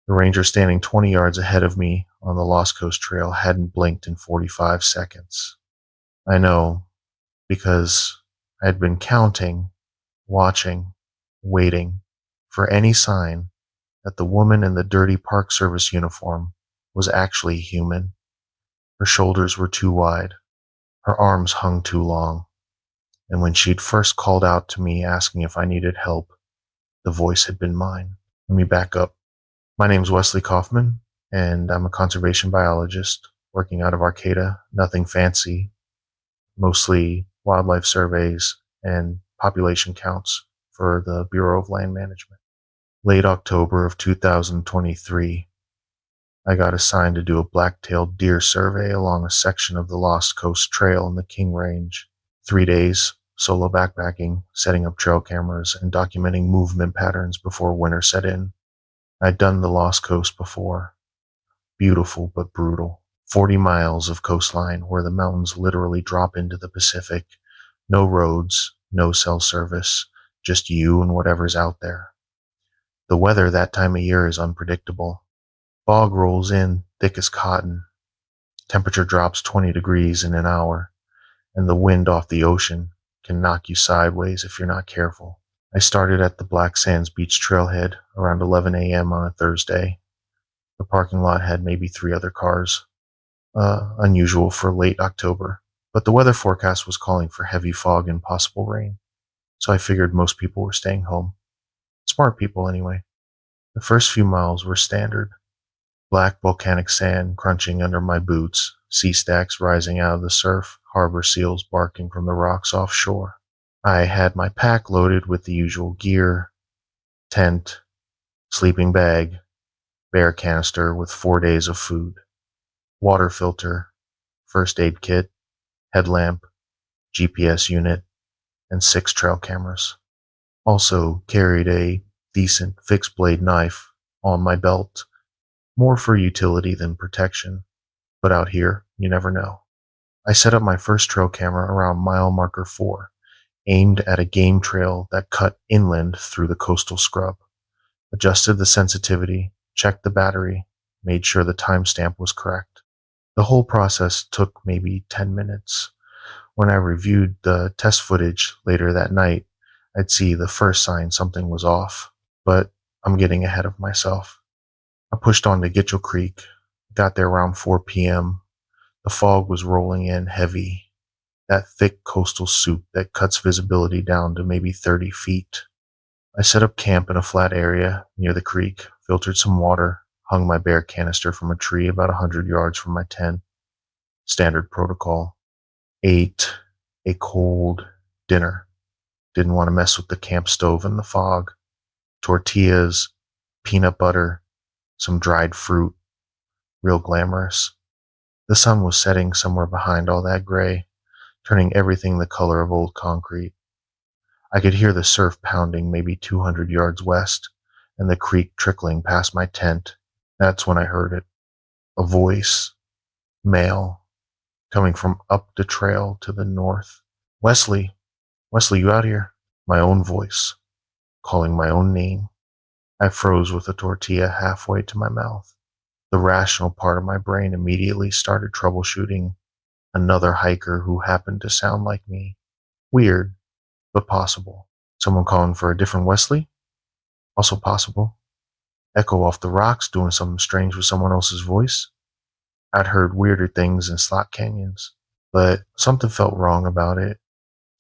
The ranger standing 20 yards ahead of me on the Lost Coast Trail hadn't blinked in 45 seconds. I know, because I had been counting, watching, waiting for any sign that the woman in the dirty Park Service uniform was actually human. Her shoulders were too wide, her arms hung too long, and when she'd first called out to me asking if I needed help, the voice had been mine. Let me back up. My name's Wesley Kaufman, and I'm a conservation biologist working out of Arcata. Nothing fancy, mostly wildlife surveys and population counts for the Bureau of Land Management. Late October of 2023, I got assigned to do a black-tailed deer survey along a section of the Lost Coast Trail in the King Range. 3 days, solo backpacking, setting up trail cameras, and documenting movement patterns before winter set in. I'd done the Lost Coast before. Beautiful but brutal. 40 miles of coastline where the mountains literally drop into the Pacific. No roads, no cell service, just you and whatever's out there. The weather that time of year is unpredictable. Fog rolls in thick as cotton. Temperature drops 20 degrees in an hour, and the wind off the ocean can knock you sideways if you're not careful. I started at the Black Sands Beach trailhead around 11 a.m. on a Thursday. The parking lot had maybe 3 other cars. Unusual for late October, but the weather forecast was calling for heavy fog and possible rain, so I figured most people were staying home. Smart people, anyway. The first few miles were standard. Black volcanic sand crunching under my boots, sea stacks rising out of the surf, harbor seals barking from the rocks offshore. I had my pack loaded with the usual gear: tent, sleeping bag, bear canister with 4 days of food, water filter, first aid kit, headlamp, GPS unit, and 6 trail cameras. Also carried a decent fixed blade knife on my belt, more for utility than protection, but out here, you never know. I set up my first trail camera around mile marker 4, aimed at a game trail that cut inland through the coastal scrub. Adjusted the sensitivity, checked the battery, made sure the timestamp was correct. The whole process took maybe 10 minutes. When I reviewed the test footage later that night, I'd see the first sign something was off, but I'm getting ahead of myself. I pushed on to Gitchell Creek, got there around 4 p.m. The fog was rolling in heavy, that thick coastal soup that cuts visibility down to maybe 30 feet. I set up camp in a flat area near the creek, filtered some water, hung my bear canister from a tree about 100 yards from my tent. Standard protocol. Ate a cold dinner. Didn't want to mess with the camp stove in the fog. Tortillas, peanut butter, some dried fruit. Real glamorous. The sun was setting somewhere behind all that gray, turning everything the color of old concrete. I could hear the surf pounding maybe 200 yards west, and the creek trickling past my tent. That's when I heard it. A voice, male, coming from up the trail to the north. Wesley, Wesley, you out here? My own voice, calling my own name. I froze with a tortilla halfway to my mouth. The rational part of my brain immediately started troubleshooting another hiker who happened to sound like me. Weird, but possible. Someone calling for a different Wesley? Also possible. Echo off the rocks doing something strange with someone else's voice? I'd heard weirder things in slot canyons, but something felt wrong about it.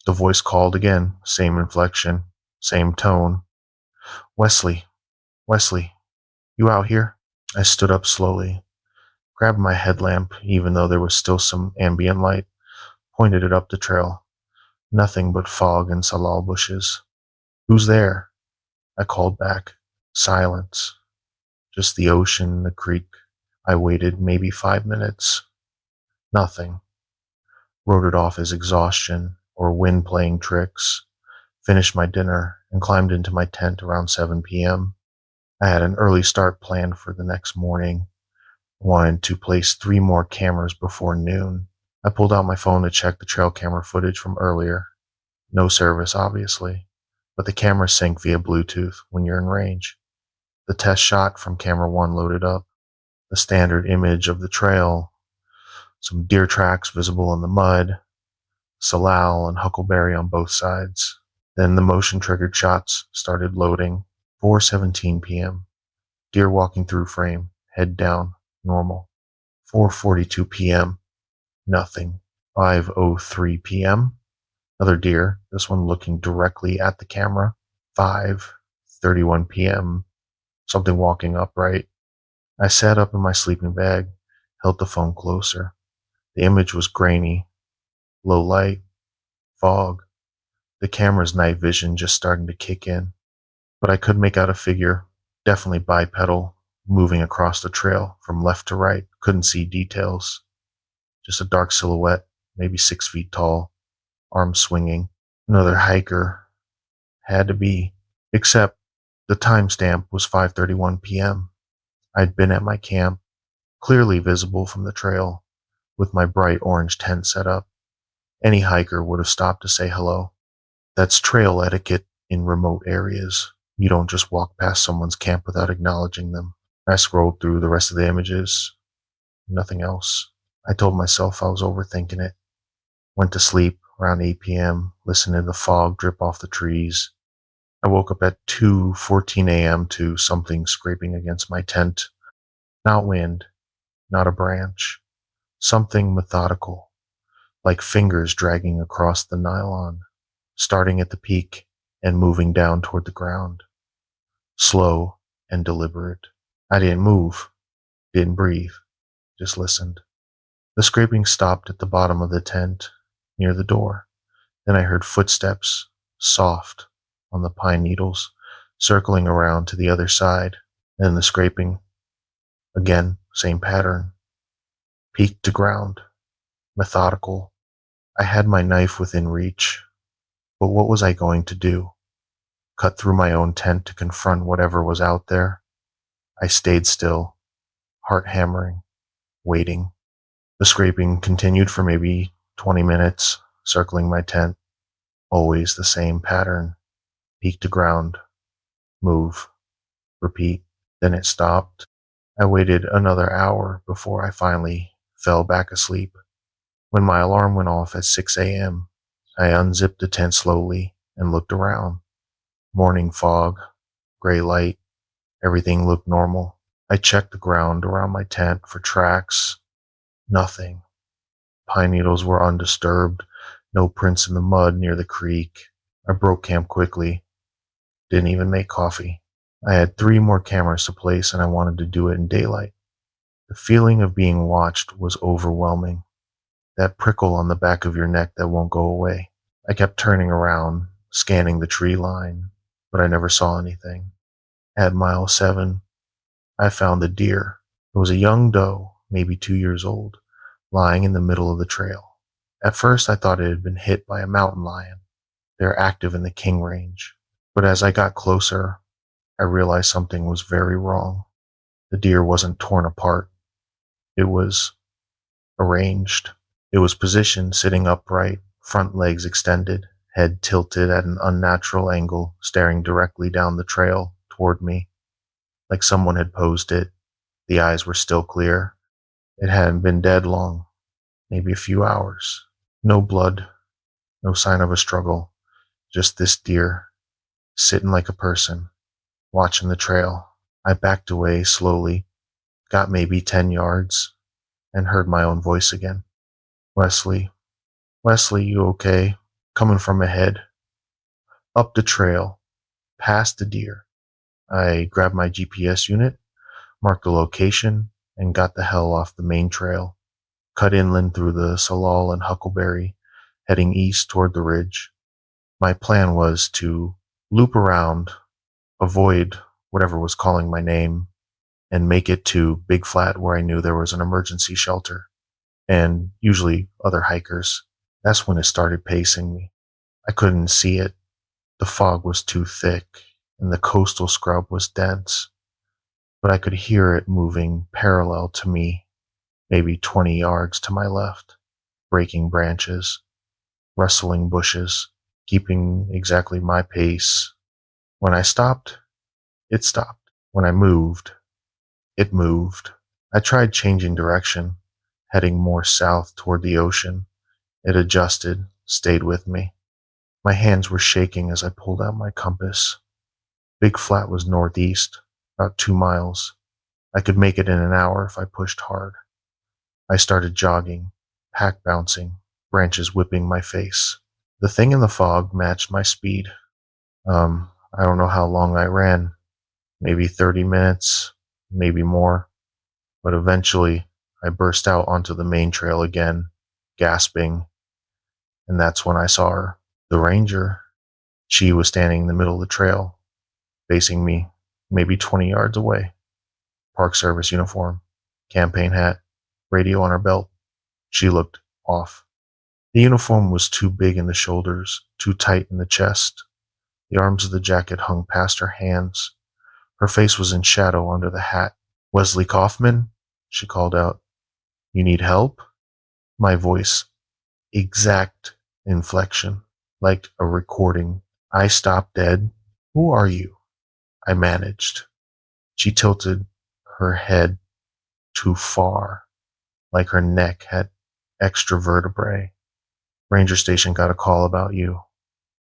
The voice called again, same inflection, same tone. Wesley, Wesley, you out here? I stood up slowly, grabbed my headlamp, even though there was still some ambient light, pointed it up the trail. Nothing but fog and salal bushes. Who's there? I called back. Silence. Just the ocean, the creek. I waited maybe 5 minutes. Nothing. Wrote it off as exhaustion or wind playing tricks. Finished my dinner and climbed into my tent around 7 p.m. I had an early start planned for the next morning. Wanted to place 3 more cameras before noon. I pulled out my phone to check the trail camera footage from earlier. No service, obviously, but the cameras sync via Bluetooth when you're in range. The test shot from camera 1 loaded up. The standard image of the trail, some deer tracks visible in the mud, salal and huckleberry on both sides. Then the motion triggered shots started loading. 4:17 p.m. Deer walking through frame, head down, normal. 4:42 p.m. Nothing. 5:03 p.m. Another deer, this one looking directly at the camera. 5:31 p.m. Something walking upright. I sat up in my sleeping bag, held the phone closer. The image was grainy, low light, fog. The camera's night vision just starting to kick in. But I could make out a figure, definitely bipedal, moving across the trail from left to right. Couldn't see details. Just a dark silhouette, maybe 6 feet tall, arms swinging. Another hiker. Had to be. Except the timestamp was 5:31 p.m. I'd been at my camp, clearly visible from the trail, with my bright orange tent set up. Any hiker would have stopped to say hello. That's trail etiquette in remote areas. You don't just walk past someone's camp without acknowledging them. I scrolled through the rest of the images. Nothing else. I told myself I was overthinking it. Went to sleep around 8 p.m., listening to the fog drip off the trees. I woke up at 2:14 a.m. to something scraping against my tent. Not wind, not a branch. Something methodical, like fingers dragging across the nylon, starting at the peak and moving down toward the ground. Slow and deliberate. I didn't move, didn't breathe, just listened. The scraping stopped at the bottom of the tent, near the door. Then I heard footsteps, soft, on the pine needles, circling around to the other side. Then the scraping. Again, same pattern. Peak to ground. Methodical. I had my knife within reach. But what was I going to do? Cut through my own tent to confront whatever was out there? I stayed still, heart hammering, waiting. The scraping continued for maybe 20 minutes, circling my tent. Always the same pattern. Peak to ground. Move. Repeat. Then it stopped. I waited another hour before I finally fell back asleep. When my alarm went off at 6 a.m., I unzipped the tent slowly and looked around. Morning fog, gray light, everything looked normal. I checked the ground around my tent for tracks. Nothing. Pine needles were undisturbed, no prints in the mud near the creek. I broke camp quickly. Didn't even make coffee. I had 3 more cameras to place and I wanted to do it in daylight. The feeling of being watched was overwhelming. That prickle on the back of your neck that won't go away. I kept turning around, scanning the tree line, but I never saw anything. At mile 7, I found the deer. It was a young doe, maybe 2 years old, lying in the middle of the trail. At first I thought it had been hit by a mountain lion. They're active in the King Range. But as I got closer, I realized something was very wrong. The deer wasn't torn apart. It was arranged. It was positioned sitting upright, front legs extended, head tilted at an unnatural angle, staring directly down the trail toward me, like someone had posed it. The eyes were still clear. It hadn't been dead long, maybe a few hours. No blood, no sign of a struggle, just this deer, sitting like a person, watching the trail. I backed away slowly, got maybe 10 yards, and heard my own voice again. Wesley, Wesley, you okay? Coming from ahead. Up the trail, past the deer. I grabbed my GPS unit, marked the location, and got the hell off the main trail. Cut inland through the salal and huckleberry, heading east toward the ridge. My plan was to loop around, avoid whatever was calling my name, and make it to Big Flat where I knew there was an emergency shelter, and usually other hikers. That's when it started pacing me. I couldn't see it. The fog was too thick, and the coastal scrub was dense, but I could hear it moving parallel to me, maybe 20 yards to my left, breaking branches, rustling bushes, keeping exactly my pace. When I stopped, it stopped. When I moved, it moved. I tried changing direction, heading more south toward the ocean. It adjusted, stayed with me. My hands were shaking as I pulled out my compass. Big Flat was northeast, about 2 miles. I could make it in an hour if I pushed hard. I started jogging, pack bouncing, branches whipping my face. The thing in the fog matched my speed. I don't know how long I ran, maybe 30 minutes, maybe more, but eventually I burst out onto the main trail again, gasping, and that's when I saw her. The ranger. She was standing in the middle of the trail, facing me, maybe 20 yards away. Park Service uniform, campaign hat, radio on her belt. She looked off. The uniform was too big in the shoulders, too tight in the chest. The arms of the jacket hung past her hands. Her face was in shadow under the hat. "Wesley Kaufman?" she called out. "You need help?" My voice, exact inflection, like a recording. I stopped dead. "Who are you?" I managed. She tilted her head too far, like her neck had extra vertebrae. "Ranger station got a call about you.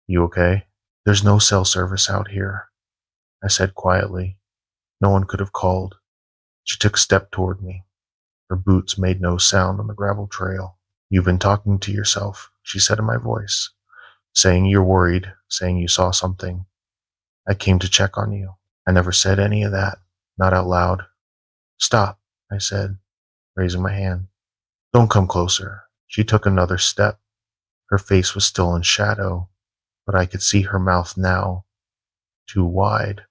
You okay?" "There's no cell service out here," I said quietly. No one could have called. She took a step toward me. Her boots made no sound on the gravel trail. "You've been talking to yourself," she said in my voice, "saying you're worried, saying you saw something. I came to check on you. I never said any of that, not out loud." "Stop," I said, raising my hand. "Don't come closer." She took another step. Her face was still in shadow, but I could see her mouth now, too wide,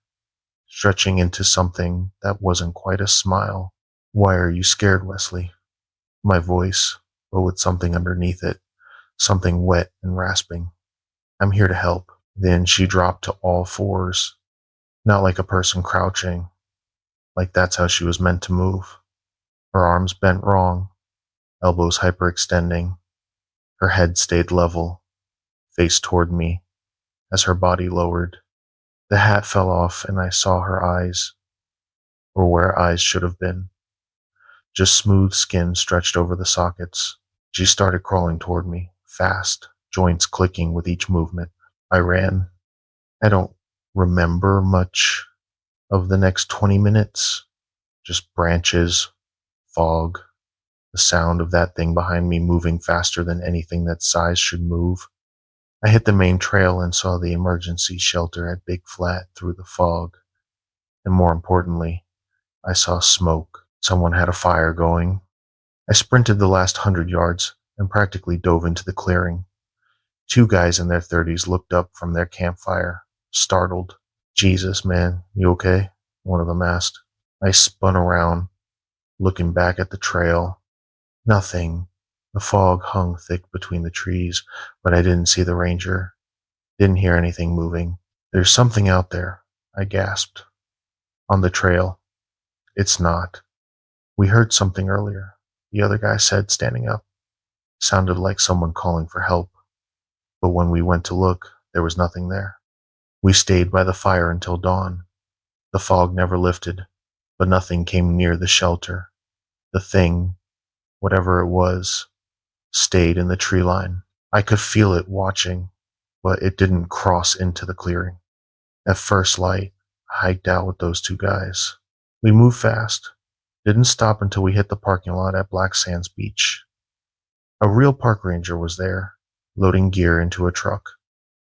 stretching into something that wasn't quite a smile. "Why are you scared, Wesley?" My voice, but with something underneath it, something wet and rasping. "I'm here to help." Then she dropped to all fours, not like a person crouching, like that's how she was meant to move. Her arms bent wrong, elbows hyperextending. Her head stayed level, face toward me, as her body lowered. The hat fell off and I saw her eyes, or where eyes should have been. Just smooth skin stretched over the sockets. She started crawling toward me, fast, joints clicking with each movement. I ran. I don't remember much of the next 20 minutes. Just branches, fog, the sound of that thing behind me moving faster than anything that size should move. I hit the main trail and saw the emergency shelter at Big Flat through the fog. And more importantly, I saw smoke. Someone had a fire going. I sprinted the last 100 yards and practically dove into the clearing. Two guys in their 30s looked up from their campfire, startled. "Jesus, man, you okay?" one of them asked. I spun around, looking back at the trail. Nothing. The fog hung thick between the trees, but I didn't see the ranger. Didn't hear anything moving. "There's something out there," I gasped. "On the trail." "It's not. We heard something earlier," the other guy said, standing up. Sounded like someone calling for help. But when we went to look, there was nothing there. We stayed by the fire until dawn. The fog never lifted, but nothing came near the shelter. The thing, whatever it was, stayed in the tree line. I could feel it watching, but it didn't cross into the clearing. At first light, I hiked out with those two guys. We moved fast, didn't stop until we hit the parking lot at Black Sands Beach. A real park ranger was there, loading gear into a truck.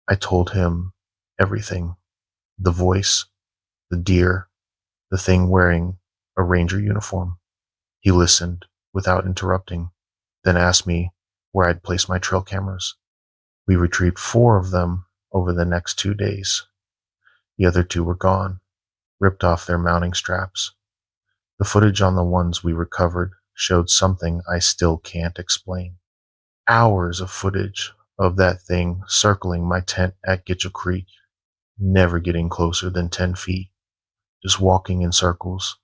I told him everything. The voice, the deer, the thing wearing a ranger uniform. He listened without interrupting, then asked me where I'd place my trail cameras. We retrieved 4 of them over the next 2 days. The other 2 were gone, ripped off their mounting straps. The footage on the ones we recovered showed something I still can't explain. Hours of footage of that thing circling my tent at Gitchell Creek, never getting closer than 10 feet, just walking in circles,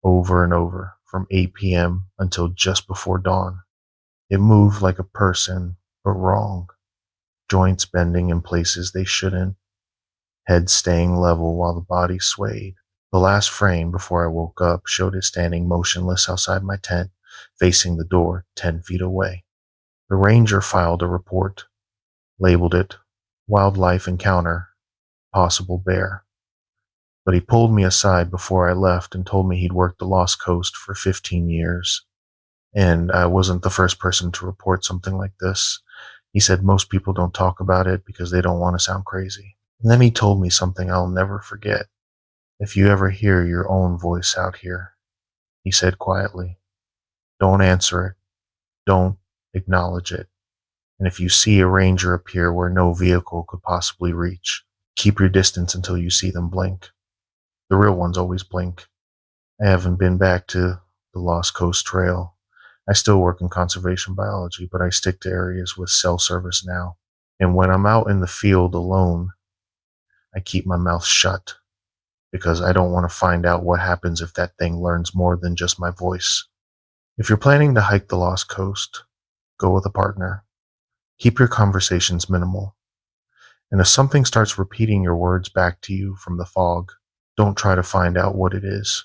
over and over, from 8 p.m. until just before dawn. It moved like a person, but wrong. Joints bending in places they shouldn't, head staying level while the body swayed. The last frame before I woke up showed it standing motionless outside my tent, facing the door 10 feet away. The ranger filed a report, labeled it Wildlife Encounter, Possible Bear. But he pulled me aside before I left and told me he'd worked the Lost Coast for 15 years. And I wasn't the first person to report something like this. He said most people don't talk about it because they don't want to sound crazy. And then he told me something I'll never forget. If you ever hear your own voice out here, he said quietly, don't answer it. Don't acknowledge it. And if you see a ranger appear where no vehicle could possibly reach, keep your distance until you see them blink. The real ones always blink. I haven't been back to the Lost Coast Trail. I still work in conservation biology, but I stick to areas with cell service now. And when I'm out in the field alone, I keep my mouth shut because I don't want to find out what happens if that thing learns more than just my voice. If you're planning to hike the Lost Coast, go with a partner. Keep your conversations minimal. And if something starts repeating your words back to you from the fog, don't try to find out what it is.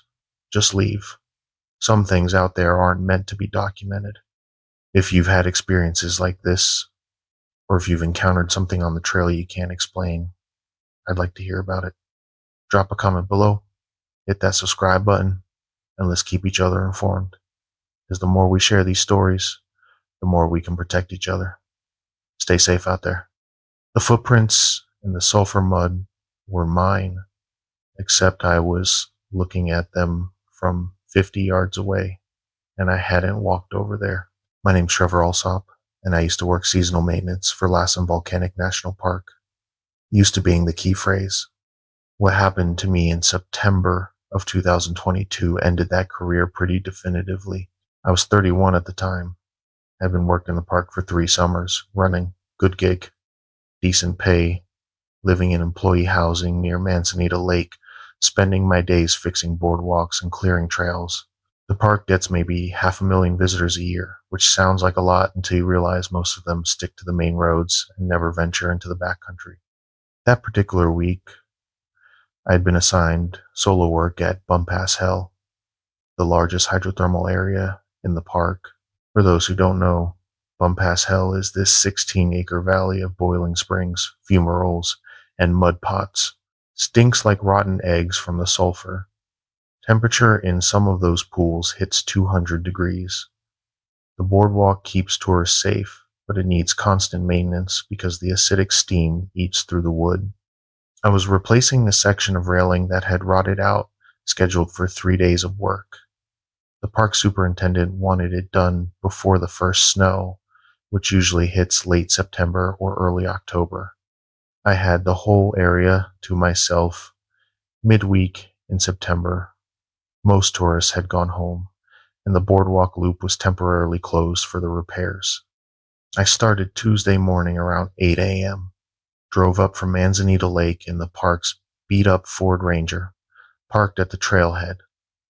Just leave. Some things out there aren't meant to be documented. If you've had experiences like this, or if you've encountered something on the trail you can't explain, I'd like to hear about it. Drop a comment below, hit that subscribe button, and let's keep each other informed. Because the more we share these stories, the more we can protect each other. Stay safe out there. The footprints in the sulfur mud were mine, except I was looking at them from 50 yards away, and I hadn't walked over there. My name's Trevor Alsop, and I used to work seasonal maintenance for Lassen Volcanic National Park. Used to being the key phrase. What happened to me in September of 2022 ended that career pretty definitively. I was 31 at the time. I'd been working in the park for 3 summers, running, good gig, decent pay, living in employee housing near Manzanita Lake, spending my days fixing boardwalks and clearing trails. The park gets maybe 500,000 visitors a year, which sounds like a lot until you realize most of them stick to the main roads and never venture into the backcountry. That particular week, I'd been assigned solo work at Bumpass Hell, the largest hydrothermal area in the park. For those who don't know, Bumpass Hell is this 16-acre valley of boiling springs, fumaroles, and mud pots. Stinks like rotten eggs from the sulfur. Temperature in some of those pools hits 200 degrees. The boardwalk keeps tourists safe, but it needs constant maintenance because the acidic steam eats through the wood. I was replacing the section of railing that had rotted out, scheduled for 3 days of work. The park superintendent wanted it done before the first snow, which usually hits late September or early October. I had the whole area to myself. Midweek in September, most tourists had gone home, and the boardwalk loop was temporarily closed for the repairs. I started Tuesday morning around 8 a.m., drove up from Manzanita Lake in the park's beat-up Ford Ranger, parked at the trailhead,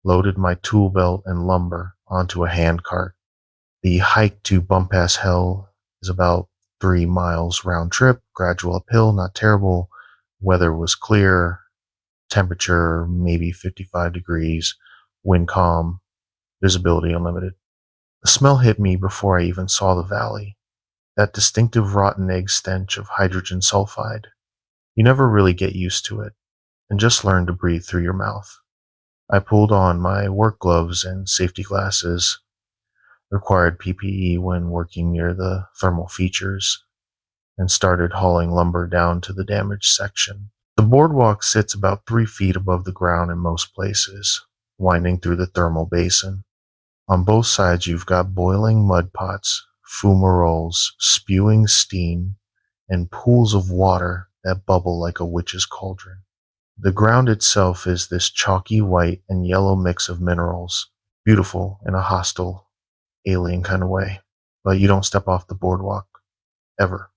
loaded my tool belt and lumber onto a hand cart. The hike to Bumpass Hell is about 3 miles round trip, gradual uphill, not terrible. Weather was clear, temperature maybe 55 degrees, wind calm, visibility unlimited. The smell hit me before I even saw the valley. That distinctive rotten egg stench of hydrogen sulfide. You never really get used to it, and just learn to breathe through your mouth. I pulled on my work gloves and safety glasses, required PPE when working near the thermal features, and started hauling lumber down to the damaged section. The boardwalk sits about 3 feet above the ground in most places, winding through the thermal basin. On both sides you've got boiling mud pots, fumaroles, spewing steam, and pools of water that bubble like a witch's cauldron. The ground itself is this chalky white and yellow mix of minerals, beautiful in a hostile, alien kind of way. But you don't step off the boardwalk, ever.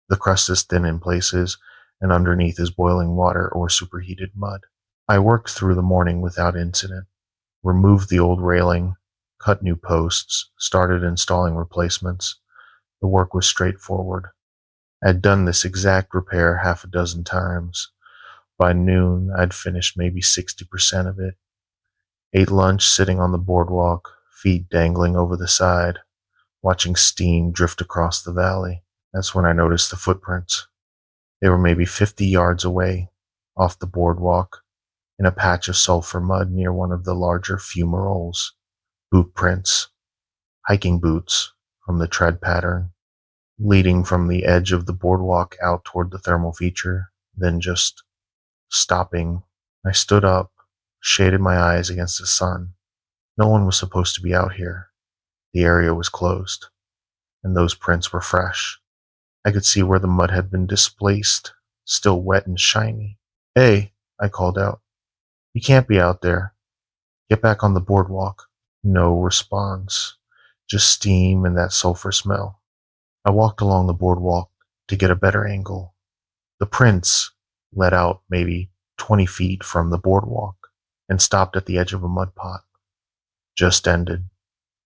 The crust is thin in places, and underneath is boiling water or superheated mud. I worked through the morning without incident, removed the old railing, cut new posts, started installing replacements. The work was straightforward. I'd done this exact repair half a dozen times. By noon, I'd finished maybe 60% of it. Ate lunch sitting on the boardwalk, feet dangling over the side, watching steam drift across the valley. That's when I noticed the footprints. They were maybe 50 yards away, off the boardwalk, in a patch of sulfur mud near one of the larger fumaroles. Boot prints, hiking boots, from the tread pattern, leading from the edge of the boardwalk out toward the thermal feature, then just stopping. I stood up, shaded my eyes against the sun. No one was supposed to be out here. The area was closed, and those prints were fresh. I could see where the mud had been displaced, still wet and shiny. "Hey," I called out. "You can't be out there. Get back on the boardwalk." No response, just steam and that sulfur smell. I walked along the boardwalk to get a better angle. The prints led out maybe 20 feet from the boardwalk and stopped at the edge of a mud pot. Just ended.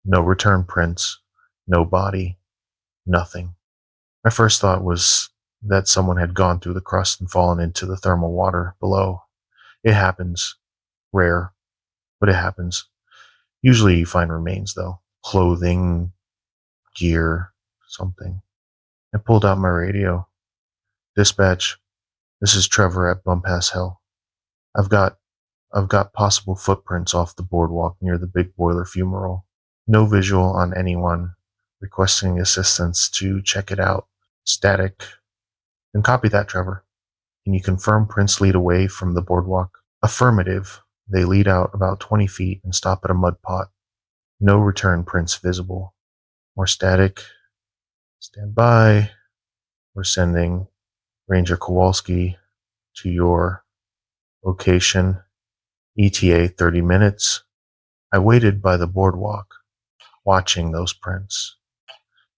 No return prints, no body, nothing. My first thought was that someone had gone through the crust and fallen into the thermal water below. It happens. Rare, but it happens. Usually you find remains, though. Clothing, gear, something. I pulled out my radio. "Dispatch, this is Trevor at Bumpass Hill. I've got I've got possible footprints off the boardwalk near the big boiler fumarole. No visual on anyone. Requesting assistance to check it out. Static." "Then copy that, Trevor. Can you confirm prints lead away from the boardwalk?" "Affirmative. They lead out about 20 feet and stop at a mud pot. No return prints visible." "More static. Stand by. We're sending Ranger Kowalski to your location. ETA 30 minutes. I waited by the boardwalk, watching those prints.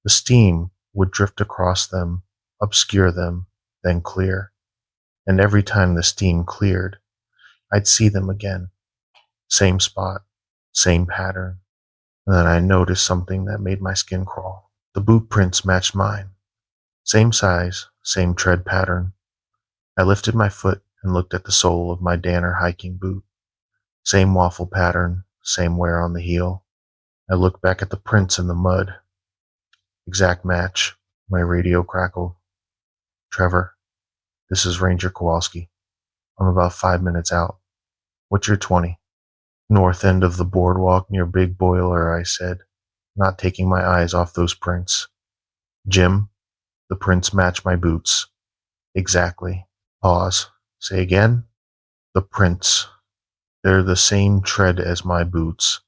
The steam would drift across them, obscure them, then clear. And every time the steam cleared, I'd see them again. Same spot, same pattern. And then I noticed something that made my skin crawl. The boot prints matched mine. Same size, same tread pattern. I lifted my foot and looked at the sole of my Danner hiking boot. Same waffle pattern, same wear on the heel. I looked back at the prints in the mud. Exact match. My radio crackled. "Trevor, this is Ranger Kowalski. I'm about 5 minutes out. What's your 20? "North end of the boardwalk near Big Boiler," I said, not taking my eyes off those prints. "Jim, the prints match my boots." "Exactly." Pause. "Say again?" "The prints. They're the same tread as my boots.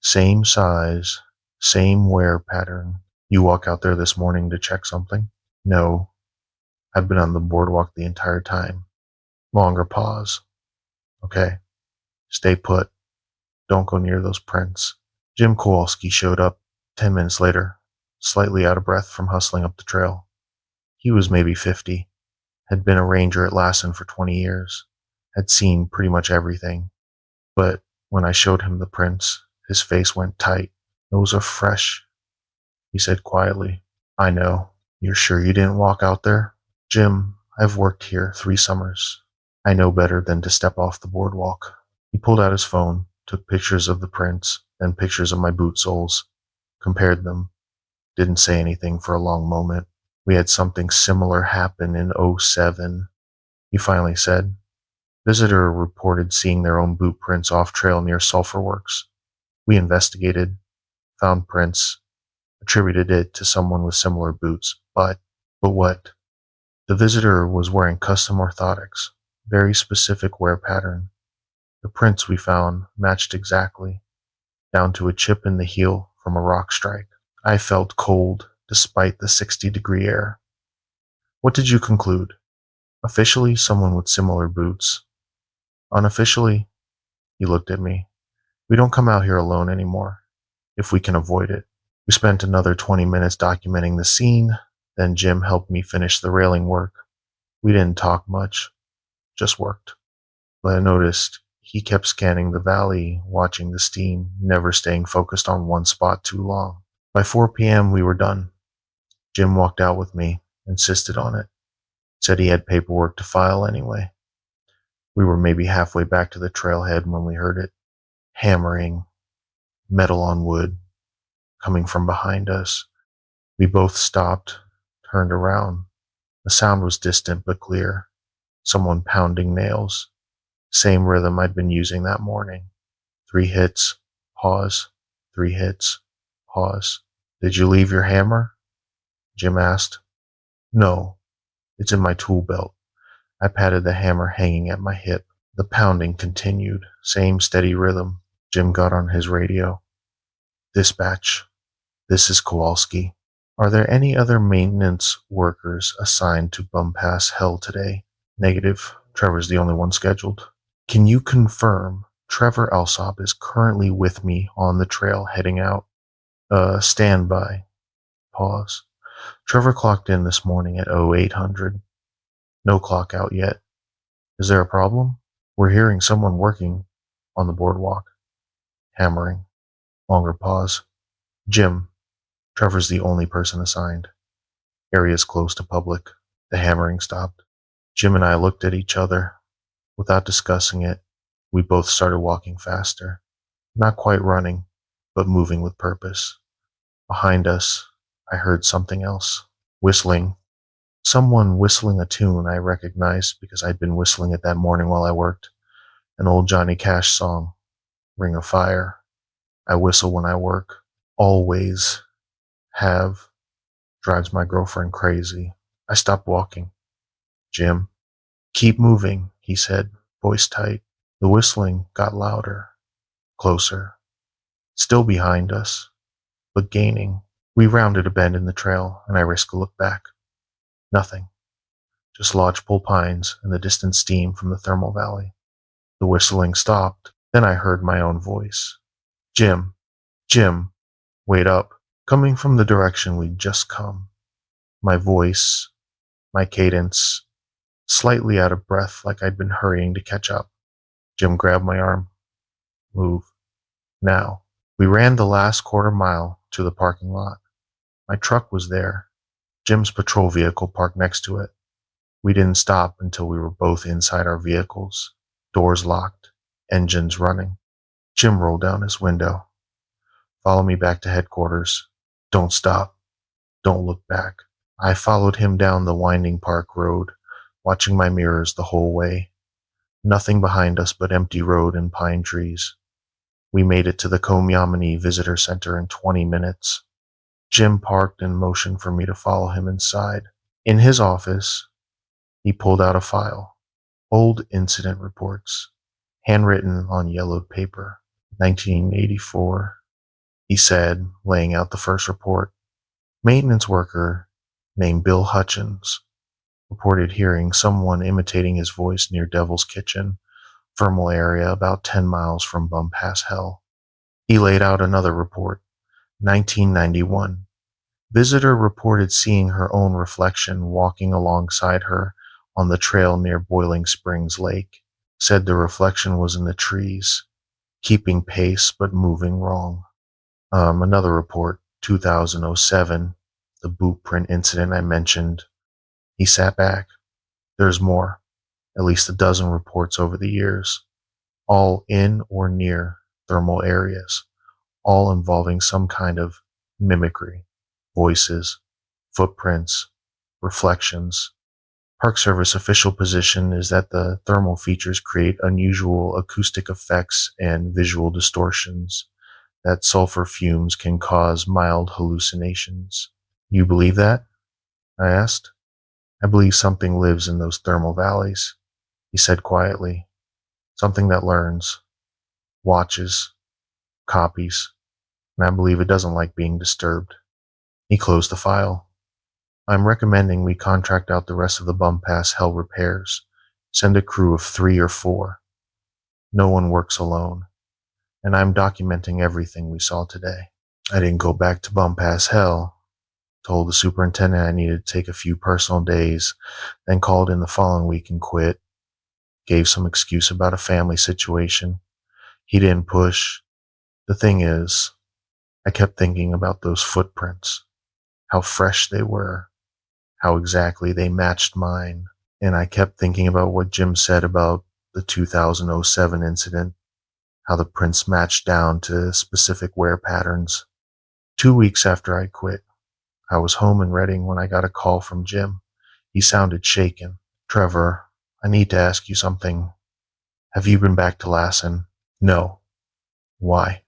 Same size, same wear pattern." "You walk out there this morning to check something?" "No. I've been on the boardwalk the entire time." Longer pause. "Okay. Stay put. Don't go near those prints." Jim Kowalski showed up 10 minutes later, slightly out of breath from hustling up the trail. He was maybe 50, had been a ranger at Lassen for 20 years, had seen pretty much everything. But when I showed him the prints, his face went tight. "Those are fresh," he said quietly. "I know. You're sure you didn't walk out there?" "Jim, I've worked here 3 summers. I know better than to step off the boardwalk." He pulled out his phone, took pictures of the prints, then pictures of my boot soles, compared them, didn't say anything for a long moment. "We had something similar happen in '07. He finally said. "Visitor reported seeing their own boot prints off trail near Sulphur Works. We investigated, found prints, attributed it to someone with similar boots. But what? The visitor was wearing custom orthotics, very specific wear pattern. The prints we found matched exactly, down to a chip in the heel from a rock strike." I felt cold, despite the 60-degree air. "What did you conclude? Officially, someone with similar boots. Unofficially," he looked at me, "we don't come out here alone anymore, if we can avoid it." We spent another 20 minutes documenting the scene, then Jim helped me finish the railing work. We didn't talk much, just worked. But I noticed he kept scanning the valley, watching the steam, never staying focused on one spot too long. By 4 p.m. we were done. Jim walked out with me, insisted on it, said he had paperwork to file anyway. We were maybe halfway back to the trailhead when we heard it hammering, metal on wood, coming from behind us. We both stopped, turned around. The sound was distant but clear. Someone pounding nails. Same rhythm I'd been using that morning. 3 hits, pause, 3 hits, pause. Did you leave your hammer? Jim asked. No, it's in my tool belt. I patted the hammer hanging at my hip. The pounding continued, same steady rhythm. Jim got on his radio. Dispatch, this is Kowalski. Are there any other maintenance workers assigned to Bum Pass Hell today? Negative. Trevor's the only one scheduled. Can you confirm Trevor Alsop is currently with me on the trail heading out? Stand by. Pause. Trevor clocked in this morning at 0800. No clock out yet. Is there a problem? We're hearing someone working on the boardwalk. Hammering. Longer pause. Jim. Trevor's the only person assigned. Area's close to public. The hammering stopped. Jim and I looked at each other. Without discussing it, we both started walking faster. Not quite running, but moving with purpose. Behind us, I heard something else. Whistling. Someone whistling a tune I recognized because I'd been whistling it that morning while I worked. An old Johnny Cash song, Ring of Fire. I whistle when I work. Always have. Drives my girlfriend crazy. I stopped walking. Jim. Keep moving, he said, voice tight. The whistling got louder, closer. Still behind us, but gaining. We rounded a bend in the trail, and I risked a look back. Nothing. Just lodgepole pines and the distant steam from the thermal valley. The whistling stopped. Then I heard my own voice. Jim, Jim, wait up. Coming from the direction we'd just come. My voice, my cadence, slightly out of breath like I'd been hurrying to catch up. Jim grabbed my arm. Move. Now. We ran the last quarter mile to the parking lot. My truck was there. Jim's patrol vehicle parked next to it. We didn't stop until we were both inside our vehicles, doors locked, engines running. Jim rolled down his window. Follow me back to headquarters. Don't stop. Don't look back. I followed him down the winding park road, watching my mirrors the whole way. Nothing behind us but empty road and pine trees. We made it to the Komyamini Visitor Center in 20 minutes. Jim parked and motioned for me to follow him inside. In his office, he pulled out a file. Old incident reports, handwritten on yellowed paper. 1984, he said, laying out the first report. Maintenance worker named Bill Hutchins reported hearing someone imitating his voice near Devil's Kitchen, thermal area about 10 miles from Bum Pass Hell. He laid out another report. 1991. Visitor reported seeing her own reflection walking alongside her on the trail near Boiling Springs Lake. Said the reflection was in the trees, keeping pace but moving wrong. Another report, 2007, the boot print incident I mentioned. He sat back. There's more, at least a dozen reports over the years, all in or near thermal areas, all involving some kind of mimicry, voices, footprints, reflections. Park Service official position is that the thermal features create unusual acoustic effects and visual distortions, that sulfur fumes can cause mild hallucinations. You believe that? I asked. I believe something lives in those thermal valleys, he said quietly. Something that learns, watches, copies, and I believe it doesn't like being disturbed. He closed the file. I'm recommending we contract out the rest of the Bum Pass Hell repairs. Send a crew of 3 or 4. No one works alone. And I'm documenting everything we saw today. I didn't go back to Bum Pass Hell. Told the superintendent I needed to take a few personal days, then called in the following week and quit. Gave some excuse about a family situation. He didn't push. The thing is, I kept thinking about those footprints, how fresh they were, how exactly they matched mine. And I kept thinking about what Jim said about the 2007 incident, how the prints matched down to specific wear patterns. 2 weeks after I quit, I was home in Reading when I got a call from Jim. He sounded shaken. "Trevor, I need to ask you something. Have you been back to Lassen?" "No." "Why?"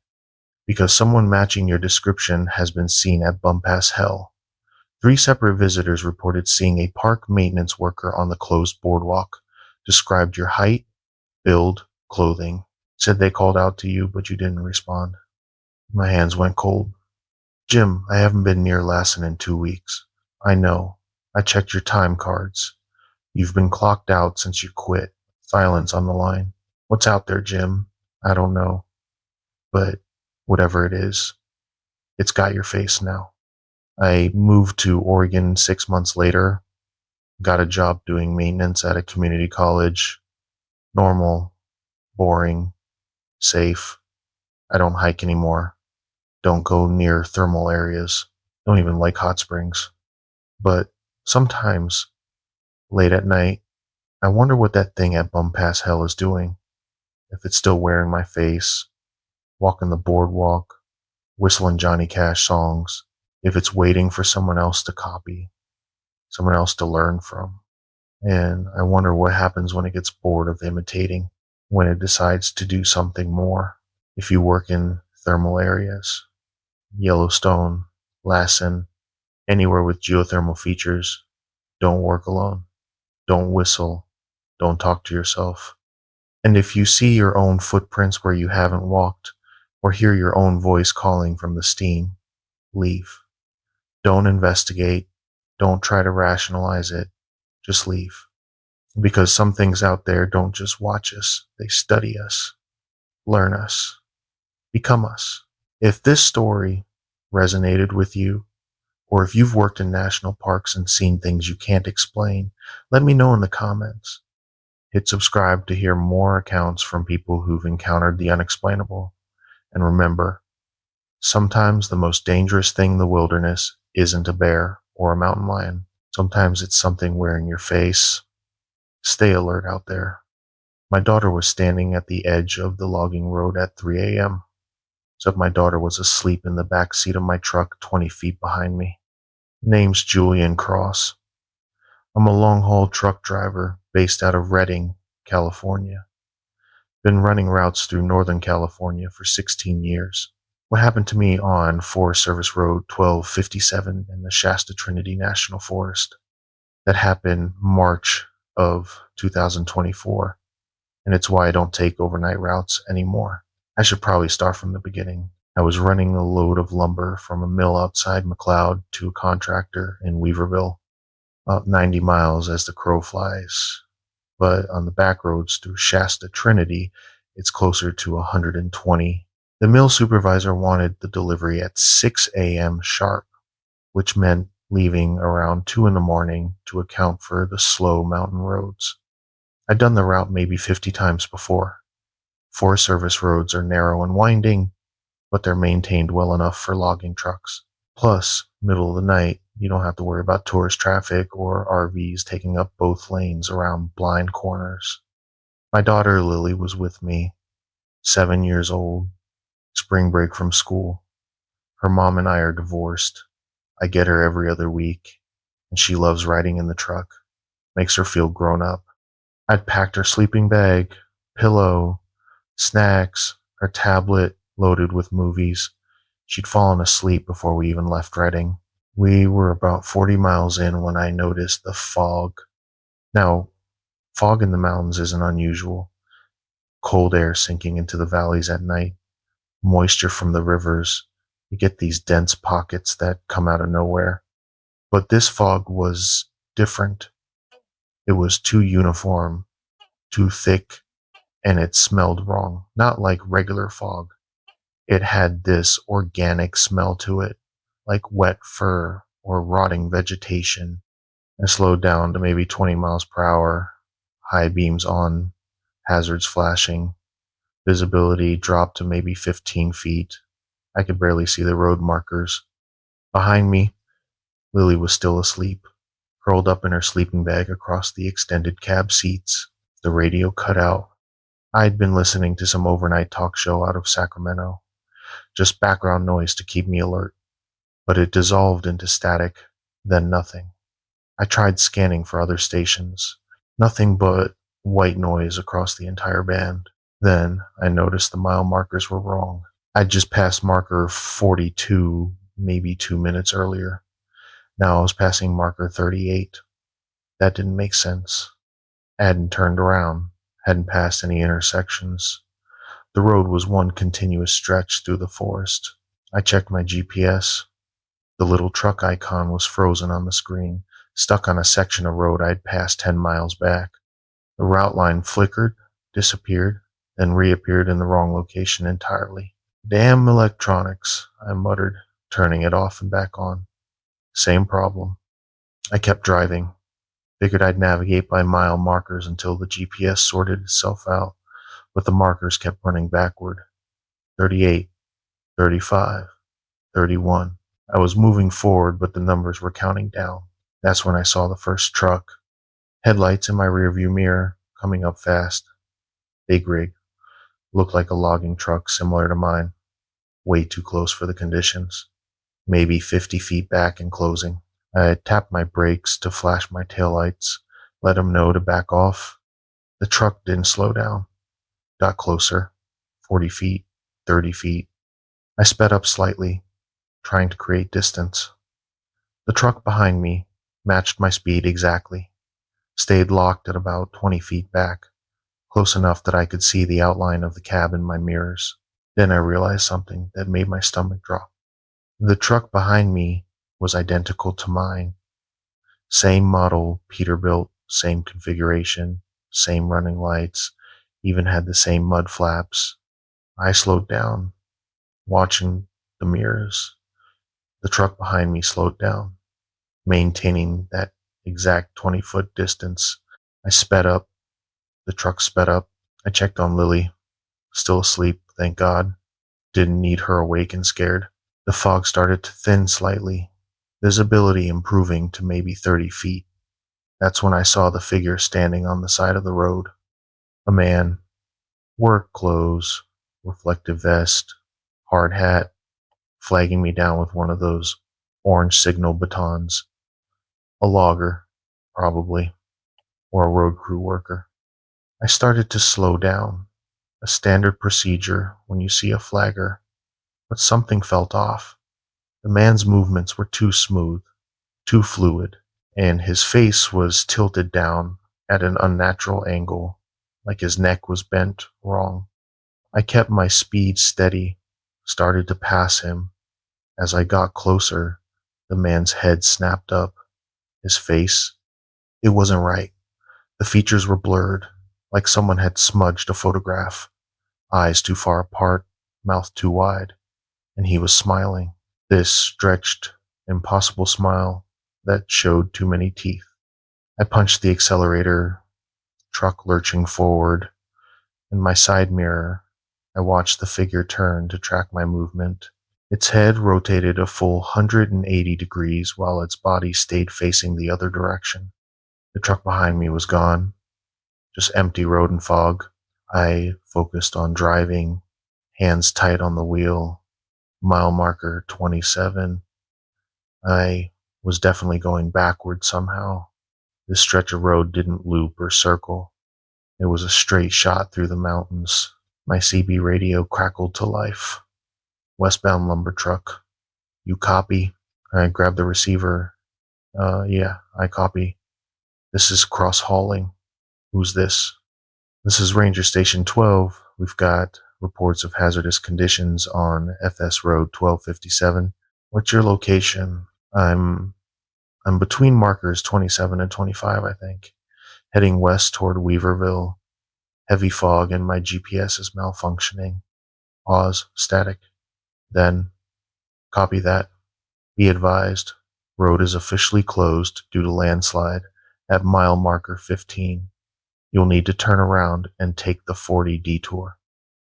"Because someone matching your description has been seen at Bumpass Hell. 3 separate visitors reported seeing a park maintenance worker on the closed boardwalk, described your height, build, clothing, said they called out to you but you didn't respond." My hands went cold. "Jim, I haven't been near Lassen in 2 weeks. I know. I checked your time cards. You've been clocked out since you quit." Silence on the line. "What's out there, Jim?" "I don't know. But whatever it is, it's got your face now." I moved to Oregon 6 months later, got a job doing maintenance at a community college. Normal, boring, safe. I don't hike anymore. Don't go near thermal areas. Don't even like hot springs. But sometimes, late at night, I wonder what that thing at Bumpass Hell is doing. If it's still wearing my face, walking the boardwalk, whistling Johnny Cash songs. If it's waiting for someone else to copy, someone else to learn from. And I wonder what happens when it gets bored of imitating, when it decides to do something more. If you work in thermal areas, Yellowstone, Lassen, anywhere with geothermal features, don't work alone. Don't whistle. Don't talk to yourself. And if you see your own footprints where you haven't walked, or hear your own voice calling from the steam, leave. Don't investigate. Don't try to rationalize it. Just leave. Because some things out there don't just watch us, they study us, learn us, become us. If this story resonated with you, or if you've worked in national parks and seen things you can't explain, let me know in the comments. Hit subscribe to hear more accounts from people who've encountered the unexplainable. And remember, sometimes the most dangerous thing in the wilderness isn't a bear or a mountain lion. Sometimes it's something wearing your face. Stay alert out there. My daughter was standing at the edge of the logging road at 3 a.m., except my daughter was asleep in the back seat of my truck 20 feet behind me. Name's Julian Cross. I'm a long-haul truck driver based out of Redding, California. Been running routes through Northern California for 16 years. What happened to me on Forest Service Road 1257 in the Shasta Trinity National Forest? That happened March of 2024, and it's why I don't take overnight routes anymore. I should probably start from the beginning. I was running a load of lumber from a mill outside McLeod to a contractor in Weaverville, about 90 miles as the crow flies. But on the back roads through Shasta Trinity, it's closer to 120. The mill supervisor wanted the delivery at 6 a.m. sharp, which meant leaving around 2 in the morning to account for the slow mountain roads. I'd done the route maybe 50 times before. Forest Service roads are narrow and winding, but they're maintained well enough for logging trucks. Plus, middle of the night, you don't have to worry about tourist traffic or RVs taking up both lanes around blind corners. My daughter Lily was with me, 7 years old, spring break from school. Her mom and I are divorced. I get her every other week, and she loves riding in the truck. Makes her feel grown up. I'd packed her sleeping bag, pillow, snacks, her tablet loaded with movies. She'd fallen asleep before we even left Reading. We were about 40 miles in when I noticed the fog. Now, fog in the mountains isn't unusual. Cold air sinking into the valleys at night, moisture from the rivers. You get these dense pockets that come out of nowhere. But this fog was different. It was too uniform, too thick, and it smelled wrong. Not like regular fog. It had this organic smell to it, like wet fur or rotting vegetation. I slowed down to maybe 20 miles per hour, high beams on, hazards flashing. Visibility dropped to maybe 15 feet. I could barely see the road markers. Behind me, Lily was still asleep, curled up in her sleeping bag across the extended cab seats. The radio cut out. I'd been listening to some overnight talk show out of Sacramento, just background noise to keep me alert, but it dissolved into static, then nothing. I tried scanning for other stations. Nothing but white noise across the entire band. Then I noticed the mile markers were wrong. I'd just passed marker 42 maybe 2 minutes earlier. Now I was passing marker 38. That didn't make sense. I hadn't turned around, hadn't passed any intersections. The road was one continuous stretch through the forest. I checked my GPS. The little truck icon was frozen on the screen, stuck on a section of road I'd passed 10 miles back. The route line flickered, disappeared, then reappeared in the wrong location entirely. Damn electronics, I muttered, turning it off and back on. Same problem. I kept driving. Figured I'd navigate by mile markers until the GPS sorted itself out, but the markers kept running backward. 38, 35, 31. I was moving forward, but the numbers were counting down. That's when I saw the first truck. Headlights in my rearview mirror, coming up fast. Big rig. Looked like a logging truck similar to mine. Way too close for the conditions. Maybe 50 feet back and closing. I tapped my brakes to flash my taillights, let him know to back off. The truck didn't slow down. Got closer. 40 feet, 30 feet. I sped up slightly, trying to create distance. The truck behind me matched my speed exactly. Stayed locked at about 20 feet back, close enough that I could see the outline of the cab in my mirrors. Then I realized something that made my stomach drop. The truck behind me was identical to mine. Same model, Peterbilt, same configuration, same running lights, even had the same mud flaps. I slowed down, watching the mirrors. The truck behind me slowed down, maintaining that exact 20-foot distance. I sped up. The truck sped up. I checked on Lily. Still asleep, thank God. Didn't need her awake and scared. The fog started to thin slightly, visibility improving to maybe 30 feet. That's when I saw the figure standing on the side of the road. A man, work clothes, reflective vest, hard hat, flagging me down with one of those orange signal batons. A logger, probably, or a road crew worker. I started to slow down, a standard procedure when you see a flagger, but something felt off. The man's movements were too smooth, too fluid, and his face was tilted down at an unnatural angle, like his neck was bent wrong. I kept my speed steady, started to pass him. As I got closer, the man's head snapped up. His face, it wasn't right. The features were blurred, like someone had smudged a photograph. Eyes too far apart, mouth too wide, and he was smiling. This stretched, impossible smile that showed too many teeth. I punched the accelerator, truck lurching forward. In my side mirror, I watched the figure turn to track my movement. Its head rotated a full 180 degrees while its body stayed facing the other direction. The truck behind me was gone, just empty road and fog. I focused on driving, hands tight on the wheel, mile marker 27. I was definitely going backward somehow. This stretch of road didn't loop or circle. It was a straight shot through the mountains. My CB radio crackled to life. Westbound lumber truck. You copy? I grabbed the receiver. Yeah, I copy. This is cross hauling. Who's this? This is Ranger Station 12. We've got reports of hazardous conditions on FS Road 1257. What's your location? I'm between markers 27 and 25, I think. Heading west toward Weaverville. Heavy fog and my GPS is malfunctioning. Pause. Static. Then, copy that. Be advised, road is officially closed due to landslide at mile marker 15. You'll need to turn around and take the 40 detour.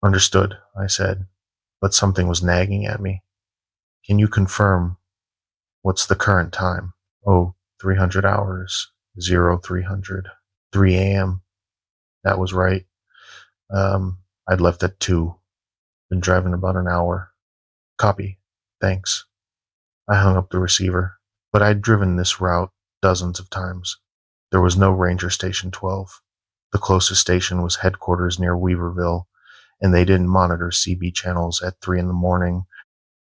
Understood, I said, but something was nagging at me. Can you confirm what's the current time? Oh, 300 hours, 0300, 3 a.m. That was right. I'd left at 2. Been driving about an hour. Copy. Thanks. I hung up the receiver. But I'd driven this route dozens of times. There was no Ranger Station 12. The closest station was headquarters near Weaverville, and they didn't monitor CB channels at 3 in the morning.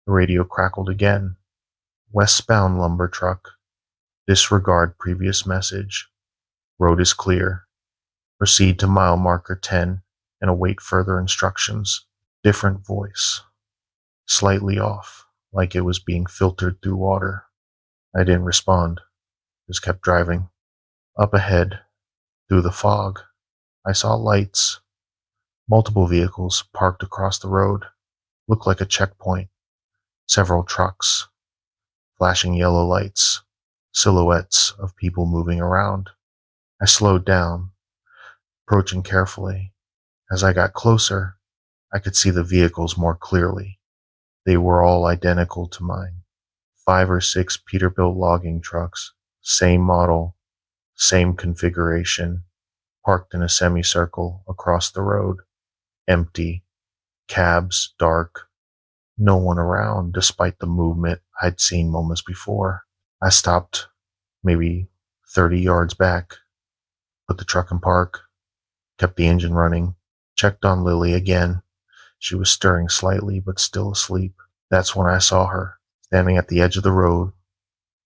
The radio crackled again. Westbound lumber truck. Disregard previous message. Road is clear. Proceed to mile marker 10 and await further instructions. Different voice. Slightly off, like it was being filtered through water. I didn't respond, just kept driving. Up ahead, through the fog, I saw lights. Multiple vehicles parked across the road. Looked like a checkpoint. Several trucks. Flashing yellow lights. Silhouettes of people moving around. I slowed down, approaching carefully. As I got closer, I could see the vehicles more clearly. They were all identical to mine. 5 or 6 Peterbilt logging trucks, same model, same configuration, parked in a semicircle across the road. Empty. Cabs, dark. No one around, despite the movement I'd seen moments before. I stopped, maybe 30 yards back, put the truck in park, kept the engine running, checked on Lily again. She was stirring slightly, but still asleep. That's when I saw her, standing at the edge of the road,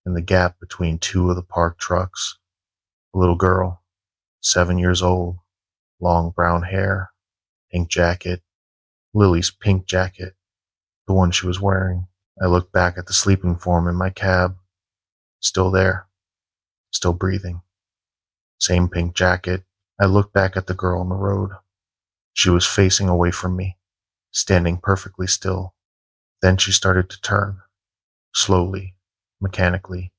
in the gap between 2 of the parked trucks. A little girl, 7 years old, long brown hair, pink jacket, Lily's pink jacket, the one she was wearing. I looked back at the sleeping form in my cab. Still there, still breathing. Same pink jacket. I looked back at the girl on the road. She was facing away from me, standing perfectly still. Then she started to turn, slowly, mechanically,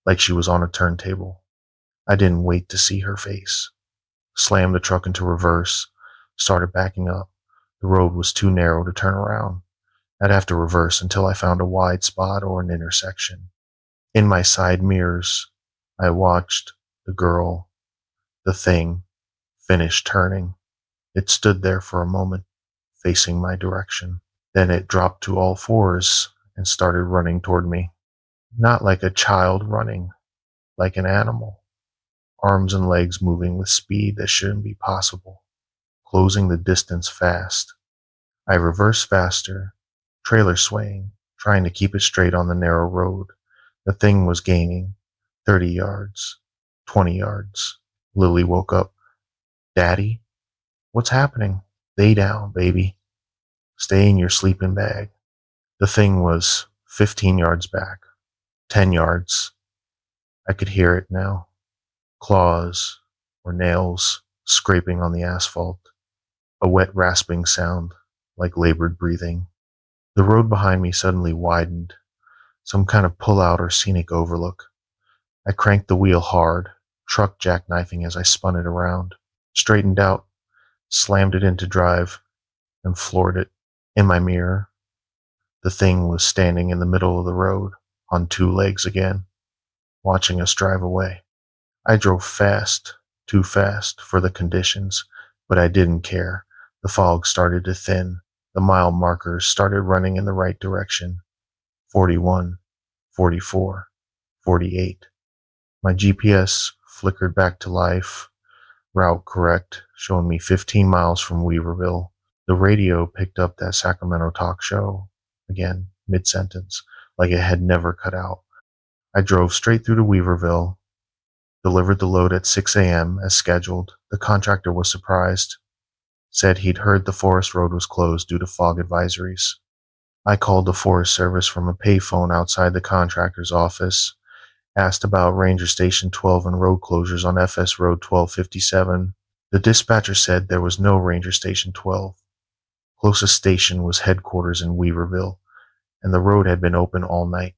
like she was on a turntable. I didn't wait to see her face. Slammed the truck into reverse, started backing up. The road was too narrow to turn around. I'd have to reverse until I found a wide spot or an intersection. In my side mirrors, I watched the girl, the thing, finish turning. It stood there for a moment, facing my direction. Then it dropped to all fours and started running toward me. Not like a child running, like an animal. Arms and legs moving with speed that shouldn't be possible, closing the distance fast. I reversed faster, trailer swaying, trying to keep it straight on the narrow road. The thing was gaining. 30 yards, 20 yards. Lily woke up. Daddy? What's happening? Lay down, baby. Stay in your sleeping bag. The thing was 15 yards back, 10 yards. I could hear it now. Claws or nails scraping on the asphalt. A wet rasping sound, like labored breathing. The road behind me suddenly widened, some kind of pull-out or scenic overlook. I cranked the wheel hard, truck jackknifing as I spun it around, straightened out, slammed it into drive, and floored it. In my mirror, the thing was standing in the middle of the road, on 2 legs again, watching us drive away. I drove fast, too fast for the conditions, but I didn't care. The fog started to thin. The mile markers started running in the right direction. 41, 44, 48. My GPS flickered back to life. Route correct, showing me 15 miles from Weaverville. The radio picked up that Sacramento talk show, again, mid-sentence, like it had never cut out. I drove straight through to Weaverville, delivered the load at 6 a.m. as scheduled. The contractor was surprised, said he'd heard the forest road was closed due to fog advisories. I called the Forest Service from a payphone outside the contractor's office, asked about Ranger Station 12 and road closures on FS Road 1257. The dispatcher said there was no Ranger Station 12. Closest station was headquarters in Weaverville, and the road had been open all night.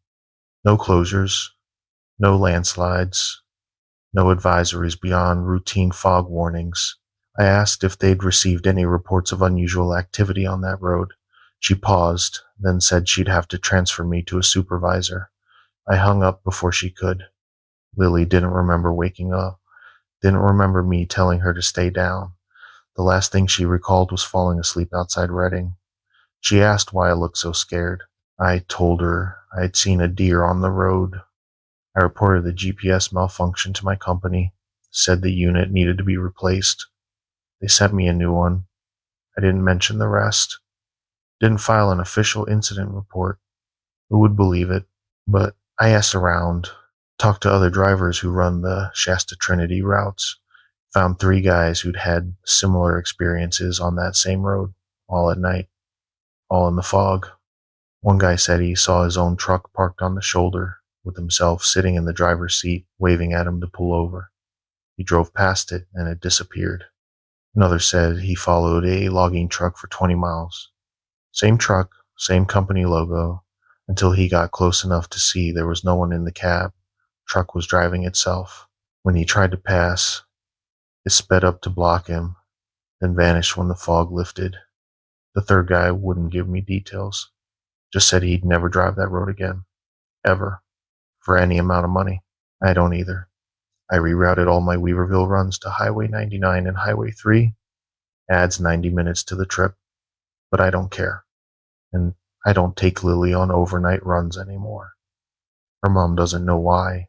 No closures, no landslides, no advisories beyond routine fog warnings. I asked if they'd received any reports of unusual activity on that road. She paused, then said she'd have to transfer me to a supervisor. I hung up before she could. Lily didn't remember waking up, didn't remember me telling her to stay down. The last thing she recalled was falling asleep outside Reading. She asked why I looked so scared. I told her I had seen a deer on the road. I reported the GPS malfunction to my company, said the unit needed to be replaced. They sent me a new one. I didn't mention the rest. Didn't file an official incident report. Who would believe it? But I asked around, talked to other drivers who run the Shasta Trinity routes, found 3 guys who'd had similar experiences on that same road, all at night, all in the fog. One guy said he saw his own truck parked on the shoulder, with himself sitting in the driver's seat, waving at him to pull over. He drove past it and it disappeared. Another said he followed a logging truck for 20 miles. Same truck, same company logo, until he got close enough to see there was no one in the cab. Truck was driving itself. When he tried to pass, it sped up to block him, then vanished when the fog lifted. The third guy wouldn't give me details, just said he'd never drive that road again, ever, for any amount of money. I don't either. I rerouted all my Weaverville runs to Highway 99 and Highway 3. Adds 90 minutes to the trip, but I don't care. And I don't take Lily on overnight runs anymore. Her mom doesn't know why,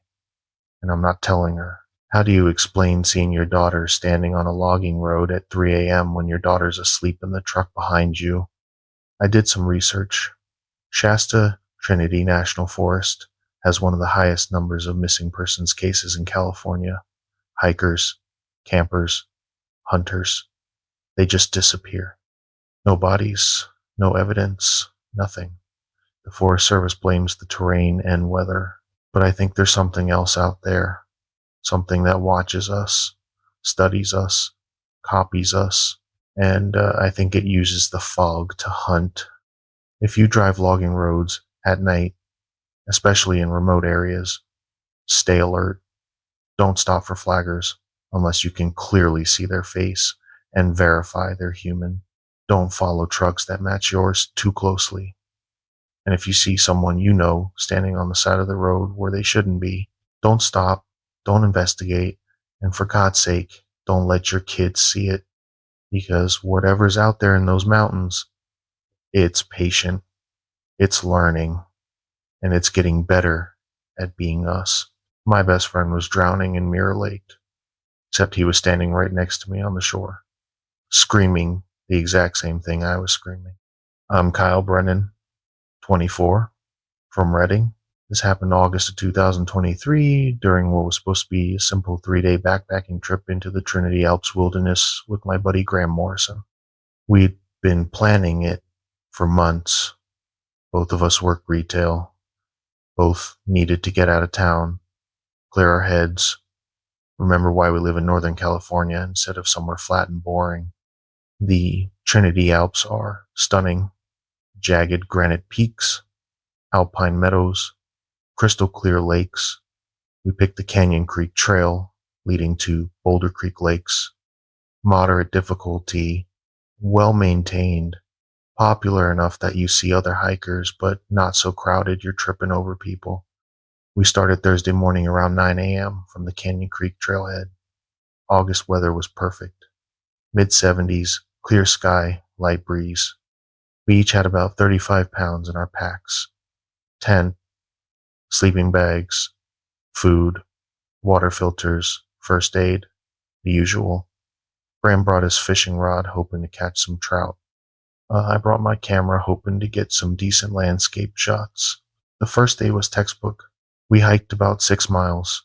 and I'm not telling her. How do you explain seeing your daughter standing on a logging road at 3 a.m. when your daughter's asleep in the truck behind you? I did some research. Shasta Trinity National Forest has one of the highest numbers of missing persons cases in California. Hikers, campers, hunters. They just disappear. No bodies, no evidence, nothing. The Forest Service blames the terrain and weather, but I think there's something else out there. Something that watches us, studies us, copies us, and I think it uses the fog to hunt. If you drive logging roads at night, especially in remote areas, stay alert. Don't stop for flaggers unless you can clearly see their face and verify they're human. Don't follow trucks that match yours too closely. And if you see someone you know standing on the side of the road where they shouldn't be, don't stop, don't investigate, and for God's sake, don't let your kids see it, because whatever's out there in those mountains, it's patient, it's learning, and it's getting better at being us. My best friend was drowning in Mirror Lake, except he was standing right next to me on the shore, screaming the exact same thing I was screaming. I'm Kyle Brennan, 24, from Reading. This happened August of 2023 during what was supposed to be a simple 3-day backpacking trip into the Trinity Alps wilderness with my buddy Graham Morrison. We'd been planning it for months. Both of us work retail. Both needed to get out of town, clear our heads, remember why we live in Northern California instead of somewhere flat and boring. The Trinity Alps are stunning. Jagged granite peaks, alpine meadows, crystal clear lakes. We picked the Canyon Creek Trail leading to Boulder Creek Lakes. Moderate difficulty, well maintained, popular enough that you see other hikers, but not so crowded you're tripping over people. We started Thursday morning around 9 a.m. from the Canyon Creek Trailhead. August weather was perfect. Mid-70s, clear sky, light breeze. We each had about 35 pounds in our packs. Tent, sleeping bags, food, water filters, first aid, the usual. Graham brought his fishing rod, hoping to catch some trout. I brought my camera, hoping to get some decent landscape shots. The first day was textbook. We hiked about 6 miles,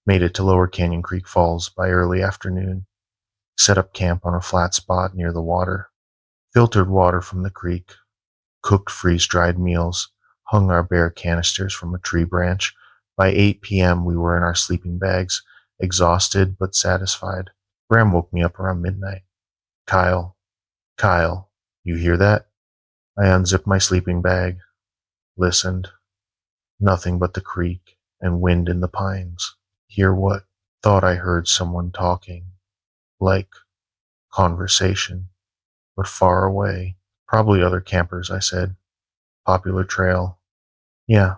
made it to Lower Canyon Creek Falls by early afternoon, set up camp on a flat spot near the water, filtered water from the creek, cooked freeze-dried meals, hung our bear canisters from a tree branch. By 8 p.m. we were in our sleeping bags, exhausted but satisfied. Graham woke me up around midnight. Kyle, you hear that? I unzipped my sleeping bag, listened. Nothing but the creek and wind in the pines. Hear what? Thought I heard someone talking. Like conversation, but far away. Probably other campers, I said. Popular trail. Yeah,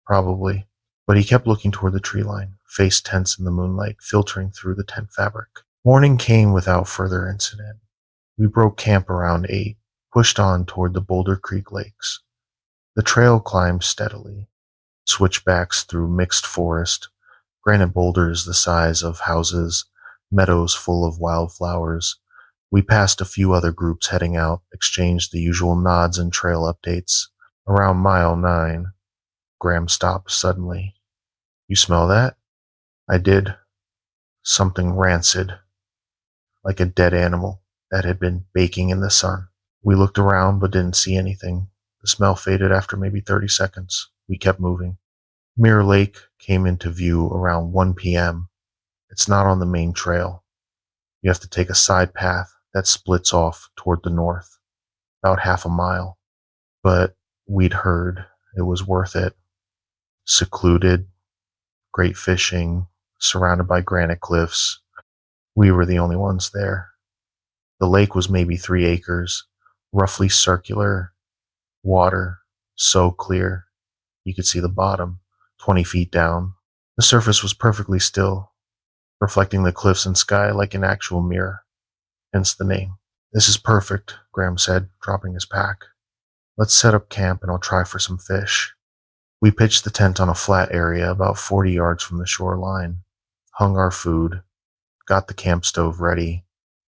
probably. But he kept looking toward the tree line, face tense in the moonlight, filtering through the tent fabric. Morning came without further incident. We broke camp around 8, pushed on toward the Boulder Creek lakes. The trail climbed steadily, switchbacks through mixed forest, granite boulders the size of houses, meadows full of wildflowers. We passed a few other groups heading out, exchanged the usual nods and trail updates. Around mile 9, Graham stopped suddenly. "You smell that?" I did. Something rancid, like a dead animal that had been baking in the sun. We looked around but didn't see anything. The smell faded after maybe 30 seconds. We kept moving. Mirror Lake came into view around 1 p.m. It's not on the main trail. You have to take a side path that splits off toward the north, about half a mile. But we'd heard it was worth it. Secluded, great fishing, surrounded by granite cliffs. We were the only ones there. The lake was maybe 3 acres, roughly circular, water so clear you could see the bottom, 20 feet down. The surface was perfectly still, reflecting the cliffs and sky like an actual mirror, hence the name. "This is perfect," Graham said, dropping his pack. "Let's set up camp and I'll try for some fish." We pitched the tent on a flat area about 40 yards from the shoreline, hung our food, got the camp stove ready.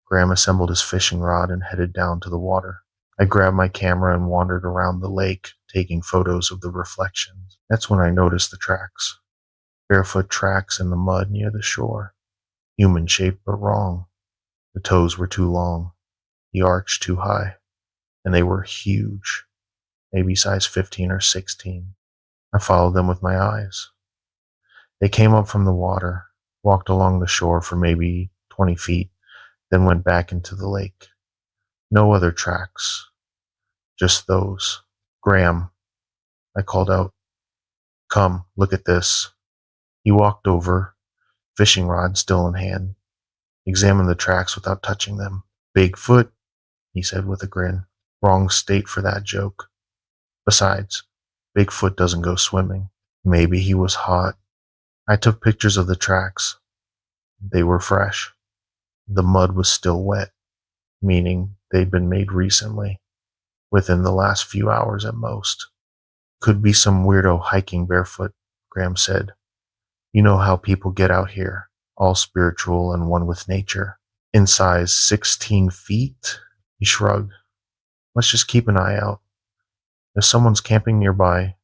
Graham assembled his fishing rod and headed down to the water. I grabbed my camera and wandered around the lake, taking photos of the reflections. That's when I noticed the tracks. Barefoot tracks in the mud near the shore. Human-shaped but wrong. The toes were too long, the arch too high, and they were huge, maybe size 15 or 16. I followed them with my eyes. They came up from the water, walked along the shore for maybe 20 feet, then went back into the lake. No other tracks, just those. "Graham," I called out, "come, look at this." He walked over, fishing rod still in hand, examined the tracks without touching them. "Bigfoot," he said with a grin. "Wrong state for that joke. Besides, Bigfoot doesn't go swimming." Maybe he was hot. I took pictures of the tracks. They were fresh. The mud was still wet, meaning they'd been made recently, within the last few hours at most. "Could be some weirdo hiking barefoot," Graham said. "You know how people get out here, all spiritual and one with nature." "In size 16 feet? He shrugged. "Let's just keep an eye out. If someone's camping nearby,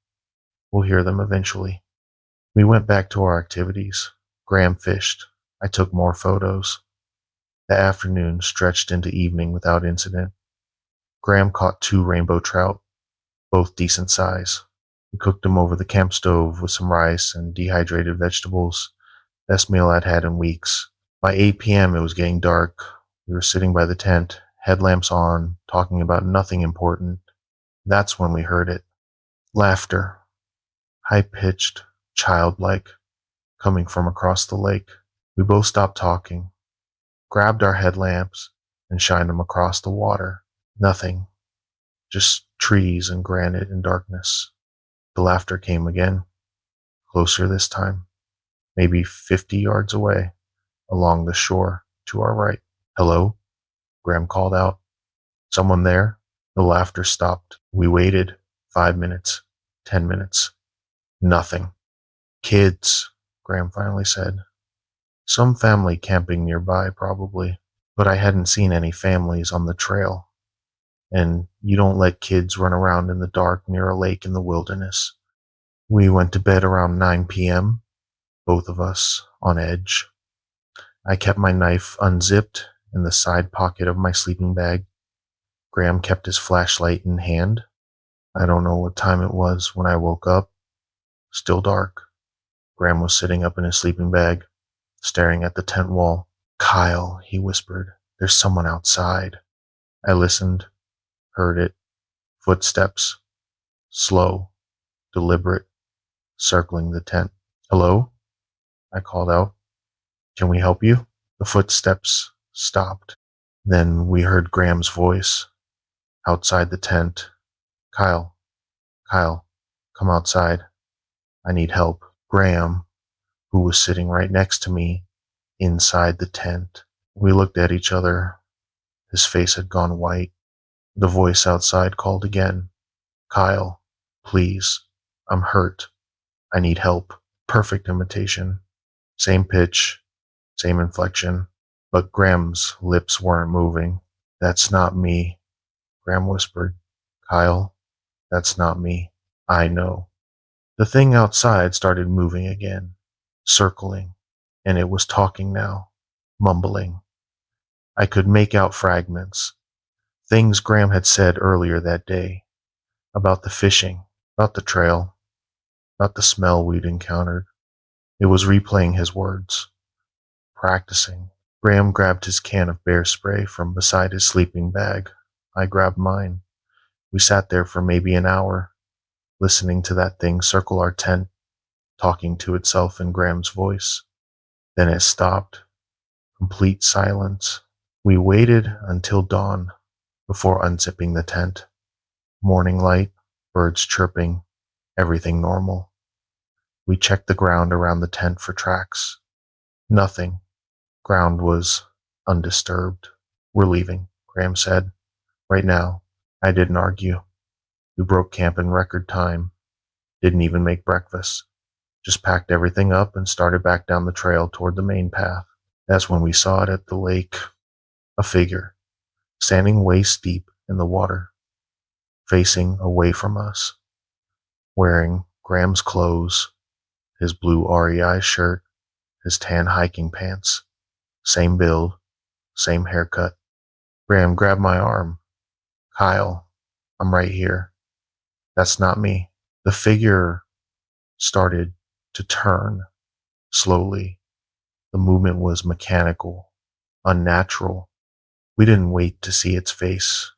we'll hear them eventually." We went back to our activities. Graham fished. I took more photos. The afternoon stretched into evening without incident. Graham caught 2 rainbow trout, both decent size. We cooked them over the camp stove with some rice and dehydrated vegetables. Best meal I'd had in weeks. By 8 p.m. it was getting dark. We were sitting by the tent, headlamps on, talking about nothing important. That's when we heard it. Laughter. High-pitched, childlike, coming from across the lake. We both stopped talking, grabbed our headlamps, and shined them across the water. Nothing. Just trees and granite and darkness. The laughter came again. Closer this time. Maybe 50 yards away, along the shore, to our right. "Hello?" Graham called out. "Someone there?" The laughter stopped. We waited. 5 minutes. 10 minutes. Nothing. "Kids," Graham finally said. "Some family camping nearby, probably. But I hadn't seen any families on the trail. And you don't let kids run around in the dark near a lake in the wilderness." We went to bed around 9 p.m., both of us on edge. I kept my knife unzipped in the side pocket of my sleeping bag. Graham kept his flashlight in hand. I don't know what time it was when I woke up. Still dark. Graham was sitting up in his sleeping bag, staring at the tent wall. "Kyle," he whispered, "there's someone outside." I listened, heard it. Footsteps. Slow, deliberate, circling the tent. "Hello?" I called out. "Can we help you?" The footsteps stopped. Then we heard Graham's voice outside the tent. "Kyle, Kyle, come outside. I need help." Graham, who was sitting right next to me, inside the tent, We looked at each other. His face had gone white. The voice outside called again. Kyle, please. I'm hurt. I need help. Perfect imitation. Same pitch, same inflection. But Graham's lips weren't moving. That's not me, Graham whispered. Kyle, that's not me. I know. The thing outside started moving again, circling, and it was talking now, mumbling. I could make out fragments, things Graham had said earlier that day, about the fishing, about the trail, about the smell we'd encountered. It was replaying his words, practicing. Graham grabbed his can of bear spray from beside his sleeping bag. I grabbed mine. We sat there for maybe an hour, listening to that thing circle our tent, talking to itself in Graham's voice. Then it stopped. Complete silence. We waited until dawn before unzipping the tent. Morning light, birds chirping, everything normal. We checked the ground around the tent for tracks. Nothing. Ground was undisturbed. We're leaving, Graham said. Right now. I didn't argue. We broke camp in record time. Didn't even make breakfast. Just packed everything up and started back down the trail toward the main path. That's when we saw it at the lake. A figure, standing waist deep in the water, facing away from us, wearing Graham's clothes, his blue REI shirt, his tan hiking pants, same build, same haircut. Graham grabbed my arm. Kyle, I'm right here. That's not me. The figure started to turn slowly. The movement was mechanical, unnatural. We didn't wait to see its face.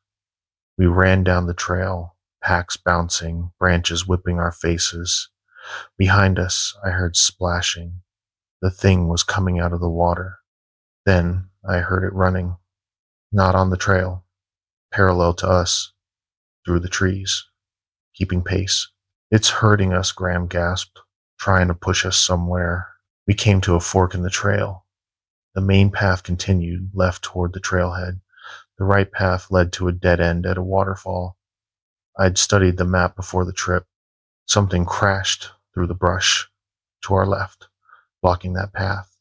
We ran down the trail, packs bouncing, branches whipping our faces. Behind us, I heard splashing. The thing was coming out of the water. Then I heard it running, not on the trail, parallel to us, through the trees, keeping pace. It's hurting us, Graham gasped, trying to push us somewhere. We came to a fork in the trail. The main path continued left toward the trailhead. The right path led to a dead end at a waterfall. I'd studied the map before the trip. Something crashed through the brush to our left, blocking that path.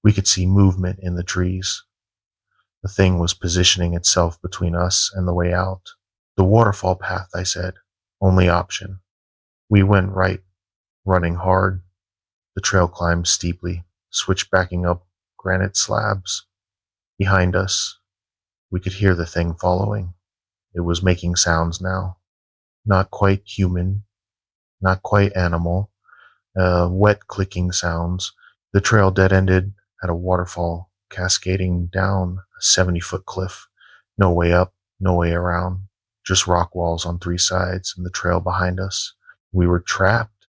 We could see movement in the trees. The thing was positioning itself between us and the way out. The waterfall path, I said. Only option. We went right, running hard. The trail climbed steeply, switchbacking up granite slabs. Behind us, we could hear the thing following. It was making sounds now. Not quite human, not quite animal. Wet clicking sounds. The trail dead-ended at a waterfall cascading down a 70-foot cliff. No way up, no way around. Just rock walls on three sides and the trail behind us. We were trapped.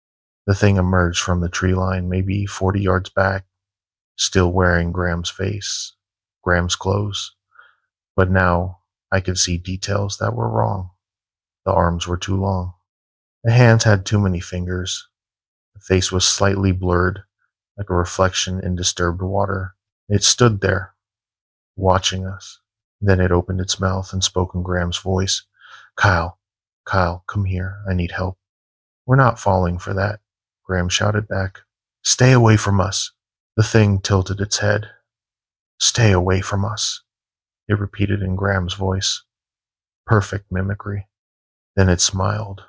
The thing emerged from the tree line, maybe 40 yards back, still wearing Graham's face, Graham's clothes. But now I could see details that were wrong. The arms were too long. The hands had too many fingers. The face was slightly blurred, like a reflection in disturbed water. It stood there, watching us. Then it opened its mouth and spoke in Graham's voice. Kyle, come here. I need help. We're not falling for that, Graham shouted back. Stay away from us. The thing tilted its head. Stay away from us, it repeated in Graham's voice. Perfect mimicry. Then it smiled.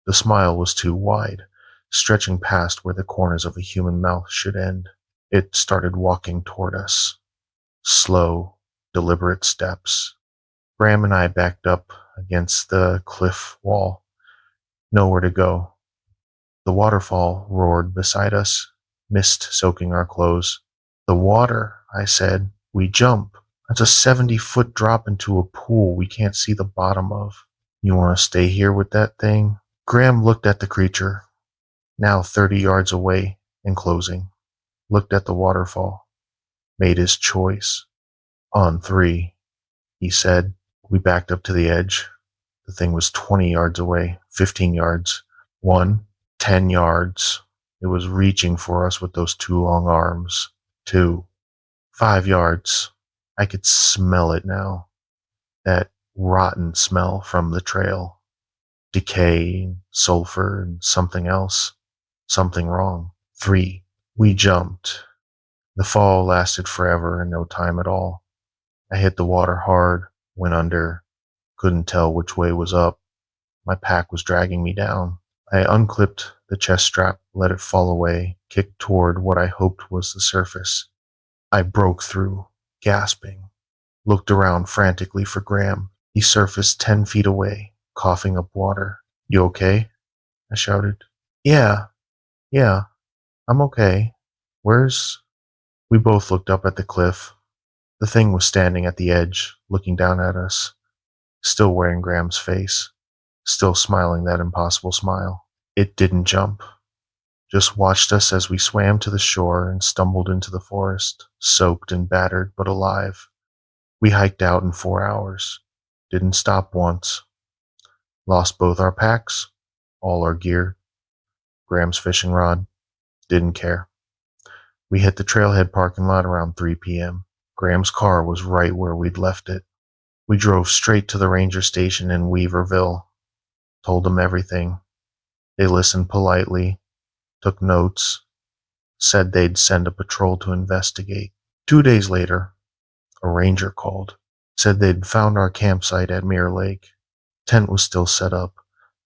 The smile was too wide, stretching past where the corners of a human mouth should end. It started walking toward us. Slow, deliberate steps. Graham and I backed up against the cliff wall. Nowhere to go. The waterfall roared beside us, mist soaking our clothes. The water, I said. We jump. That's a 70-foot drop into a pool we can't see the bottom of. You want to stay here with that thing? Graham looked at the creature, now 30 yards away and closing, looked at the waterfall, made his choice. On three, he said. We backed up to the edge. The thing was 20 yards away, 15 yards. 1, 10 yards. It was reaching for us with those two long arms. 2, 5 yards. I could smell it now. That rotten smell from the trail. Decay, sulfur, and something else. Something wrong. 3. We jumped. The fall lasted forever and no time at all. I hit the water hard, went under, couldn't tell which way was up. My pack was dragging me down. I unclipped the chest strap, let it fall away, kicked toward what I hoped was the surface. I broke through, gasping, looked around frantically for Graham. He surfaced 10 feet away, coughing up water. You okay? I shouted. Yeah, yeah, I'm okay. Where's... We both looked up at the cliff. The thing was standing at the edge, looking down at us, still wearing Graham's face, still smiling that impossible smile. It didn't jump, just watched us as we swam to the shore and stumbled into the forest, soaked and battered but alive. We hiked out in 4 hours, didn't stop once, lost both our packs, all our gear, Graham's fishing rod, didn't care. We hit the trailhead parking lot around 3 p.m. Graham's car was right where we'd left it. We drove straight to the ranger station in Weaverville, told them everything. They listened politely, took notes, said they'd send a patrol to investigate. 2 days later, a ranger called, said they'd found our campsite at Mirror Lake. Tent was still set up,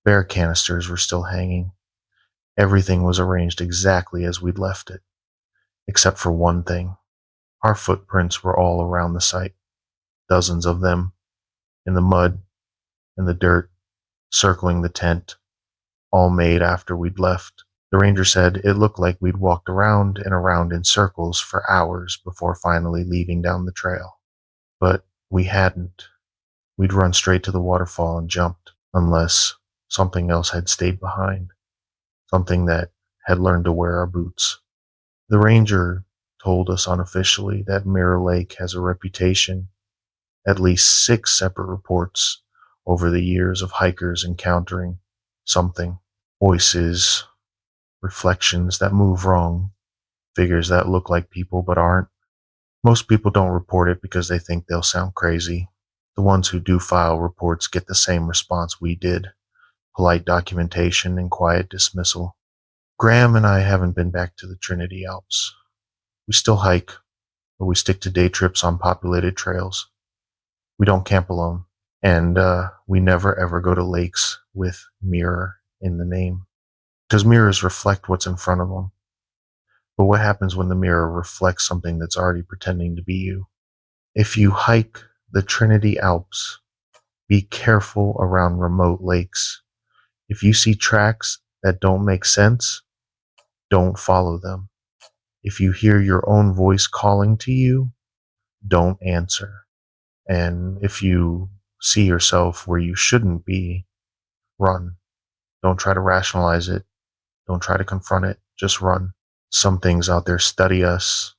bear canisters were still hanging. Everything was arranged exactly as we'd left it, except for one thing. Our footprints were all around the site, dozens of them, in the mud, in the dirt, circling the tent, all made after we'd left. The ranger said it looked like we'd walked around and around in circles for hours before finally leaving down the trail. But we hadn't. We'd run straight to the waterfall and jumped, unless something else had stayed behind, something that had learned to wear our boots. The ranger told us unofficially that Mirror Lake has a reputation, at least 6 separate reports over the years of hikers encountering something, voices, reflections that move wrong, figures that look like people but aren't. Most people don't report it because they think they'll sound crazy. The ones who do file reports get the same response we did: polite documentation and quiet dismissal. Graham and I haven't been back to the Trinity Alps. We still hike, but we stick to day trips on populated trails. We don't camp alone, and we never ever go to lakes with mirror in the name, because mirrors reflect what's in front of them. But what happens when the mirror reflects something that's already pretending to be you? If you hike the Trinity Alps, be careful around remote lakes. If you see tracks that don't make sense, don't follow them. If you hear your own voice calling to you, don't answer. And if you see yourself where you shouldn't be, run. Don't try to rationalize it. Don't try to confront it. Just run. Some things out there study us,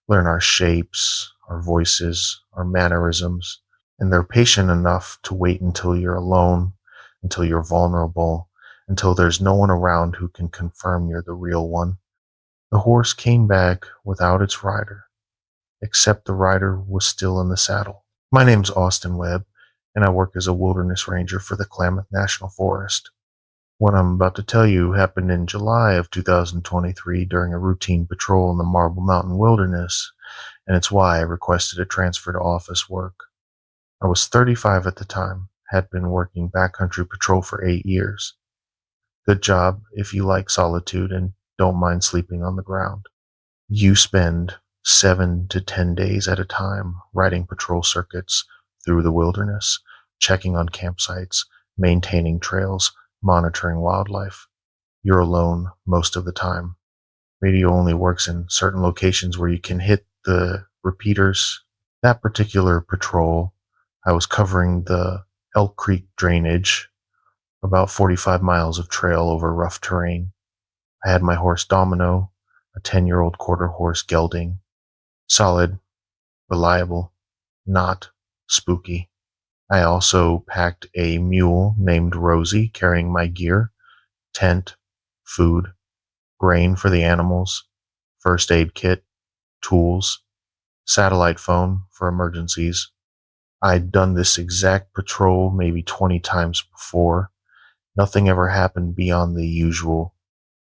learn our shapes, our voices, our mannerisms, and they're patient enough to wait until you're alone, until you're vulnerable, until there's no one around who can confirm you're the real one. The horse came back without its rider, except the rider was still in the saddle. My name's Austin Webb, and I work as a wilderness ranger for the Klamath National Forest. What I'm about to tell you happened in July of 2023 during a routine patrol in the Marble Mountain Wilderness, and it's why I requested a transfer to office work. I was 35 at the time, had been working backcountry patrol for 8 years. Good job if you like solitude and don't mind sleeping on the ground. You spend 7 to 10 days at a time riding patrol circuits through the wilderness, checking on campsites, maintaining trails, monitoring wildlife. You're alone most of the time. Radio only works in certain locations where you can hit the repeaters. That particular patrol, I was covering the Elk Creek drainage, about 45 miles of trail over rough terrain. I had my horse Domino, a 10-year-old quarter horse gelding. Solid, reliable, not spooky. I also packed a mule named Rosie carrying my gear, tent, food, grain for the animals, first aid kit, tools, Satellite phone for emergencies. I'd done this exact patrol maybe 20 times before. Nothing ever happened beyond the usual.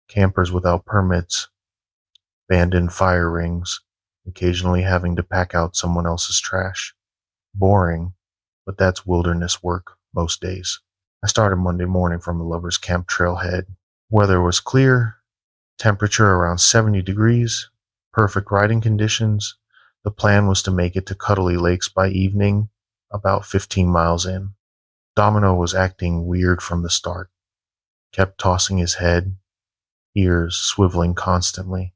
Campers without permits, abandoned fire rings, occasionally having to pack out someone else's trash. Boring, but that's wilderness work most days. I started Monday morning from the Lovers Camp trailhead. Weather was clear, temperature around 70 degrees, perfect riding conditions. The plan was to make it to Cuddly Lakes by evening, about 15 miles in. Domino was acting weird from the start, kept tossing his head, ears swiveling constantly,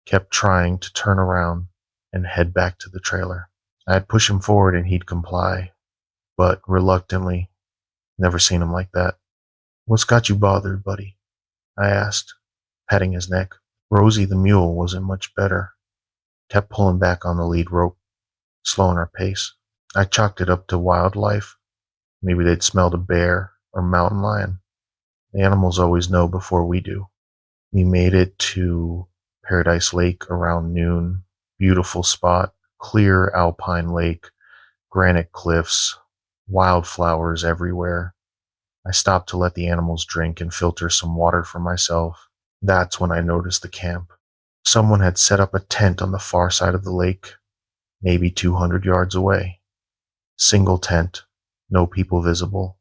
kept trying to turn around and head back to the trailer. I'd push him forward and he'd comply, but reluctantly. Never seen him like that. "What's got you bothered, buddy?" I asked, patting his neck. Rosie the mule wasn't much better, kept pulling back on the lead rope, slowing our pace. I chalked it up to wildlife. Maybe they'd smelled a bear or mountain lion. The animals always know before we do. We made it to Paradise Lake around noon. Beautiful spot, clear alpine lake, granite cliffs, wildflowers everywhere. I stopped to let the animals drink and filter some water for myself. That's when I noticed the camp. Someone had set up a tent on the far side of the lake, maybe 200 yards away. Single tent, no people visible,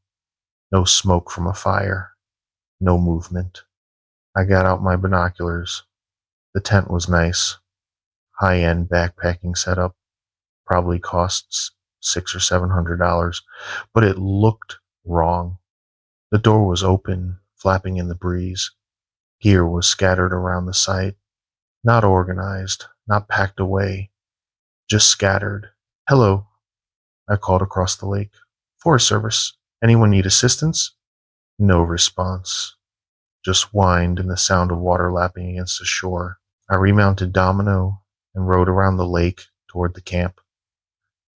no smoke from a fire, no movement. I got out my binoculars. The tent was nice, high-end backpacking setup, probably costs $600 or $700, but it looked wrong. The door was open, flapping in the breeze. Gear was scattered around the site, not organized, not packed away, just scattered. "Hello," I called across the lake. "Forest Service. Anyone need assistance?" No response, just wind and the sound of water lapping against the shore. I remounted Domino and rode around the lake toward the camp.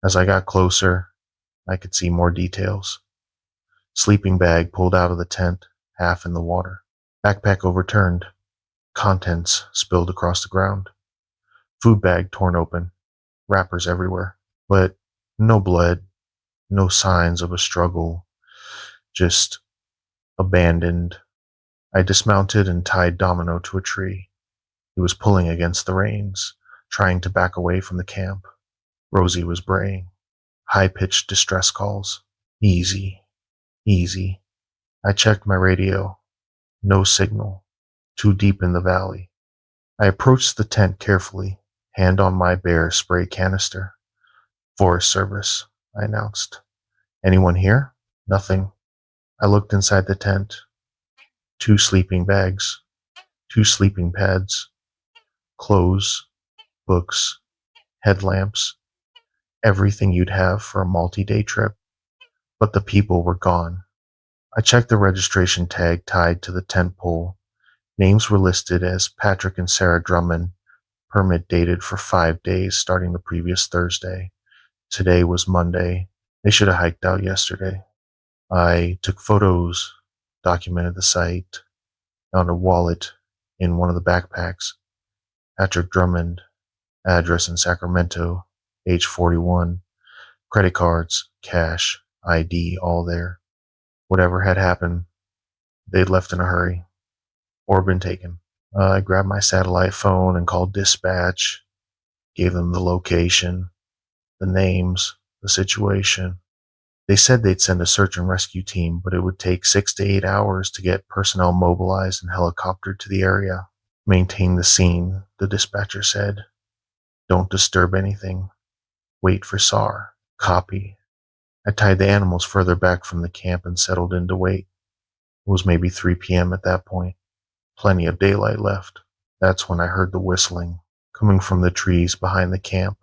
As I got closer, I could see more details. Sleeping bag pulled out of the tent, half in the water. Backpack overturned. Contents spilled across the ground. Food bag torn open. Wrappers everywhere. But no blood, no signs of a struggle. Just abandoned. I dismounted and tied Domino to a tree. He was pulling against the reins, trying to back away from the camp. Rosie was braying. High-pitched distress calls. "Easy, easy." I checked my radio. No signal. Too deep in the valley. I approached the tent carefully, hand on my bear spray canister. "Forest Service," I announced. "Anyone here?" Nothing. I looked inside the tent. 2 sleeping bags, 2 sleeping pads, clothes, books, headlamps, everything you'd have for a multi-day trip. But the people were gone. I checked the registration tag tied to the tent pole. Names were listed as Patrick and Sarah Drummond, permit dated for 5 days starting the previous Thursday. Today was Monday. They should have hiked out yesterday. I took photos, documented the site, found a wallet in one of the backpacks. Patrick Drummond, address in Sacramento, age 41, credit cards, cash, ID, all there. Whatever had happened, they'd left in a hurry or been taken. I grabbed my satellite phone and called dispatch, gave them the location, the names, the situation. They said they'd send a search and rescue team, but it would take 6 to 8 hours to get personnel mobilized and helicoptered to the area. "Maintain the scene," the dispatcher said. "Don't disturb anything. Wait for SAR." Copy. I tied the animals further back from the camp and settled in to wait. It was maybe 3 p.m. at that point. Plenty of daylight left. That's when I heard the whistling, coming from the trees behind the camp.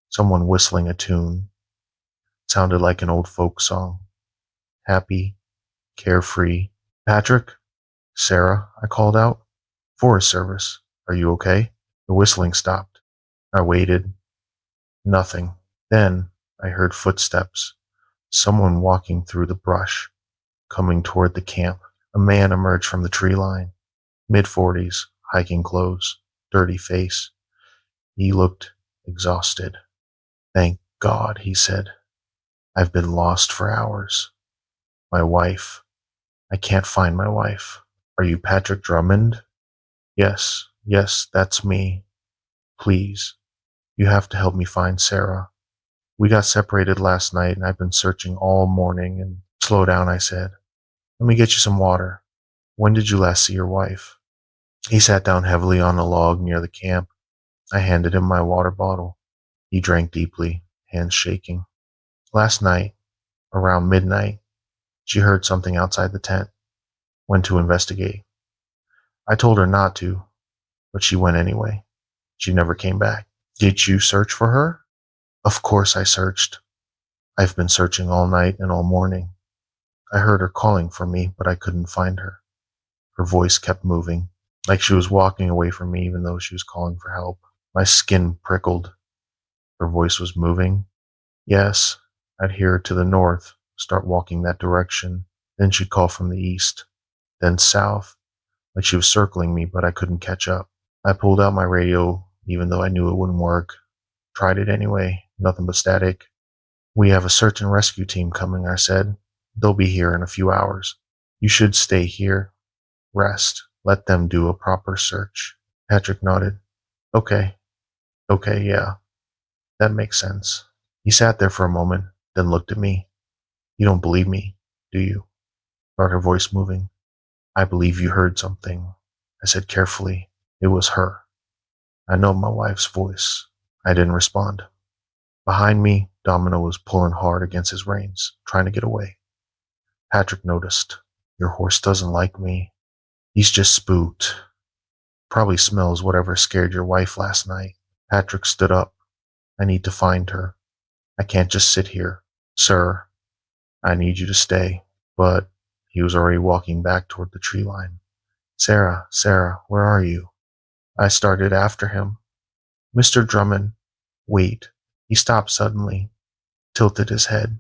Someone whistling a tune. It sounded like an old folk song. Happy, carefree. "Patrick? Sarah?" I called out. "Forest Service. Are you okay?" The whistling stopped. I waited. Nothing. Then I heard footsteps. Someone walking through the brush, coming toward the camp. A man emerged from the tree line. Mid-40s, hiking clothes, dirty face. He looked exhausted. Thank God, he said. I've been lost for hours. My wife. I can't find my wife. Are you Patrick Drummond? Yes, yes, that's me. Please, you have to help me find Sarah. We got separated last night and I've been searching all morning and slow down, I said. Let me get you some water. When did you last see your wife? He sat down heavily on a log near the camp. I handed him my water bottle. He drank deeply, hands shaking. Last night, around midnight, she heard something outside the tent. Went to investigate. I told her not to, but she went anyway. She never came back. Did you search for her? Of course I searched. I've been searching all night and all morning. I heard her calling for me, but I couldn't find her. Her voice kept moving, like she was walking away from me even though she was calling for help. My skin prickled. Her voice was moving. Yes, I'd hear her to the north, start walking that direction. Then she'd call from the east, then south, like she was circling me, but I couldn't catch up. I pulled out my radio, even though I knew it wouldn't work. Tried it anyway, nothing but static. We have a search and rescue team coming, I said. They'll be here in a few hours. You should stay here. Rest. Let them do a proper search. Patrick nodded. Okay. Okay, yeah. That makes sense. He sat there for a moment, then looked at me. You don't believe me, do you? Brought her voice moving. I believe you heard something. I said carefully. It was her. I know my wife's voice. I didn't respond. Behind me, Domino was pulling hard against his reins, trying to get away. Patrick noticed. Your horse doesn't like me. He's just spooked. Probably smells whatever scared your wife last night. Patrick stood up. I need to find her. I can't just sit here. Sir, I need you to stay. But he was already walking back toward the tree line. Sarah, Sarah, where are you? I started after him. Mr. Drummond, wait. He stopped suddenly, tilted his head.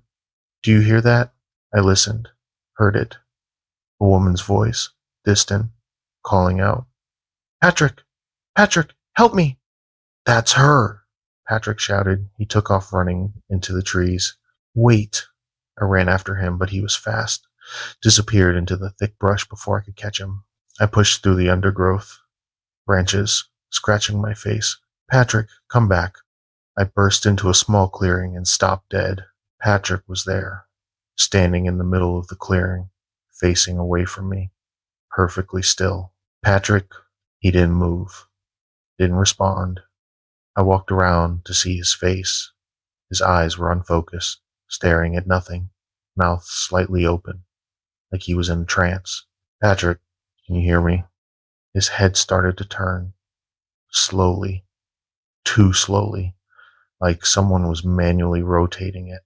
Do you hear that? I listened, heard it. A woman's voice, distant, calling out. Patrick! Patrick! Help me! That's her! Patrick shouted. He took off running into the trees. Wait! I ran after him, but he was fast. Disappeared into the thick brush before I could catch him. I pushed through the undergrowth, branches, scratching my face. Patrick, come back. I burst into a small clearing and stopped dead. Patrick was there, standing in the middle of the clearing, facing away from me, perfectly still. Patrick, he didn't move, didn't respond. I walked around to see his face. His eyes were unfocused, staring at nothing, mouth slightly open, like he was in a trance. Patrick, can you hear me? His head started to turn, slowly, too slowly, like someone was manually rotating it.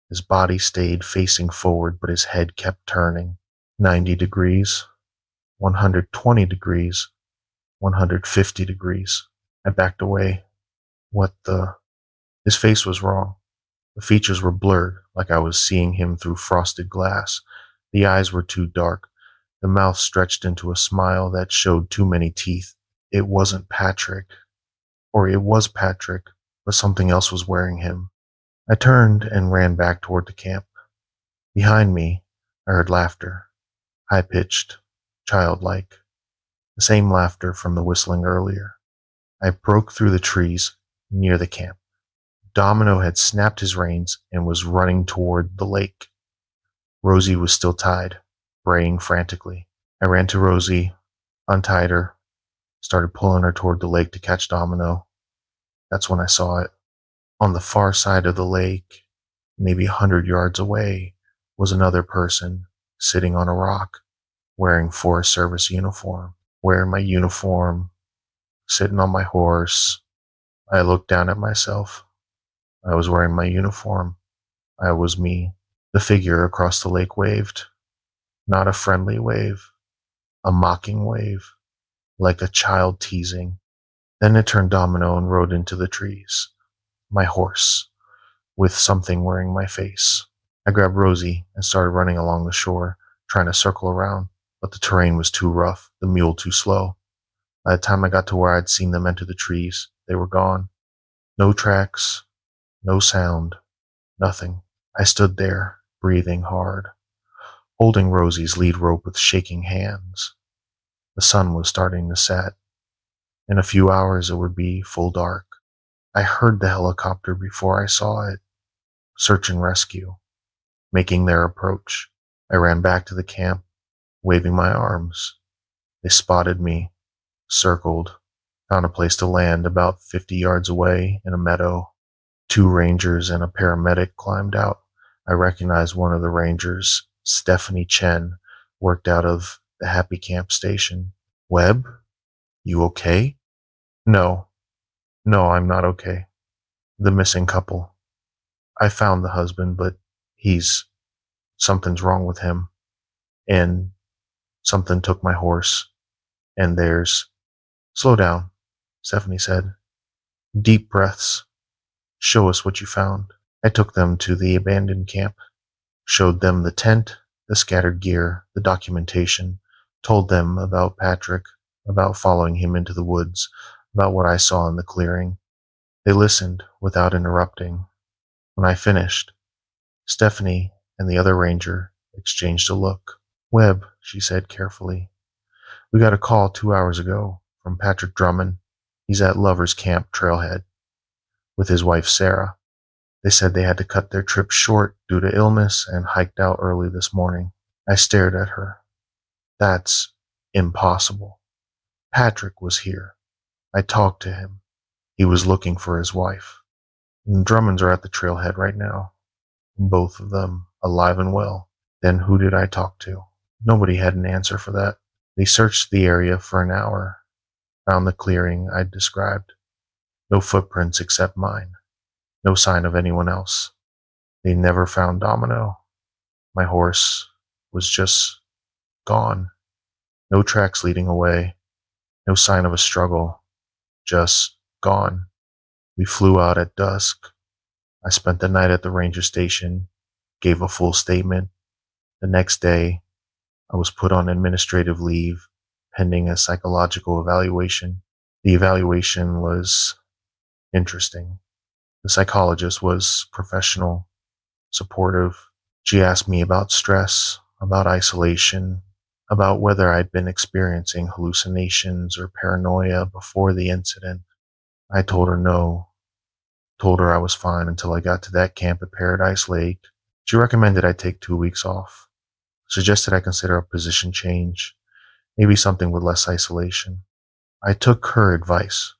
His body stayed facing forward, but his head kept turning. 90 degrees, 120 degrees, 150 degrees. I backed away. What the? His face was wrong. The features were blurred, like I was seeing him through frosted glass. The eyes were too dark. The mouth stretched into a smile that showed too many teeth. It wasn't Patrick. Or it was Patrick, but something else was wearing him. I turned and ran back toward the camp. Behind me, I heard laughter, high-pitched, childlike, the same laughter from the whistling earlier. I broke through the trees near the camp. Domino had snapped his reins and was running toward the lake. Rosie was still tied, braying frantically. I ran to Rosie, untied her, started pulling her toward the lake to catch Domino. That's when I saw it. On the far side of the lake, maybe 100 yards away, was another person sitting on a rock, wearing Forest Service uniform. Wearing my uniform, sitting on my horse. I looked down at myself. I was wearing my uniform. I was me. The figure across the lake waved. Not a friendly wave, a mocking wave, like a child teasing. Then it turned domino and rode into the trees. My horse, with something wearing my face. I grabbed Rosie and started running along the shore, trying to circle around, but the terrain was too rough, the mule too slow. By the time I got to where I'd seen them enter the trees, they were gone. No tracks, no sound, nothing. I stood there, breathing hard, holding Rosie's lead rope with shaking hands. The sun was starting to set. In a few hours it would be full dark. I heard the helicopter before I saw it. Search and rescue, making their approach. I ran back to the camp, waving my arms. They spotted me, circled, found a place to land about 50 yards away in a meadow. Two rangers and a paramedic climbed out. I recognized one of the rangers, Stephanie Chen, worked out of the Happy Camp station. Webb, you okay? No, no, I'm not okay. The missing couple. I found the husband, but he's something's wrong with him. And something took my horse. And there's. Slow down, Stephanie said. Deep breaths. Show us what you found. I took them to the abandoned camp, showed them the tent, the scattered gear, the documentation, told them about Patrick, about following him into the woods, about what I saw in the clearing. They listened without interrupting. When I finished, Stephanie and the other ranger exchanged a look. Webb, she said carefully, we got a call 2 hours ago from Patrick Drummond. He's at Lover's Camp Trailhead with his wife Sarah. They said they had to cut their trip short due to illness and hiked out early this morning. I stared at her. That's impossible. Patrick was here. I talked to him. He was looking for his wife. And Drummonds are at the trailhead right now. Both of them alive and well. Then who did I talk to? Nobody had an answer for that. They searched the area for an hour, found the clearing I'd described. No footprints except mine. No sign of anyone else. They never found Domino. My horse was just gone. No tracks leading away. No sign of a struggle. Just gone. We flew out at dusk. I spent the night at the ranger station, gave a full statement. The next day, I was put on administrative leave, pending a psychological evaluation. The evaluation was interesting. The psychologist was professional, supportive. She asked me about stress, about isolation, about whether I'd been experiencing hallucinations or paranoia before the incident. I told her no, told her I was fine until I got to that camp at Paradise Lake. She recommended I take 2 weeks off, suggested I consider a position change, maybe something with less isolation. I took her advice,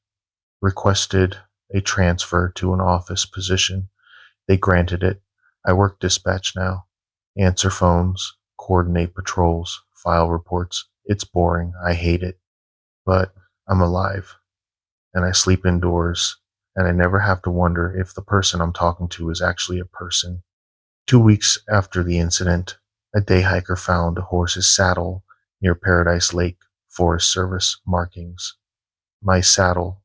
requested a transfer to an office position. They granted it. I work dispatch now, answer phones, coordinate patrols, file reports. It's boring. I hate it. But I'm alive, and I sleep indoors, and I never have to wonder if the person I'm talking to is actually a person. 2 weeks after the incident, a day hiker found a horse's saddle near Paradise Lake Forest Service markings. My saddle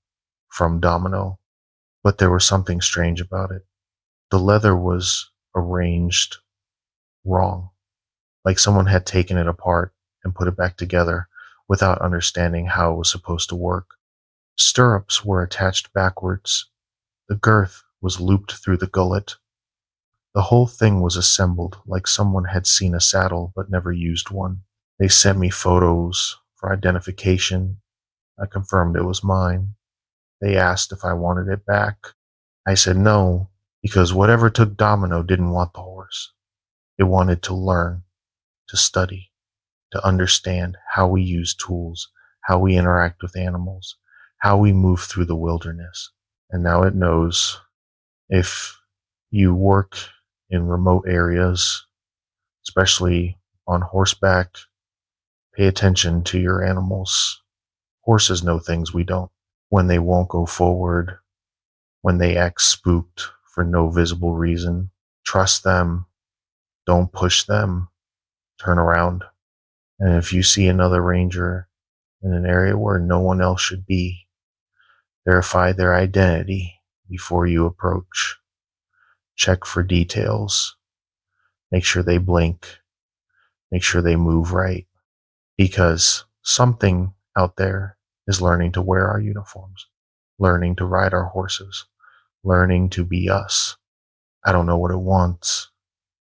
from Domino. But there was something strange about it. The leather was arranged wrong, like someone had taken it apart and put it back together without understanding how it was supposed to work. Stirrups were attached backwards. The girth was looped through the gullet. The whole thing was assembled like someone had seen a saddle but never used one. They sent me photos for identification. I confirmed it was mine. They asked if I wanted it back. I said no, because whatever took Domino didn't want the horse. It wanted to learn, to study, to understand how we use tools, how we interact with animals, how we move through the wilderness. And now it knows. If you work in remote areas, especially on horseback, pay attention to your animals. Horses know things we don't. When they won't go forward, when they act spooked for no visible reason, trust them, don't push them, turn around. And if you see another ranger in an area where no one else should be, verify their identity before you approach. Check for details. Make sure they blink. Make sure they move right. Because something out there is learning to wear our uniforms, learning to ride our horses, learning to be us. I don't know what it wants.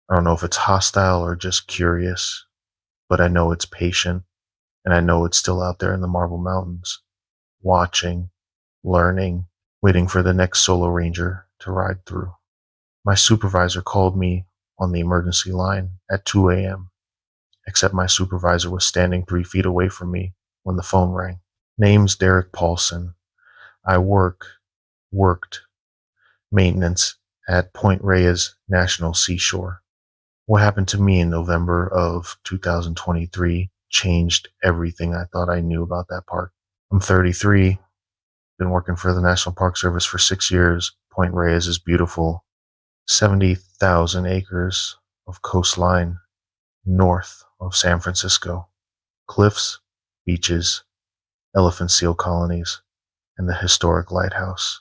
I don't know if it's hostile or just curious, but I know it's patient, and I know it's still out there in the Marble Mountains, watching, learning, waiting for the next solo ranger to ride through. My supervisor called me on the emergency line at 2 a.m., except my supervisor was standing 3 feet away from me when the phone rang. Name's Derek Paulson. I worked maintenance at Point Reyes National Seashore. What happened to me in November of 2023 changed everything I thought I knew about that park. I'm 33, been working for the National Park Service for 6 years. Point Reyes is beautiful. 70,000 acres of coastline north of San Francisco. Cliffs, beaches, elephant seal colonies, and the historic lighthouse.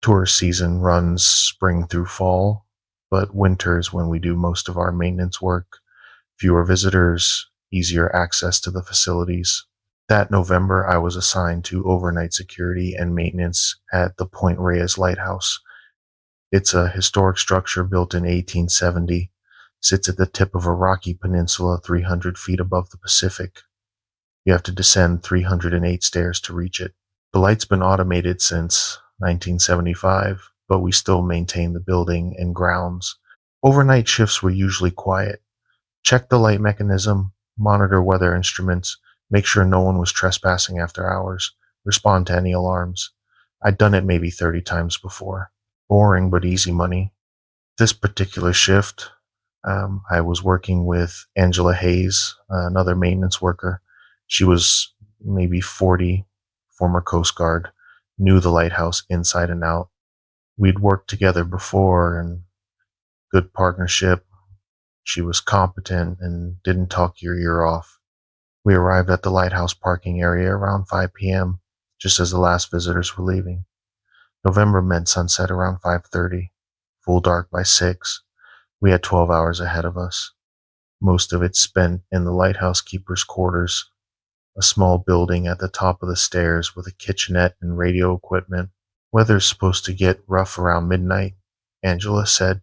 Tourist season runs spring through fall, but winters when we do most of our maintenance work. Fewer visitors, easier access to the facilities. That November, I was assigned to overnight security and maintenance at the Point Reyes Lighthouse. It's a historic structure built in 1870, sits at the tip of a rocky peninsula 300 feet above the Pacific. You have to descend 308 stairs to reach it. The light's been automated since 1975, but we still maintain the building and grounds. Overnight shifts were usually quiet. Check the light mechanism, monitor weather instruments, make sure no one was trespassing after hours, respond to any alarms. I'd done it maybe 30 times before. Boring but easy money. This particular shift, I was working with Angela Hayes, another maintenance worker. She was maybe 40, former Coast Guard, knew the lighthouse inside and out. We'd worked together before and good partnership. She was competent and didn't talk your ear off. We arrived at the lighthouse parking area around 5 p.m., just as the last visitors were leaving. November meant sunset around 5:30, full dark by 6. We had 12 hours ahead of us, most of it spent in the lighthouse keeper's quarters, a small building at the top of the stairs with a kitchenette and radio equipment. Weather's supposed to get rough around midnight, Angela said,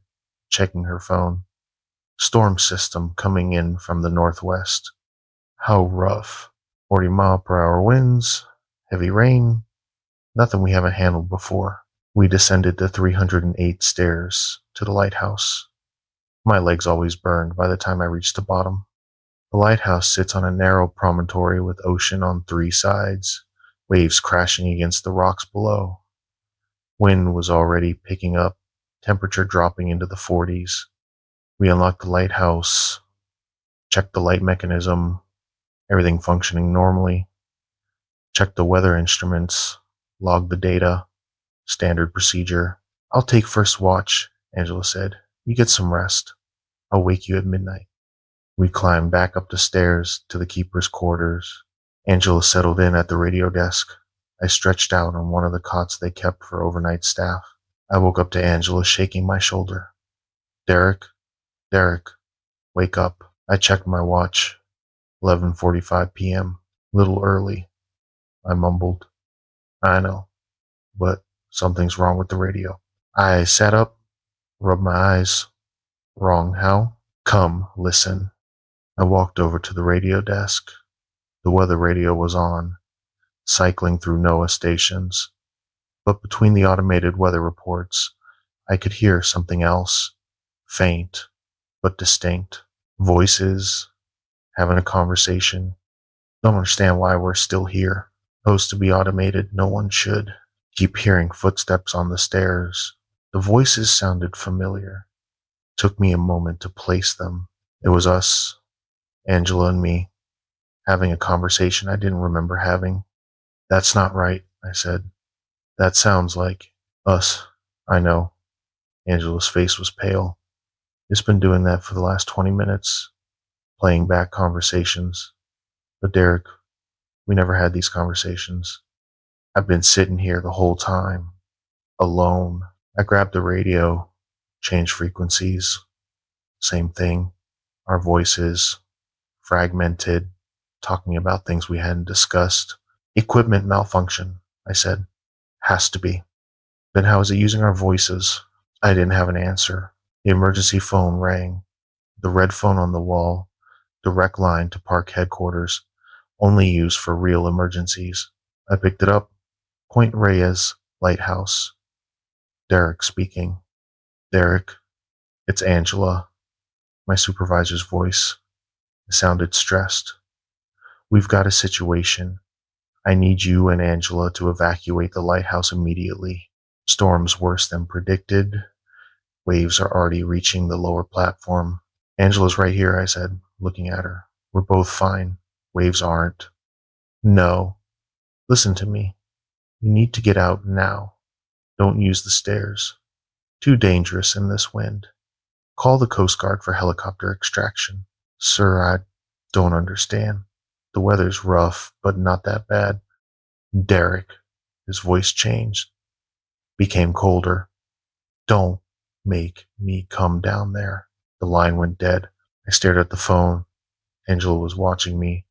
checking her phone. Storm system coming in from the northwest. How rough? 40-mile-per-hour winds, heavy rain, nothing we haven't handled before. We descended the 308 stairs to the lighthouse. My legs always burned by the time I reached the bottom. The lighthouse sits on a narrow promontory with ocean on 3 sides, waves crashing against the rocks below. Wind was already picking up, temperature dropping into the 40s. We unlocked the lighthouse, checked the light mechanism, everything functioning normally, checked the weather instruments, logged the data, standard procedure. I'll take first watch, Angela said. You get some rest. I'll wake you at midnight. We climbed back up the stairs to the keeper's quarters. Angela settled in at the radio desk. I stretched out on one of the cots they kept for overnight staff. I woke up to Angela shaking my shoulder. Derek, wake up. I checked my watch. 11:45 p.m. Little early. I mumbled. I know, but something's wrong with the radio. I sat up, rubbed my eyes. Wrong how? Come, listen. I walked over to the radio desk. The weather radio was on, cycling through NOAA stations. But between the automated weather reports, I could hear something else, faint but distinct. Voices, having a conversation. Don't understand why we're still here. Supposed to be automated, no one should. Keep hearing footsteps on the stairs. The voices sounded familiar. Took me a moment to place them. It was us, Angela and me, having a conversation I didn't remember having. That's not right, I said. That sounds like us. I know. Angela's face was pale. It's been doing that for the last 20 minutes, playing back conversations. But Derek, we never had these conversations. I've been sitting here the whole time, alone. I grabbed the radio, changed frequencies. Same thing. Our voices, fragmented, talking about things we hadn't discussed. Equipment malfunction, I said. Has to be. Then how is it using our voices? I didn't have an answer. The emergency phone rang. The red phone on the wall, direct line to park headquarters, only used for real emergencies. I picked it up. Point Reyes, Lighthouse. Derek speaking. Derek, it's Angela. My supervisor's voice sounded stressed. We've got a situation. I need you and Angela to evacuate the lighthouse immediately. Storm's worse than predicted. Waves are already reaching the lower platform. Angela's right here, I said, looking at her. We're both fine. Waves aren't. No. Listen to me. You need to get out now. Don't use the stairs. Too dangerous in this wind. Call the Coast Guard for helicopter extraction. Sir, I don't understand. The weather's rough, but not that bad. Derek. His voice changed, became colder. Don't make me come down there. The line went dead. I stared at the phone. Angela was watching me,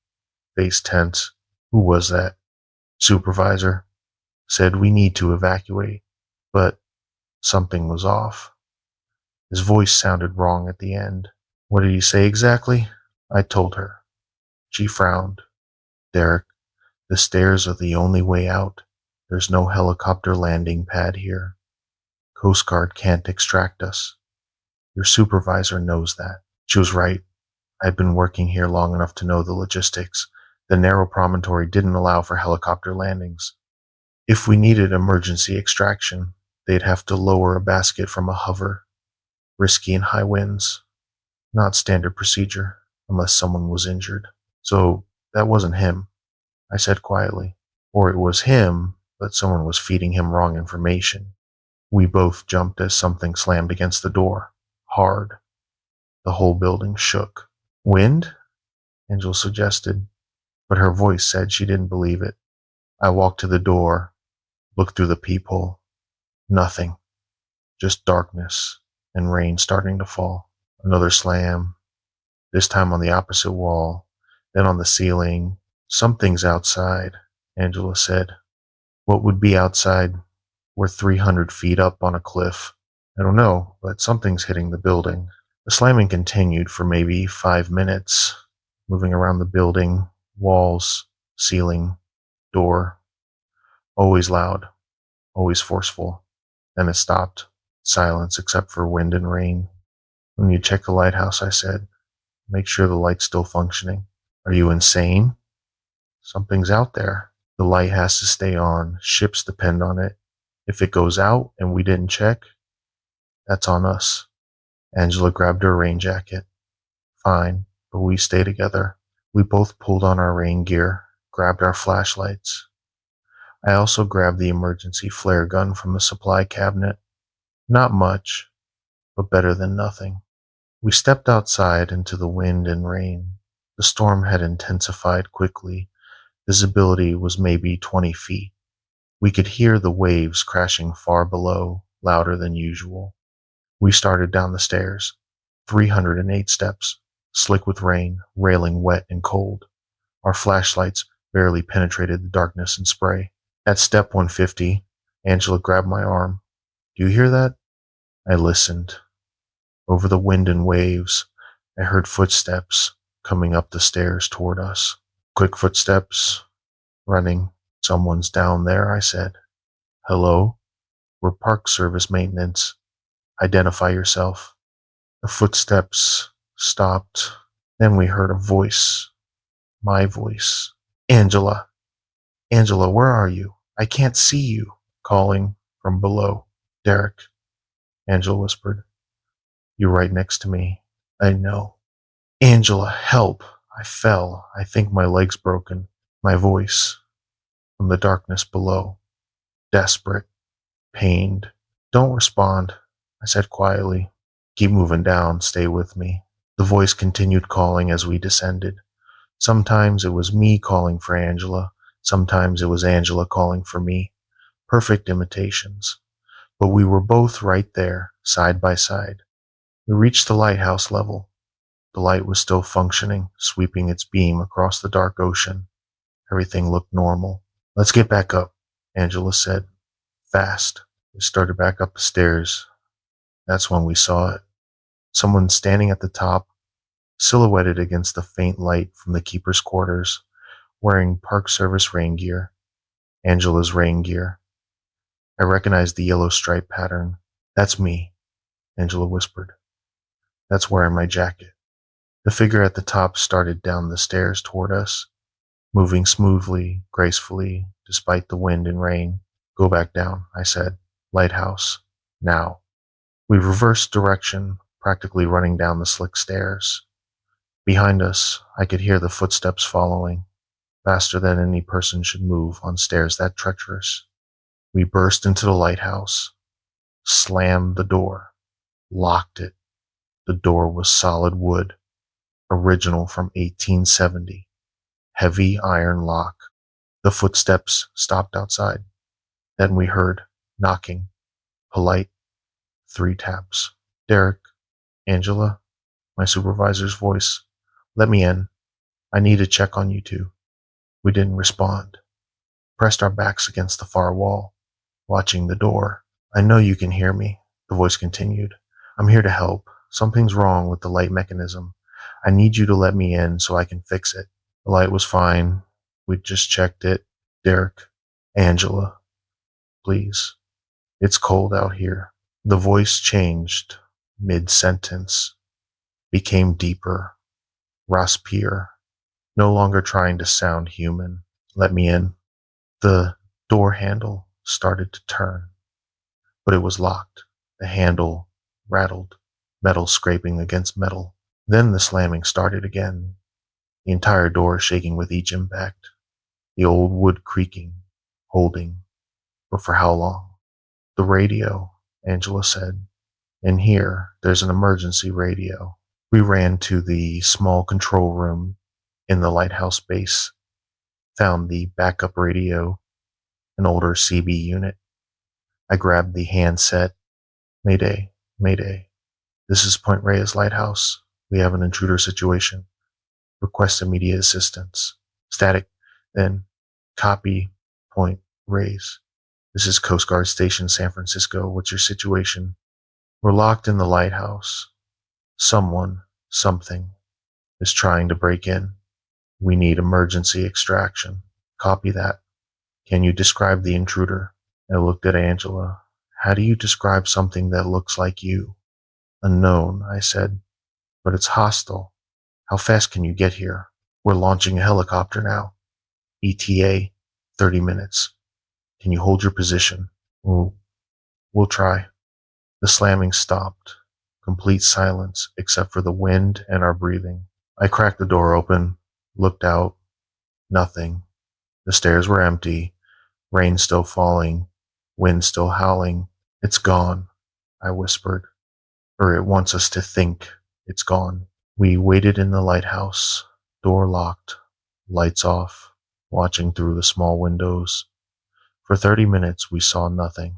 face tense. Who was that? Supervisor. Said we need to evacuate, but something was off. His voice sounded wrong at the end. What did he say exactly? I told her. She frowned. Derek, the stairs are the only way out. There's no helicopter landing pad here. Coast Guard can't extract us. Your supervisor knows that. She was right. I'd been working here long enough to know the logistics. The narrow promontory didn't allow for helicopter landings. If we needed emergency extraction, they'd have to lower a basket from a hover. Risky in high winds. Not standard procedure, unless someone was injured. So that wasn't him, I said quietly. Or it was him, but someone was feeding him wrong information. We both jumped as something slammed against the door. Hard. The whole building shook. Wind? Angel suggested, but her voice said she didn't believe it. I walked to the door, looked through the peephole. Nothing. Just darkness and rain starting to fall. Another slam. This time on the opposite wall, then on the ceiling. Something's outside, Angela said. What would be outside? We're 300 feet up on a cliff. I don't know, but something's hitting the building. The slamming continued for maybe 5 minutes, moving around the building, walls, ceiling, door. Always loud, always forceful. Then it stopped. Silence except for wind and rain. When you check the lighthouse, I said, make sure the light's still functioning. Are you insane? Something's out there. The light has to stay on. Ships depend on it. If it goes out and we didn't check, that's on us. Angela grabbed her rain jacket. Fine, but we stay together. We both pulled on our rain gear, grabbed our flashlights. I also grabbed the emergency flare gun from the supply cabinet. Not much, but better than nothing. We stepped outside into the wind and rain. The storm had intensified quickly. Visibility was maybe 20 feet. We could hear the waves crashing far below, louder than usual. We started down the stairs. 308 steps, slick with rain, railing wet and cold. Our flashlights barely penetrated the darkness and spray. At step 150, Angela grabbed my arm. Do you hear that? I listened. Over the wind and waves, I heard footsteps coming up the stairs toward us. Quick footsteps, running. Someone's down there, I said. Hello? We're Park Service maintenance. Identify yourself. The footsteps stopped. Then we heard a voice. My voice. Angela. Angela, where are you? I can't see you. Calling from below. Derek. Angela whispered. You're right next to me. I know. Angela, help. I fell. I think my leg's broken. My voice. From the darkness below. Desperate. Pained. Don't respond, I said quietly. Keep moving down. Stay with me. The voice continued calling as we descended. Sometimes it was me calling for Angela. Sometimes it was Angela calling for me. Perfect imitations. But we were both right there, side by side. We reached the lighthouse level. The light was still functioning, sweeping its beam across the dark ocean. Everything looked normal. Let's get back up, Angela said. Fast. We started back up the stairs. That's when we saw it. Someone standing at the top, silhouetted against the faint light from the keeper's quarters, wearing Park Service rain gear, Angela's rain gear. I recognized the yellow stripe pattern. That's me, Angela whispered. That's wearing my jacket. The figure at the top started down the stairs toward us, moving smoothly, gracefully, despite the wind and rain. Go back down, I said. Lighthouse. Now. We reversed direction, practically running down the slick stairs. Behind us, I could hear the footsteps following, faster than any person should move on stairs that treacherous. We burst into the lighthouse, slammed the door, locked it. The door was solid wood, original from 1870, heavy iron lock. The footsteps stopped outside. Then we heard knocking, polite, 3 taps. Derek, Angela, my supervisor's voice. Let me in. I need to check on you two. We didn't respond. Pressed our backs against the far wall, watching the door. I know you can hear me, the voice continued. I'm here to help. Something's wrong with the light mechanism. I need you to let me in so I can fix it. The light was fine. We'd just checked it. Derek, Angela, please. It's cold out here. The voice changed mid-sentence, became deeper, raspier, no longer trying to sound human. Let me in. The door handle started to turn, but it was locked. The handle rattled, metal scraping against metal. Then the slamming started again, the entire door shaking with each impact, the old wood creaking, holding, but for how long? The radio, Angela said. In here, there's an emergency radio. We ran to the small control room in the lighthouse base, found the backup radio, an older CB unit. I grabbed the handset. Mayday, Mayday. This is Point Reyes Lighthouse. We have an intruder situation. Request immediate assistance. Static. Then, copy. Point Reyes. This is Coast Guard Station San Francisco. What's your situation? We're locked in the lighthouse. Someone, something, is trying to break in. We need emergency extraction. Copy that. Can you describe the intruder? I looked at Angela. How do you describe something that looks like you? Unknown, I said. But it's hostile. How fast can you get here? We're launching a helicopter now. ETA, 30 minutes. Can you hold your position? We'll try. The slamming stopped. Complete silence except for the wind and our breathing. I cracked the door open, looked out. Nothing. The stairs were empty. Rain still falling. Wind still howling. It's gone, I whispered. Or it wants us to think it's gone. We waited in the lighthouse, door locked, lights off, watching through the small windows. For 30 minutes we saw nothing.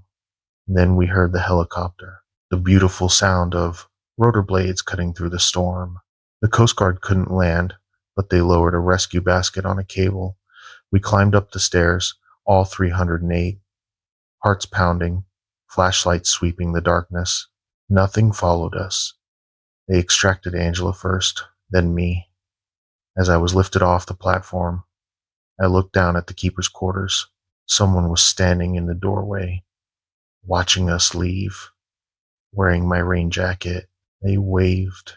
And then we heard the helicopter, the beautiful sound of rotor blades cutting through the storm. The Coast Guard couldn't land, but they lowered a rescue basket on a cable. We climbed up the stairs, all 308, hearts pounding, flashlights sweeping the darkness. Nothing followed us. They extracted Angela first, then me. As I was lifted off the platform, I looked down at the keeper's quarters. Someone was standing in the doorway, watching us leave, wearing my rain jacket. They waved.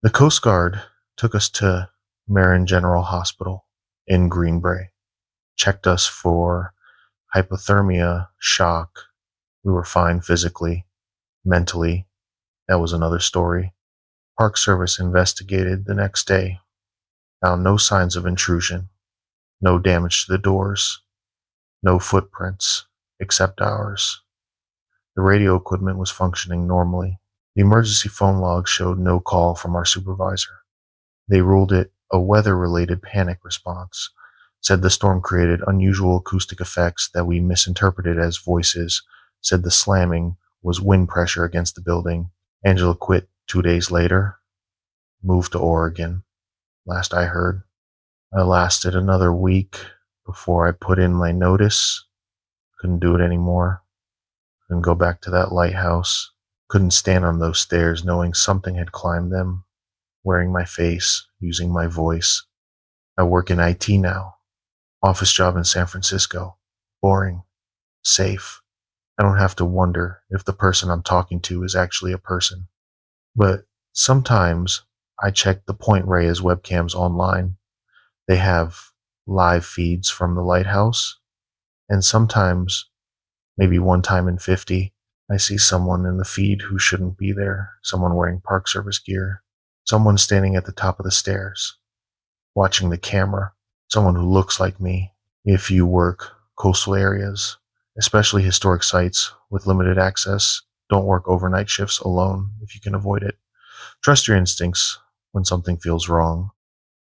The Coast Guard took us to Marin General Hospital in Greenbrae, checked us for hypothermia, shock. We were fine physically. Mentally, that was another story. Park Service investigated the next day, found no signs of intrusion, no damage to the doors, no footprints, except ours. The radio equipment was functioning normally. The emergency phone log showed no call from our supervisor. They ruled it a weather-related panic response, said the storm created unusual acoustic effects that we misinterpreted as voices, said the slamming was wind pressure against the building. Angela quit 2 days later, moved to Oregon, last I heard. I lasted another week before I put in my notice. Couldn't do it anymore. and go back to that lighthouse. Couldn't stand on those stairs knowing something had climbed them, wearing my face, using my voice. I work in IT now. Office job in San Francisco. Boring. Safe. I don't have to wonder if the person I'm talking to is actually a person. But sometimes I check the Point Reyes webcams online. They have live feeds from the lighthouse. And sometimes, maybe one time in 50, I see someone in the feed who shouldn't be there. Someone wearing Park Service gear. Someone standing at the top of the stairs, watching the camera. Someone who looks like me. If you work coastal areas, especially historic sites with limited access, don't work overnight shifts alone if you can avoid it. Trust your instincts when something feels wrong.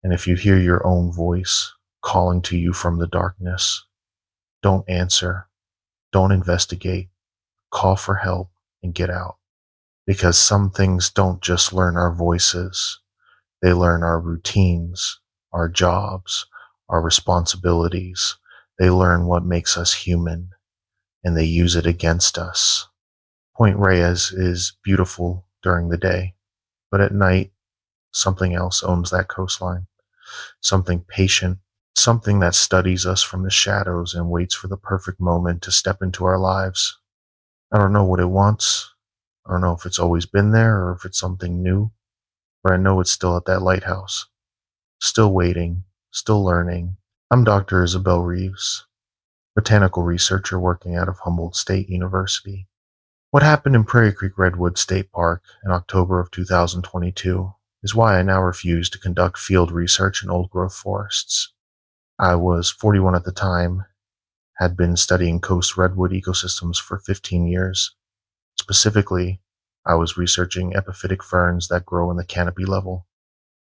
And if you hear your own voice calling to you from the darkness, don't answer. Don't investigate. Call for help and get out. Because some things don't just learn our voices, they learn our routines, our jobs, our responsibilities. They learn what makes us human, and they use it against us. Point Reyes is beautiful during the day, but at night, something else owns that coastline. Something patient, something that studies us from the shadows and waits for the perfect moment to step into our lives. I don't know what it wants. I don't know if it's always been there or if it's something new, but I know it's still at that lighthouse. Still waiting, still learning. I'm Dr. Isabel Reeves, botanical researcher working out of Humboldt State University. What happened in Prairie Creek Redwood State Park in October of 2022 is why I now refuse to conduct field research in old-growth forests. I was 41 at the time, had been studying coast redwood ecosystems for 15 years. Specifically, I was researching epiphytic ferns that grow in the canopy level,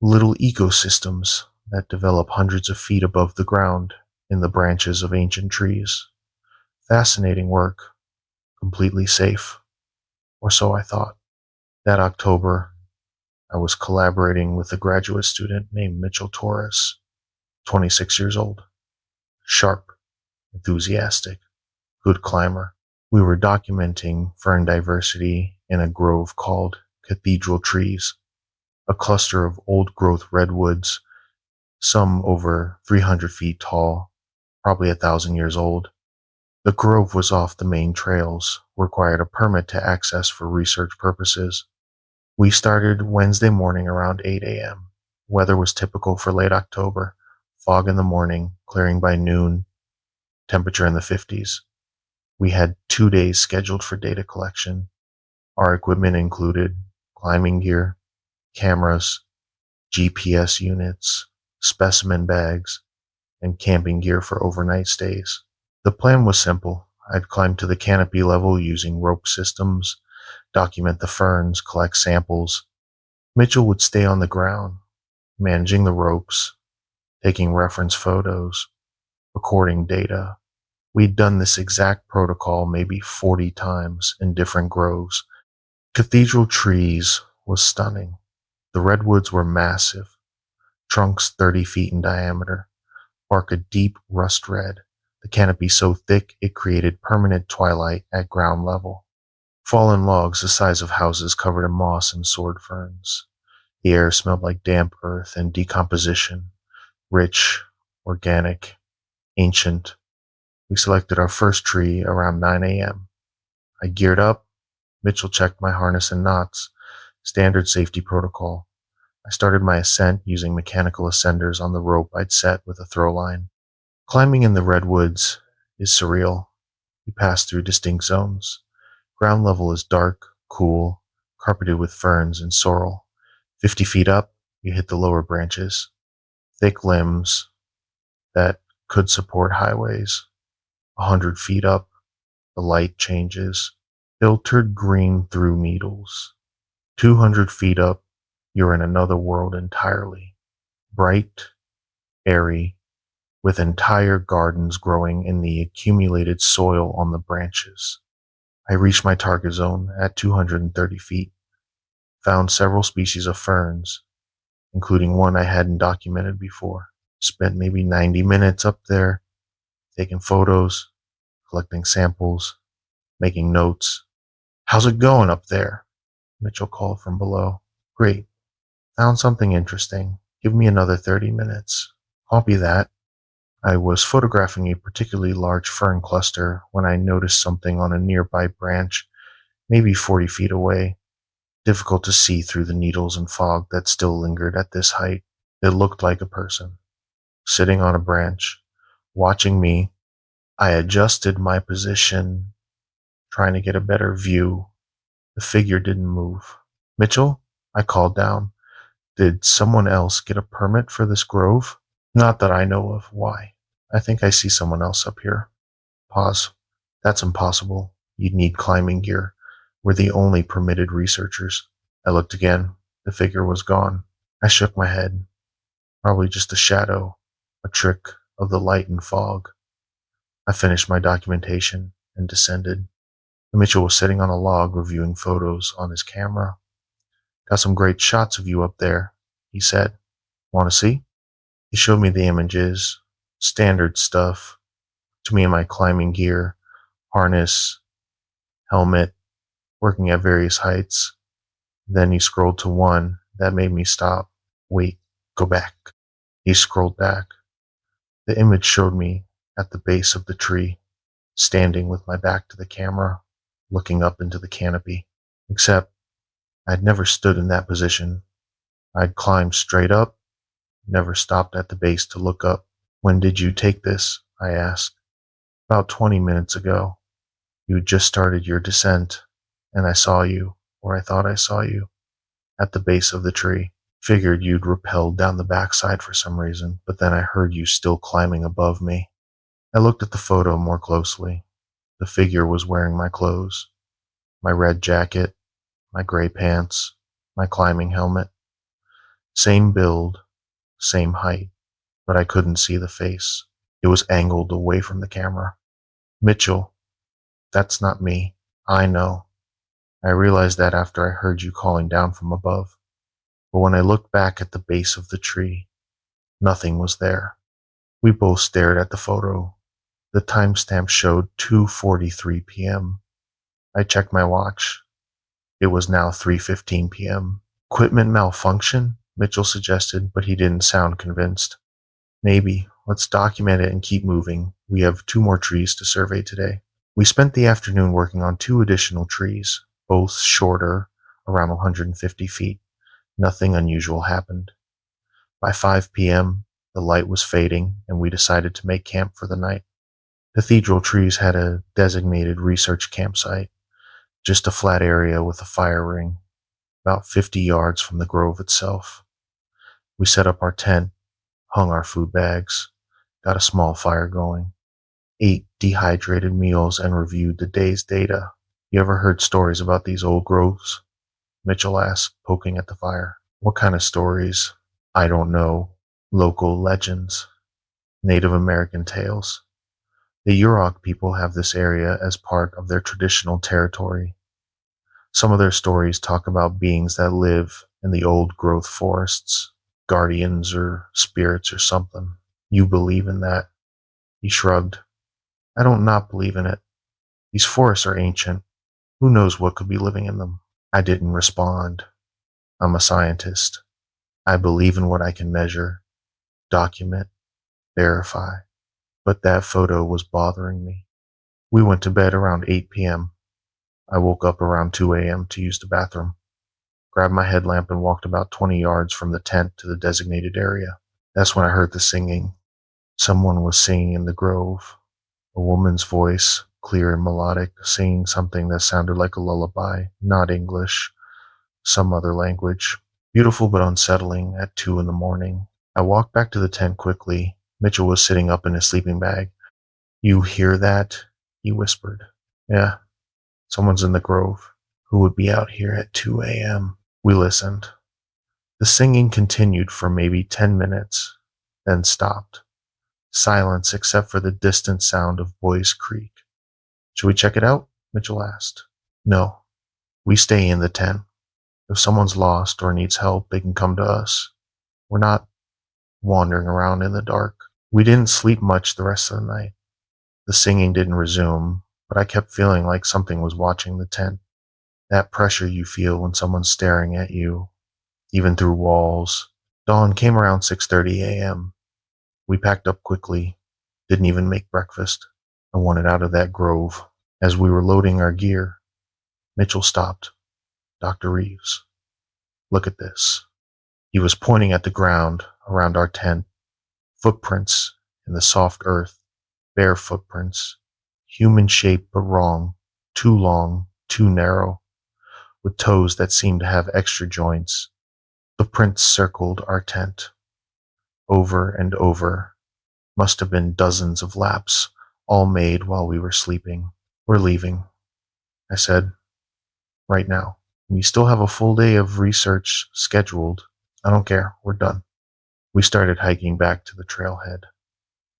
little ecosystems that develop hundreds of feet above the ground in the branches of ancient trees. Fascinating work, completely safe, or so I thought. That October, I was collaborating with a graduate student named Mitchell Torres, 26 years old, sharp, enthusiastic, good climber. We were documenting fern diversity in a grove called Cathedral Trees, a cluster of old-growth redwoods, some over 300 feet tall, probably 1,000 years old. The grove was off the main trails, required a permit to access for research purposes. We started Wednesday morning around 8 a.m. Weather was typical for late October, fog in the morning, clearing by noon, temperature in the 50s. We had 2 days scheduled for data collection. Our equipment included climbing gear, cameras, GPS units, specimen bags, and camping gear for overnight stays. The plan was simple. I'd climb to the canopy level using rope systems, document the ferns, collect samples. Mitchell would stay on the ground, managing the ropes, taking reference photos, recording data. We'd done this exact protocol maybe 40 times in different groves. Cathedral Trees was stunning. The redwoods were massive, trunks 30 feet in diameter, bark a deep rust red, the canopy so thick it created permanent twilight at ground level. Fallen logs the size of houses covered in moss and sword ferns. The air smelled like damp earth and decomposition, rich, organic, ancient. We selected our first tree around 9 a.m. I geared up. Mitchell checked my harness and knots. Standard safety protocol. I started my ascent using mechanical ascenders on the rope I'd set with a throw line. Climbing in the redwoods is surreal. You pass through distinct zones. Ground level is dark, cool, carpeted with ferns and sorrel. 50 feet up, you hit the lower branches. Thick limbs that could support highways. 100 feet up, the light changes. Filtered green through needles. 200 feet up, you're in another world entirely. Bright, airy, with entire gardens growing in the accumulated soil on the branches. I reached my target zone at 230 feet, found several species of ferns, including one I hadn't documented before. Spent maybe 90 minutes up there, taking photos, collecting samples, making notes. "How's it going up there?" Mitchell called from below. "Great. Found something interesting. Give me another 30 minutes." "Copy that." I was photographing a particularly large fern cluster when I noticed something on a nearby branch, maybe 40 feet away, difficult to see through the needles and fog that still lingered at this height. It looked like a person, sitting on a branch, watching me. I adjusted my position, trying to get a better view. The figure didn't move. "Mitchell?" I called down. "Did someone else get a permit for this grove?" "Not that I know of. Why?" "I think I see someone else up here." Pause. "That's impossible. You'd need climbing gear. We're the only permitted researchers." I looked again. The figure was gone. I shook my head. Probably just a shadow, a trick of the light and fog. I finished my documentation and descended. Mitchell was sitting on a log reviewing photos on his camera. "Got some great shots of you up there," he said. "Want to see?" He showed me the images, standard stuff, to me in my climbing gear, harness, helmet, working at various heights. Then he scrolled to one that made me stop. "Wait, go back." He scrolled back. The image showed me at the base of the tree, standing with my back to the camera, looking up into the canopy. Except I'd never stood in that position. I'd climbed straight up, never stopped at the base to look up. "When did you take this?" I asked. "About 20 minutes ago. You had just started your descent, and I saw you, or I thought I saw you, at the base of the tree. Figured you'd rappelled down the backside for some reason, but then I heard you still climbing above me." I looked at the photo more closely. The figure was wearing my clothes, my red jacket, my gray pants, my climbing helmet. Same build, same height, but I couldn't see the face. It was angled away from the camera. "Mitchell, that's not me. I know. I realized that after I heard you calling down from above. But when I looked back at the base of the tree, nothing was there." We both stared at the photo. The timestamp showed 2:43 p.m. I checked my watch. It was now 3:15 p.m. "Equipment malfunction?" Mitchell suggested, but he didn't sound convinced. "Maybe. Let's document it and keep moving. We have 2 more trees to survey today." We spent the afternoon working on 2 additional trees, both shorter, around 150 feet. Nothing unusual happened. By 5 p.m., the light was fading, and we decided to make camp for the night. Cathedral Trees had a designated research campsite, just a flat area with a fire ring, about 50 yards from the grove itself. We set up our tent, hung our food bags, got a small fire going, ate dehydrated meals, and reviewed the day's data. "You ever heard stories about these old groves?" Mitchell asked, poking at the fire. "What kind of stories?" "I don't know. Local legends, Native American tales. The Yurok people have this area as part of their traditional territory. Some of their stories talk about beings that live in the old growth forests, guardians or spirits or something." "You believe in that?" He shrugged. "I don't not believe in it. These forests are ancient. Who knows what could be living in them?" I didn't respond. I'm a scientist. I believe in what I can measure, document, verify. But that photo was bothering me. We went to bed around 8 p.m. I woke up around 2 a.m. to use the bathroom, grabbed my headlamp and walked about 20 yards from the tent to the designated area. That's when I heard the singing. Someone was singing in the grove. A woman's voice, clear and melodic, singing something that sounded like a lullaby, not English, some other language. Beautiful but unsettling at 2 in the morning. I walked back to the tent quickly. Mitchell was sitting up in his sleeping bag. "You hear that?" he whispered. "Yeah, someone's in the grove. Who would be out here at 2 a.m.? We listened. The singing continued for maybe 10 minutes, then stopped. Silence except for the distant sound of Boys Creek. "Should we check it out?" Mitchell asked. "No. We stay in the tent. If someone's lost or needs help, they can come to us. We're not wandering around in the dark." We didn't sleep much the rest of the night. The singing didn't resume, but I kept feeling like something was watching the tent. That pressure you feel when someone's staring at you, even through walls. Dawn came around 6:30 a.m. We packed up quickly, didn't even make breakfast. I wanted out of that grove. As we were loading our gear, Mitchell stopped. Dr. Reeves, look at this. He was pointing at the ground around our tent. Footprints in the soft earth, bare footprints, human shaped but wrong, too long, too narrow, with toes that seemed to have extra joints. The prints circled our tent, over and over. Must have been dozens of laps, all made while we were sleeping. We're leaving, I said, right now. We still have a full day of research scheduled. I don't care, we're done. We started hiking back to the trailhead.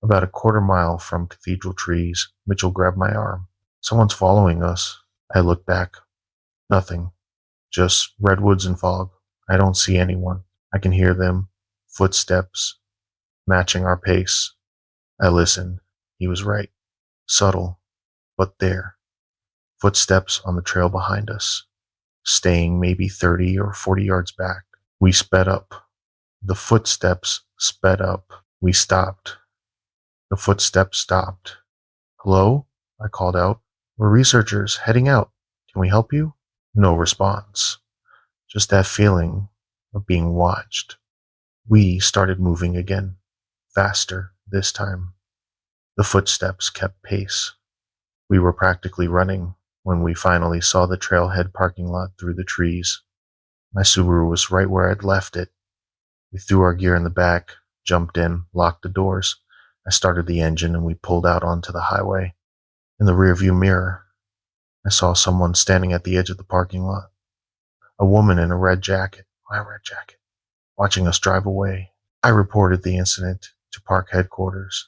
About a quarter mile from Cathedral Trees, Mitchell grabbed my arm. Someone's following us. I looked back. Nothing. Just redwoods and fog. I don't see anyone. I can hear them. Footsteps. Matching our pace. I listened. He was right. Subtle. But there. Footsteps on the trail behind us. Staying maybe 30 or 40 yards back. We sped up. The footsteps sped up. We stopped. The footsteps stopped. Hello? I called out. We're researchers heading out. Can we help you? No response. Just that feeling of being watched. We started moving again. Faster this time. The footsteps kept pace. We were practically running when we finally saw the trailhead parking lot through the trees. My Subaru was right where I'd left it. We threw our gear in the back, jumped in, locked the doors. I started the engine and we pulled out onto the highway. In the rearview mirror, I saw someone standing at the edge of the parking lot. A woman in a red jacket, my red jacket, watching us drive away. I reported the incident to park headquarters.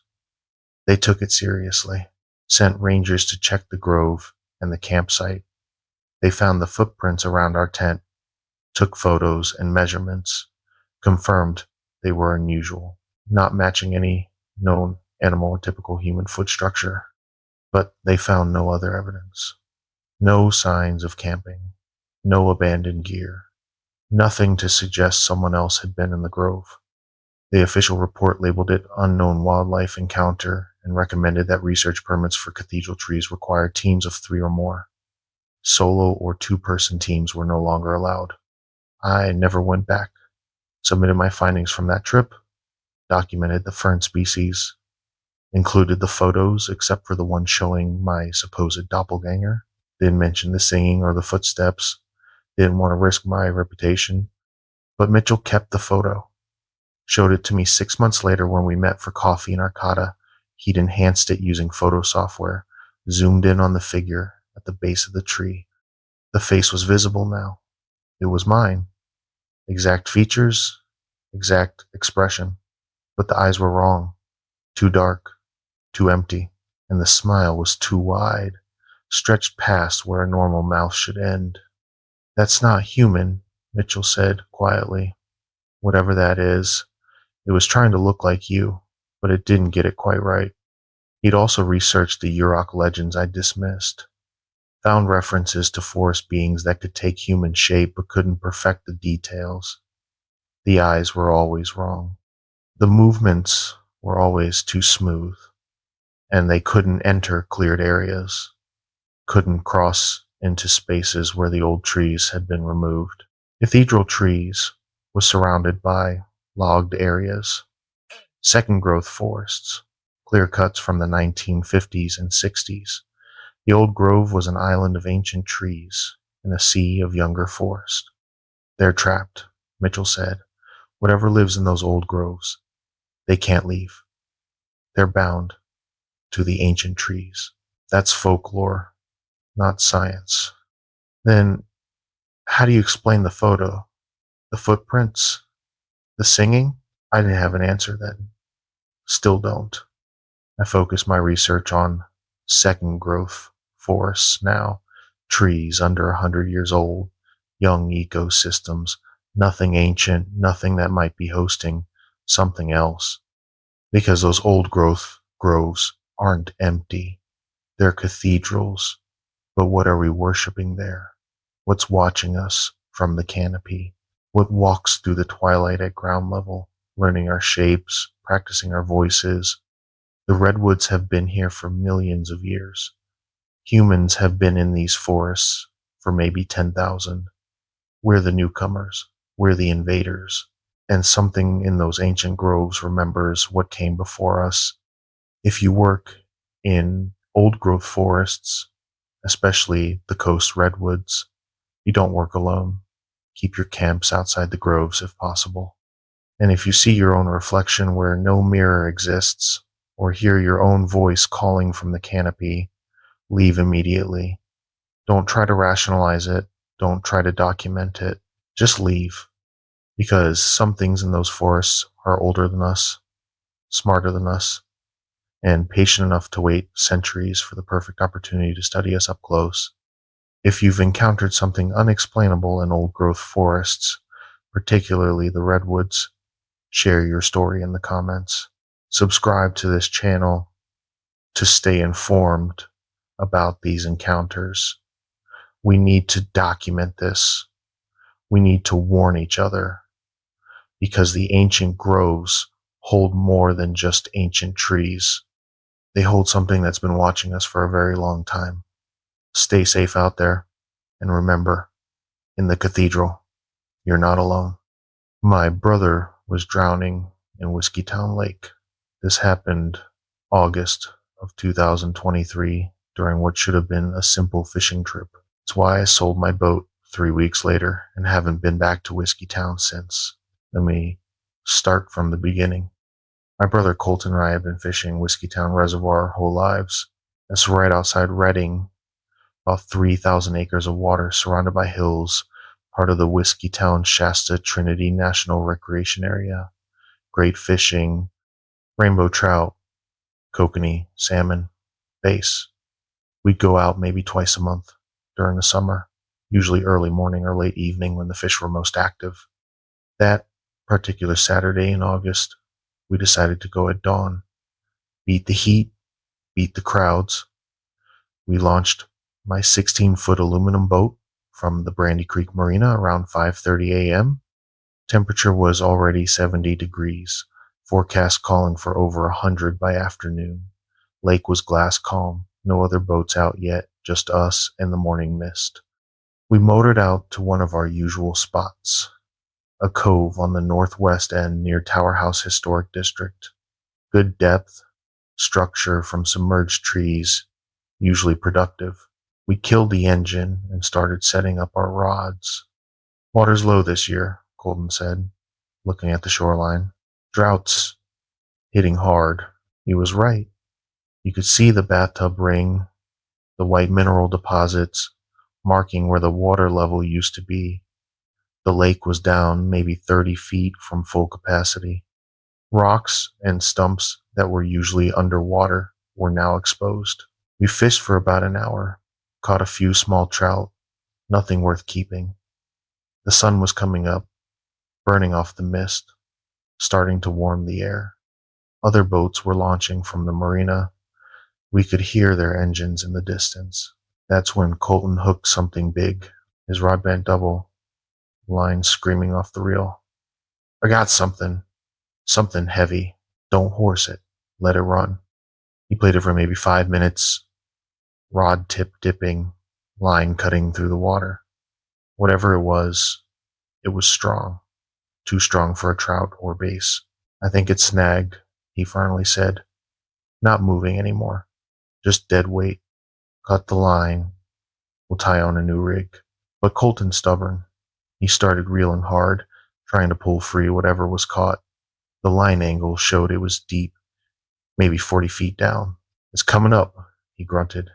They took it seriously, sent rangers to check the grove and the campsite. They found the footprints around our tent, took photos and measurements, confirmed they were unusual, not matching any known animal and typical human foot structure. But they found no other evidence. No signs of camping, no abandoned gear, nothing to suggest someone else had been in the grove. The official report labeled it unknown wildlife encounter and recommended that research permits for cathedral trees require teams of 3 or more. Solo or 2-person teams were no longer allowed. I never went back, submitted my findings from that trip, documented the fern species, included the photos except for the one showing my supposed doppelganger, didn't mention the singing or the footsteps, didn't want to risk my reputation. But Mitchell kept the photo, showed it to me 6 months later when we met for coffee in Arcata. He'd enhanced it using photo software, zoomed in on the figure at the base of the tree. The face was visible now. It was mine. Exact features, exact expression. But the eyes were wrong. Too dark, too empty, and the smile was too wide, stretched past where a normal mouth should end. That's not human, Mitchell said quietly. Whatever that is, it was trying to look like you, but it didn't get it quite right. He'd also researched the Yurok legends I dismissed, found references to forest beings that could take human shape but couldn't perfect the details. The eyes were always wrong. The movements were always too smooth, and they couldn't enter cleared areas, couldn't cross into spaces where the old trees had been removed. Cathedral Trees was surrounded by logged areas, second growth forests, clear cuts from the 1950s and 60s. The old grove was an island of ancient trees in a sea of younger forest. They're trapped, Mitchell said. Whatever lives in those old groves, they can't leave. They're bound to the ancient trees. That's folklore, not science. Then, how do you explain the photo? The footprints? The singing? I didn't have an answer then. Still don't. I focus my research on second growth forests now, trees under 100 years old, young ecosystems, nothing ancient, nothing that might be hosting something else. Because those old growth groves aren't empty. They're cathedrals, but what are we worshiping there? What's watching us from the canopy? What walks through the twilight at ground level, learning our shapes, practicing our voices? The redwoods have been here for millions of years. Humans have been in these forests for maybe 10,000. We're the newcomers. We're the invaders. And something in those ancient groves remembers what came before us. If you work in old growth forests, especially the coast redwoods, you don't work alone. Keep your camps outside the groves if possible. And if you see your own reflection where no mirror exists, or hear your own voice calling from the canopy, leave immediately. Don't try to rationalize it. Don't try to document it. Just leave. Because some things in those forests are older than us, smarter than us, and patient enough to wait centuries for the perfect opportunity to study us up close. If you've encountered something unexplainable in old growth forests, particularly the redwoods, share your story in the comments. Subscribe to this channel to stay informed about these encounters. We need to document this. We need to warn each other because the ancient groves hold more than just ancient trees. They hold something that's been watching us for a very long time. Stay safe out there, and remember, in the cathedral, you're not alone. My brother was drowning in Whiskeytown Lake. This happened August of 2023 during what should have been a simple fishing trip. It's why I sold my boat 3 weeks later and haven't been back to Whiskeytown since. Let me start from the beginning. My brother Colton and I have been fishing Whiskeytown Reservoir our whole lives. It's right outside Redding, about 3,000 acres of water surrounded by hills, part of the Whiskeytown Shasta Trinity National Recreation Area. Great fishing, rainbow trout, kokanee, salmon, bass. We'd go out maybe twice a month during the summer, usually early morning or late evening when the fish were most active. That particular Saturday in August, we decided to go at dawn, beat the heat, beat the crowds. We launched my 16-foot aluminum boat from the Brandy Creek Marina around 5:30 a.m. Temperature was already 70 degrees, forecast calling for over 100 by afternoon. Lake was glass calm, no other boats out yet, just us and the morning mist. We motored out to one of our usual spots, a cove on the northwest end near Tower House Historic District. Good depth, structure from submerged trees, usually productive. We killed the engine and started setting up our rods. Water's low this year, Colton said, looking at the shoreline. Drought's hitting hard. He was right. You could see the bathtub ring, the white mineral deposits, marking where the water level used to be. The lake was down maybe 30 feet from full capacity. Rocks and stumps that were usually underwater were now exposed. We fished for about an hour, caught a few small trout, nothing worth keeping. The sun was coming up, burning off the mist, starting to warm the air. Other boats were launching from the marina. We could hear their engines in the distance. That's when Colton hooked something big, his rod bent double, line screaming off the reel. I got something heavy. Don't horse it. Let it run. He played it for maybe 5 minutes, rod tip dipping, line cutting through the water. Whatever it was strong. Too strong for a trout or bass. I think it snagged, he finally said. Not moving anymore. Just dead weight. Cut the line. We'll tie on a new rig. But Colton's stubborn. He started reeling hard, trying to pull free whatever was caught. The line angle showed it was deep, maybe 40 feet down. It's coming up, he grunted.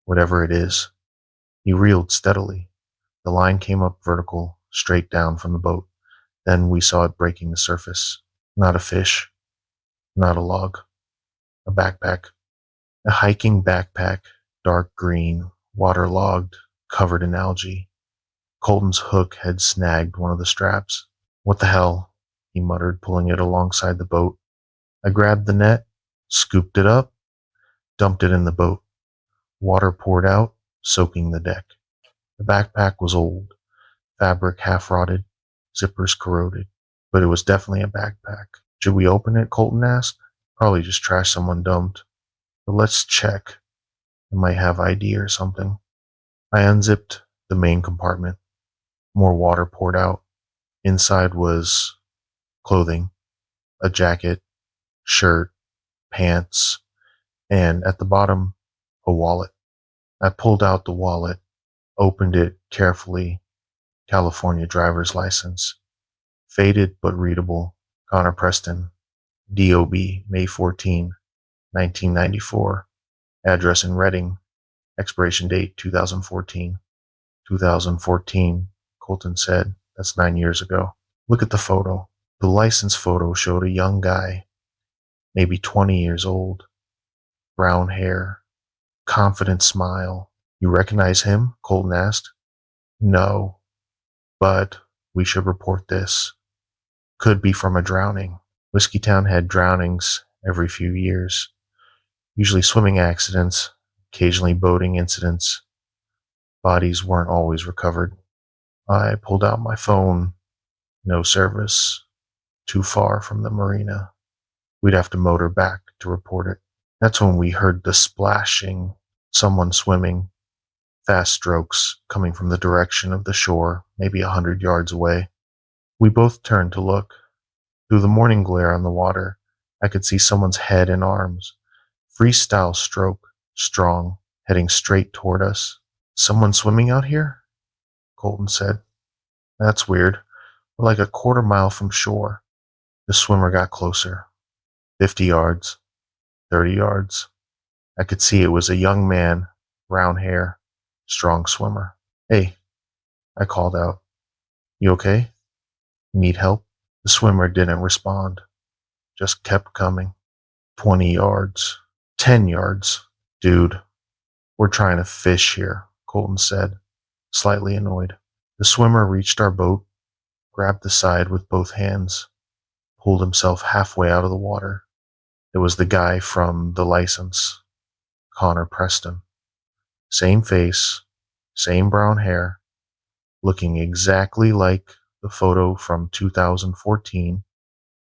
Whatever it is. He reeled steadily. The line came up vertical, straight down from the boat. Then we saw it breaking the surface. Not a fish. Not a log. A backpack. A hiking backpack, dark green, waterlogged, covered in algae. Colton's hook had snagged one of the straps. What the hell? He muttered, pulling it alongside the boat. I grabbed the net, scooped it up, dumped it in the boat. Water poured out, soaking the deck. The backpack was old, fabric half rotted, zippers corroded, but it was definitely a backpack. Should we open it? Colton asked. Probably just trash someone dumped. But let's check. It might have ID or something. I unzipped the main compartment. More water poured out. Inside was clothing, a jacket, shirt, pants, and at the bottom, a wallet. I pulled out the wallet, opened it carefully. California driver's license. Faded but readable. Connor Preston. DOB, May 14, 1994. Address in Reading. Expiration date 2014. 2014, Colton said. That's 9 years ago. Look at the photo. The license photo showed a young guy, maybe 20 years old, brown hair, confident smile. You recognize him? Colton asked. No, but we should report this. Could be from a drowning. Whiskeytown had drownings every few years, usually swimming accidents, occasionally boating incidents. Bodies weren't always recovered. I pulled out my phone. No service. Too far from the marina. We'd have to motor back to report it. That's when we heard the splashing, someone swimming, fast strokes coming from the direction of the shore, maybe 100 yards away. We both turned to look. Through the morning glare on the water, I could see someone's head and arms. Freestyle stroke, strong, heading straight toward us. Someone swimming out here? Colton said. That's weird. We're like a quarter mile from shore. The swimmer got closer. 50 yards. 30 yards. I could see it was a young man, brown hair, strong swimmer. Hey, I called out. You okay? Need help? The swimmer didn't respond, just kept coming. 20 yards. 10 yards. Dude, we're trying to fish here, Colton said, slightly annoyed. The swimmer reached our boat, grabbed the side with both hands, pulled himself halfway out of the water. It was the guy from the license, Connor Preston. Same face, same brown hair, looking exactly like the photo from 2014.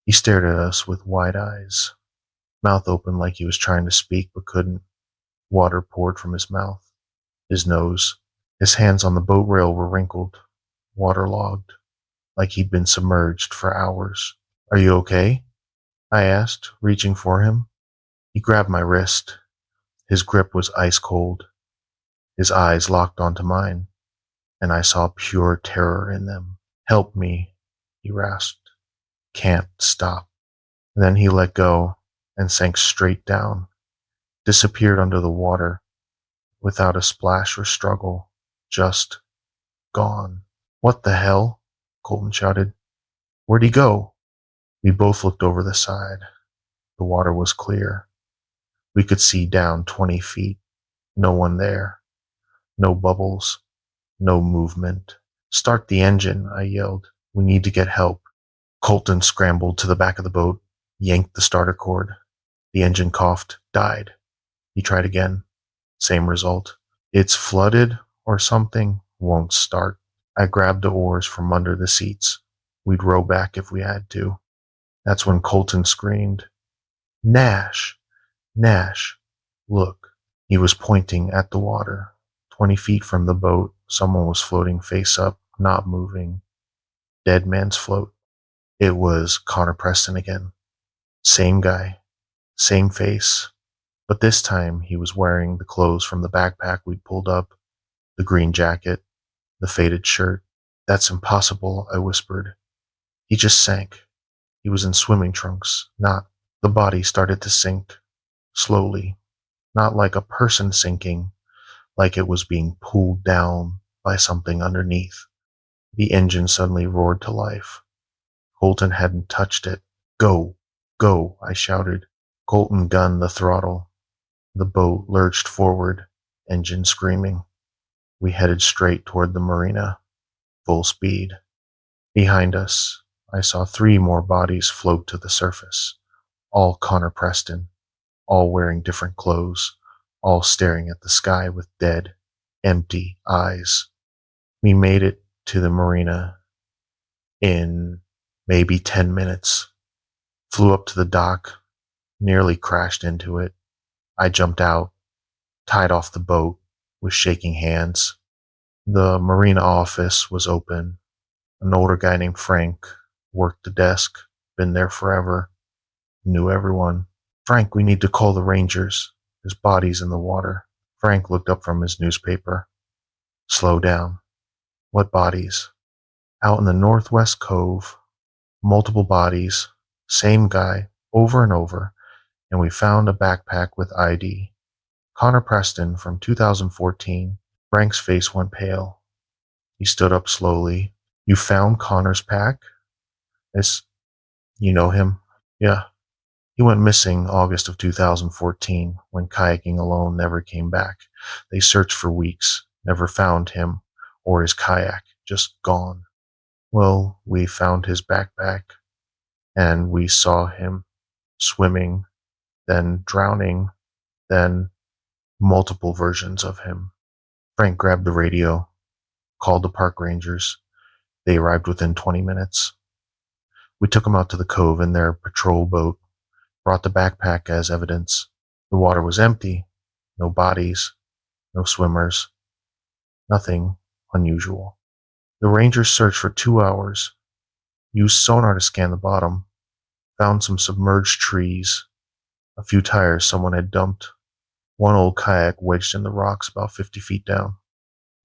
He stared at us with wide eyes, mouth open like he was trying to speak but couldn't. Water poured from his mouth, his nose. His hands on the boat rail were wrinkled, waterlogged, like he'd been submerged for hours. Are you okay? I asked, reaching for him. He grabbed my wrist. His grip was ice cold. His eyes locked onto mine, and I saw pure terror in them. Help me, he rasped. Can't stop. And then he let go and sank straight down, disappeared under the water, without a splash or struggle, just gone. What the hell? Colton shouted. Where'd he go? We both looked over the side. The water was clear. We could see down 20 feet. No one there. No bubbles. No movement. Start the engine, I yelled. We need to get help. Colton scrambled to the back of the boat, yanked the starter cord. The engine coughed, died. He tried again. Same result. It's flooded or something, won't start. I grabbed the oars from under the seats. We'd row back if we had to. That's when Colton screamed, Nash! Nash! Look. He was pointing at the water. 20 feet from the boat, someone was floating face up, not moving. Dead man's float. It was Connor Preston again. Same guy. Same face. But this time he was wearing the clothes from the backpack we'd pulled up. The green jacket. The faded shirt. That's impossible, I whispered. He just sank. He was in swimming trunks, not. The body started to sink. Slowly. Not like a person sinking, like it was being pulled down by something underneath. The engine suddenly roared to life. Colton hadn't touched it. Go! Go! I shouted. Colton gunned the throttle. The boat lurched forward, engine screaming. We headed straight toward the marina, full speed. Behind us, I saw 3 more bodies float to the surface, all Connor Preston, all wearing different clothes, all staring at the sky with dead, empty eyes. We made it to the marina in maybe 10 minutes, flew up to the dock, nearly crashed into it. I jumped out, tied off the boat with shaking hands. The marina office was open. An older guy named Frank worked the desk, been there forever, knew everyone. Frank, we need to call the Rangers. There's bodies in the water. Frank looked up from his newspaper. Slow down. What bodies? Out in the Northwest Cove, multiple bodies, same guy, over and over, and we found a backpack with ID. Connor Preston from 2014. Frank's face went pale. He stood up slowly. You found Connor's pack? It's, you know him? Yeah. He went missing August of 2014 when kayaking alone never came back. They searched for weeks, never found him or his kayak, just gone. Well, we found his backpack and we saw him swimming, then drowning, then multiple versions of him. Frank grabbed the radio, called the park rangers. They arrived within 20 minutes. We took him out to the cove in their patrol boat, brought the backpack as evidence. The water was empty, no bodies, no swimmers, nothing unusual. The rangers searched for 2 hours, used sonar to scan the bottom, found some submerged trees, a few tires someone had dumped, one old kayak wedged in the rocks about 50 feet down.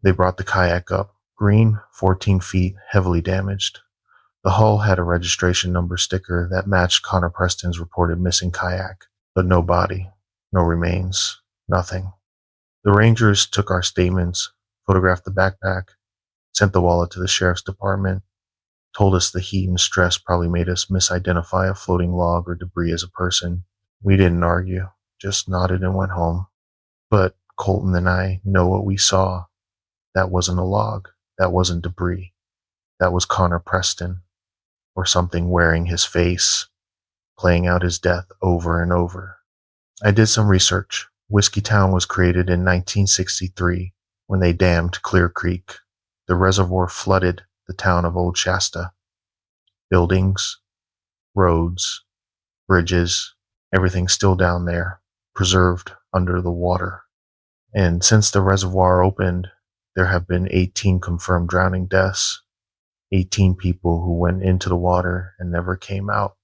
They brought the kayak up, green, 14 feet, heavily damaged. The hull had a registration number sticker that matched Connor Preston's reported missing kayak, but no body, no remains, nothing. The rangers took our statements, photographed the backpack, sent the wallet to the sheriff's department, told us the heat and stress probably made us misidentify a floating log or debris as a person. We didn't argue, just nodded and went home. But Colton and I know what we saw. That wasn't a log. That wasn't debris. That was Connor Preston, or something wearing his face, playing out his death over and over. I did some research. Whiskeytown was created in 1963 when they dammed Clear Creek. The reservoir flooded the town of Old Shasta. Buildings, roads, bridges, everything's still down there, preserved under the water. And since the reservoir opened, there have been 18 confirmed drowning deaths, 18 people who went into the water and never came out.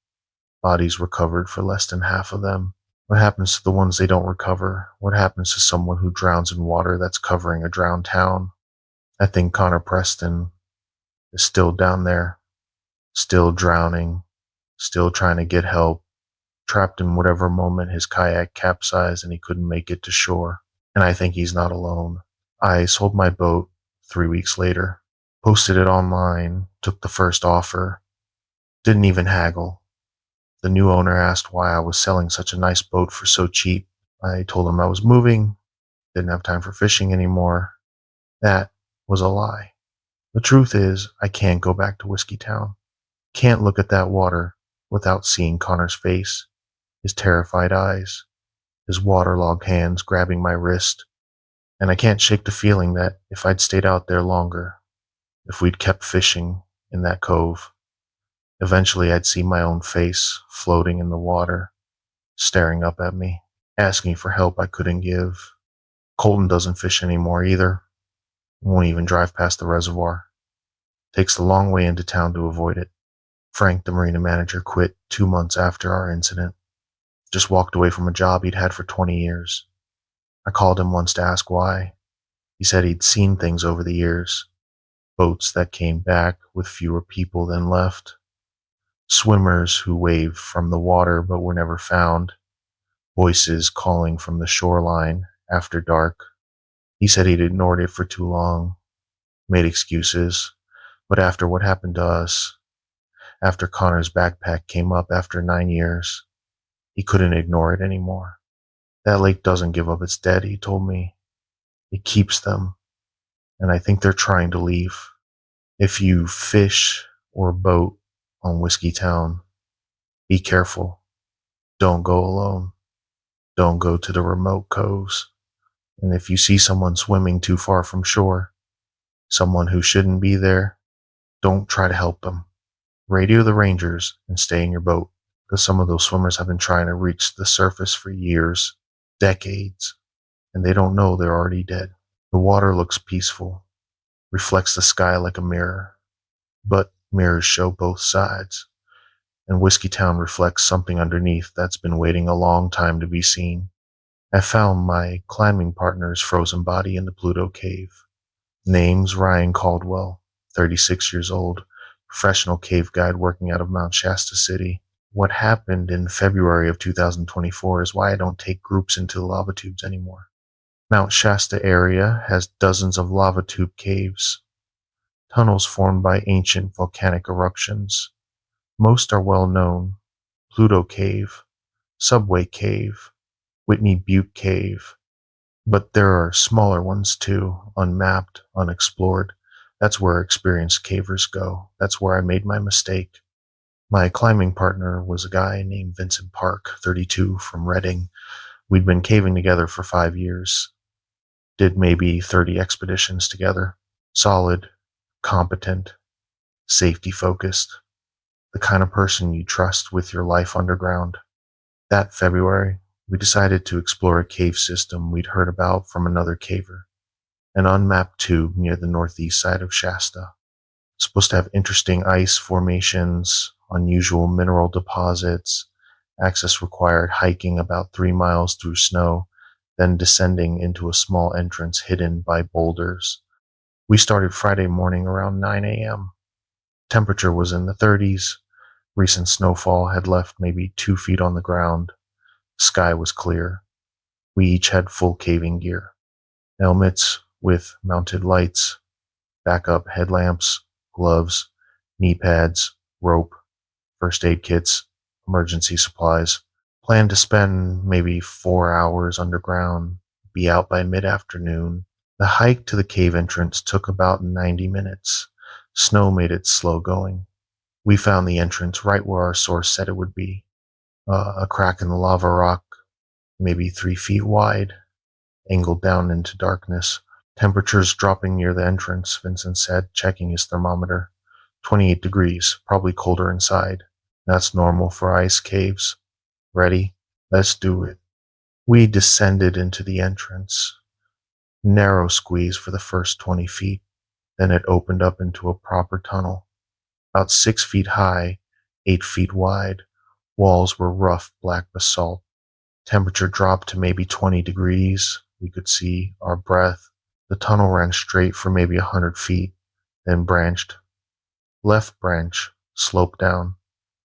Bodies recovered for less than half of them. What happens to the ones they don't recover? What happens to someone who drowns in water that's covering a drowned town? I think Connor Preston is still down there, still drowning, still trying to get help, trapped in whatever moment his kayak capsized and he couldn't make it to shore. And I think he's not alone. I sold my boat 3 weeks later, posted it online, took the first offer, didn't even haggle. The new owner asked why I was selling such a nice boat for so cheap. I told him I was moving, didn't have time for fishing anymore. That was a lie. The truth is, I can't go back to Whiskeytown. Can't look at that water without seeing Connor's face, his terrified eyes, his waterlogged hands grabbing my wrist. And I can't shake the feeling that if I'd stayed out there longer, if we'd kept fishing in that cove, eventually I'd see my own face floating in the water, staring up at me, asking for help I couldn't give. Colton doesn't fish anymore either. Won't even drive past the reservoir. Takes the long way into town to avoid it. Frank, the marina manager, quit 2 months after our incident. Just walked away from a job he'd had for 20 years. I called him once to ask why. He said he'd seen things over the years. Boats that came back with fewer people than left. Swimmers who waved from the water but were never found. Voices calling from the shoreline after dark. He said he'd ignored it for too long, made excuses, but after what happened to us, after Connor's backpack came up after 9 years, he couldn't ignore it anymore. That lake doesn't give up its dead, he told me. It keeps them, and I think they're trying to leave. If you fish or boat on Whiskeytown, be careful. Don't go alone. Don't go to the remote coves. And if you see someone swimming too far from shore, someone who shouldn't be there, don't try to help them. Radio the rangers and stay in your boat, because some of those swimmers have been trying to reach the surface for years, decades, and they don't know they're already dead. The water looks peaceful, reflects the sky like a mirror, but mirrors show both sides, and Whiskeytown reflects something underneath that's been waiting a long time to be seen. I found my climbing partner's frozen body in the Pluto cave. Name's Ryan Caldwell, 36 years old, professional cave guide working out of Mount Shasta City. What happened in February of 2024 is why I don't take groups into lava tubes anymore. Mount Shasta area has dozens of lava tube caves, tunnels formed by ancient volcanic eruptions. Most are well known: Pluto Cave, Subway Cave, Whitney Butte Cave. But there are smaller ones too, unmapped, unexplored. That's where experienced cavers go. That's where I made my mistake. My climbing partner was a guy named Vincent Park, 32, from Redding. We'd been caving together for 5 years. Did maybe 30 expeditions together. Solid, competent, safety focused. The kind of person you trust with your life underground. That February, we decided to explore a cave system we'd heard about from another caver, an unmapped tube near the northeast side of Shasta. It's supposed to have interesting ice formations, unusual mineral deposits. Access required hiking about 3 miles through snow, then descending into a small entrance hidden by boulders. We started Friday morning around 9 a.m. Temperature was in the 30s. Recent snowfall had left maybe 2 feet on the ground. Sky was clear. We each had full caving gear: helmets with mounted lights, backup headlamps, gloves, knee pads, rope, first aid kits, emergency supplies. Planned to spend maybe 4 hours underground, be out by mid-afternoon. The hike to the cave entrance took about 90 minutes. Snow made it slow going. We found the entrance right where our source said it would be. A crack in the lava rock, maybe 3 feet wide, angled down into darkness. Temperatures dropping near the entrance, Vincent said, checking his thermometer. 28 degrees, probably colder inside. That's normal for ice caves. Ready? Let's do it. We descended into the entrance. Narrow squeeze for the first 20 feet. Then it opened up into a proper tunnel. About 6 feet high, 8 feet wide. Walls were rough black basalt. Temperature dropped to maybe 20 degrees. We could see our breath. The tunnel ran straight for maybe 100 feet, then branched. Left branch sloped down.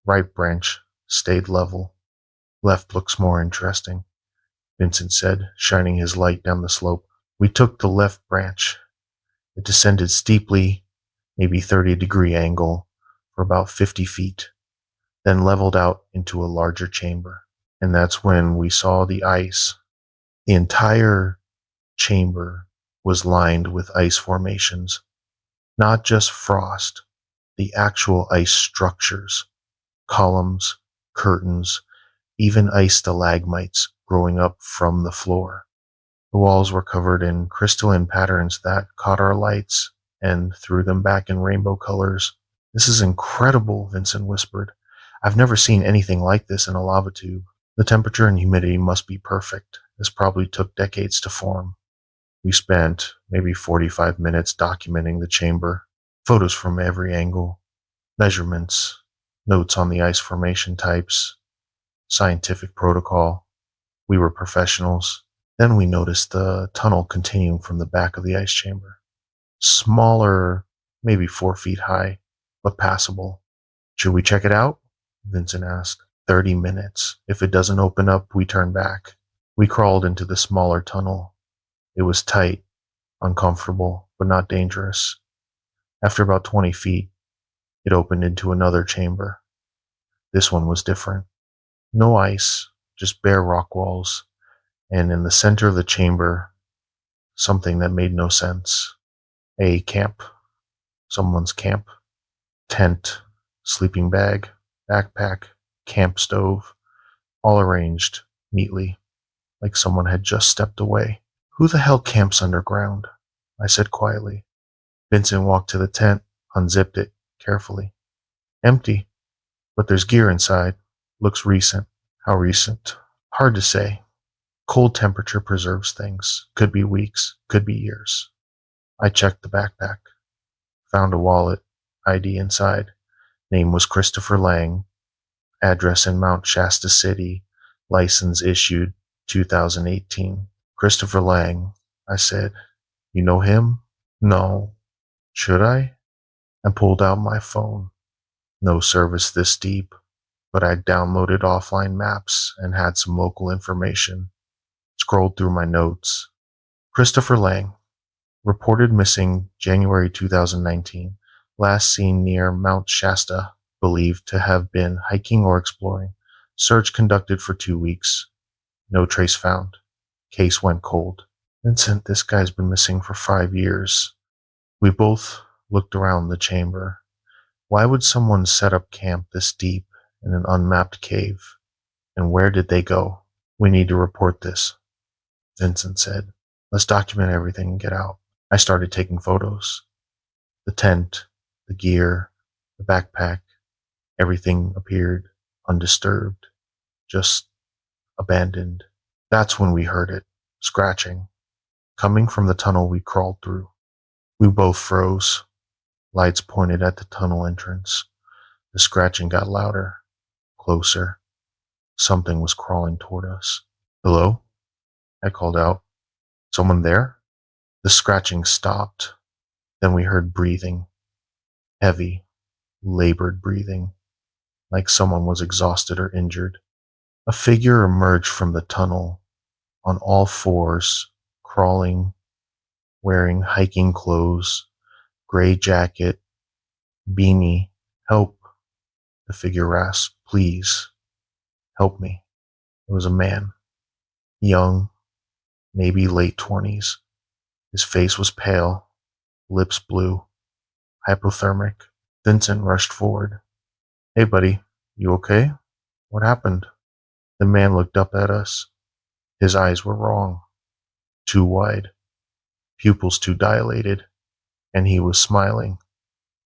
Right branch stayed level. Left looks more interesting, Vincent said, shining his light down the slope. We took the left branch. It descended steeply, maybe 30-degree angle, for about 50 feet, then leveled out into a larger chamber. And that's when we saw the ice. The entire chamber was lined with ice formations, not just frost, the actual ice structures, columns, curtains, even ice stalagmites growing up from the floor. The walls were covered in crystalline patterns that caught our lights and threw them back in rainbow colors. This is incredible, Vincent whispered. I've never seen anything like this in a lava tube. The temperature and humidity must be perfect. This probably took decades to form. We spent maybe 45 minutes documenting the chamber, photos from every angle, measurements, notes on the ice formation types, scientific protocol. We were professionals. Then we noticed the tunnel continuing from the back of the ice chamber. Smaller, maybe 4 feet high, but passable. Should we check it out? Vincent asked. 30 minutes. If it doesn't open up, we turn back. We crawled into the smaller tunnel. It was tight, uncomfortable, but not dangerous. After about 20 feet, it opened into another chamber. This one was different. No ice, just bare rock walls, and in the center of the chamber, something that made no sense. A camp. Someone's camp. Tent, sleeping bag, backpack, camp stove, all arranged neatly, like someone had just stepped away. Who the hell camps underground? I said quietly. Vincent walked to the tent, unzipped it carefully. Empty, but there's gear inside. Looks recent. How recent? Hard to say. Cold temperature preserves things. Could be weeks, could be years. I checked the backpack. Found a wallet, ID inside. Name was Christopher Lang. Address in Mount Shasta City. License issued 2018. Christopher Lang, I said. You know him? No. Should I? I pulled out my phone. No service this deep, but I downloaded offline maps and had some local information. Scrolled through my notes. Christopher Lang, reported missing January 2019. Last seen near Mount Shasta, believed to have been hiking or exploring. Search conducted for 2 weeks. No trace found. Case went cold. Vincent, this guy's been missing for 5 years. We both looked around the chamber. Why would someone set up camp this deep in an unmapped cave? And where did they go? We need to report this, Vincent said. Let's document everything and get out. I started taking photos. The tent, the gear, the backpack, everything appeared undisturbed, just abandoned. That's when we heard it, scratching, coming from the tunnel we crawled through. We both froze. Lights pointed at the tunnel entrance. The scratching got louder, closer. Something was crawling toward us. Hello? I called out. Someone there? The scratching stopped. Then we heard breathing. Heavy, labored breathing, like someone was exhausted or injured. A figure emerged from the tunnel, on all fours, crawling, wearing hiking clothes, gray jacket, beanie. Help, the figure rasped. Please, help me. It was a man, young, maybe late 20s. His face was pale, lips blue, hypothermic. Vincent rushed forward. Hey, buddy, you okay? What happened? The man looked up at us. His eyes were wrong, too wide, pupils too dilated, and he was smiling.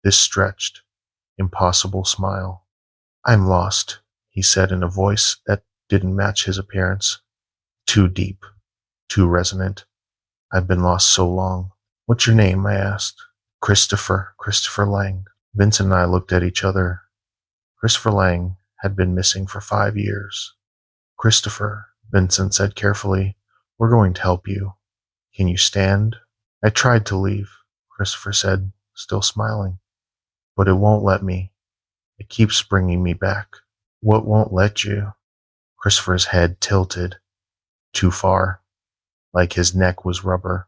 This stretched, impossible smile. I'm lost, he said in a voice that didn't match his appearance. Too deep, too resonant. I've been lost so long. What's your name? I asked. Christopher Lang. Vincent and I looked at each other. Christopher Lang had been missing for 5 years. Christopher, Vincent said carefully, we're going to help you. Can you stand? I tried to leave, Christopher said, still smiling. But it won't let me. It keeps bringing me back. What won't let you? Christopher's head tilted. Too far. Like his neck was rubber.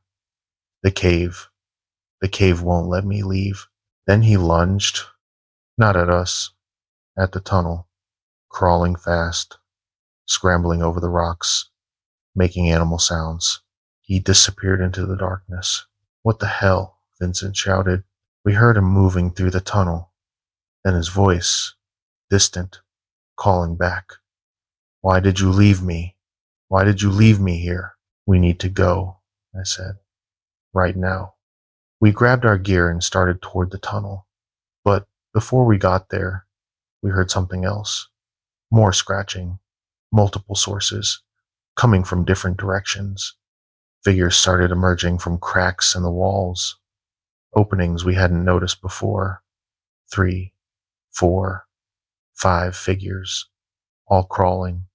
The cave. The cave won't let me leave. Then he lunged. Not at us. At the tunnel. Crawling fast. Scrambling over the rocks. Making animal sounds. He disappeared into the darkness. What the hell? Vincent shouted. We heard him moving through the tunnel. Then his voice, distant, calling back. Why did you leave me? Why did you leave me here? We need to go, I said. Right now. We grabbed our gear and started toward the tunnel. But before we got there, we heard something else. More scratching. Multiple sources. Coming from different directions. Figures started emerging from cracks in the walls. Openings we hadn't noticed before. 3, 4, 5 figures. All crawling.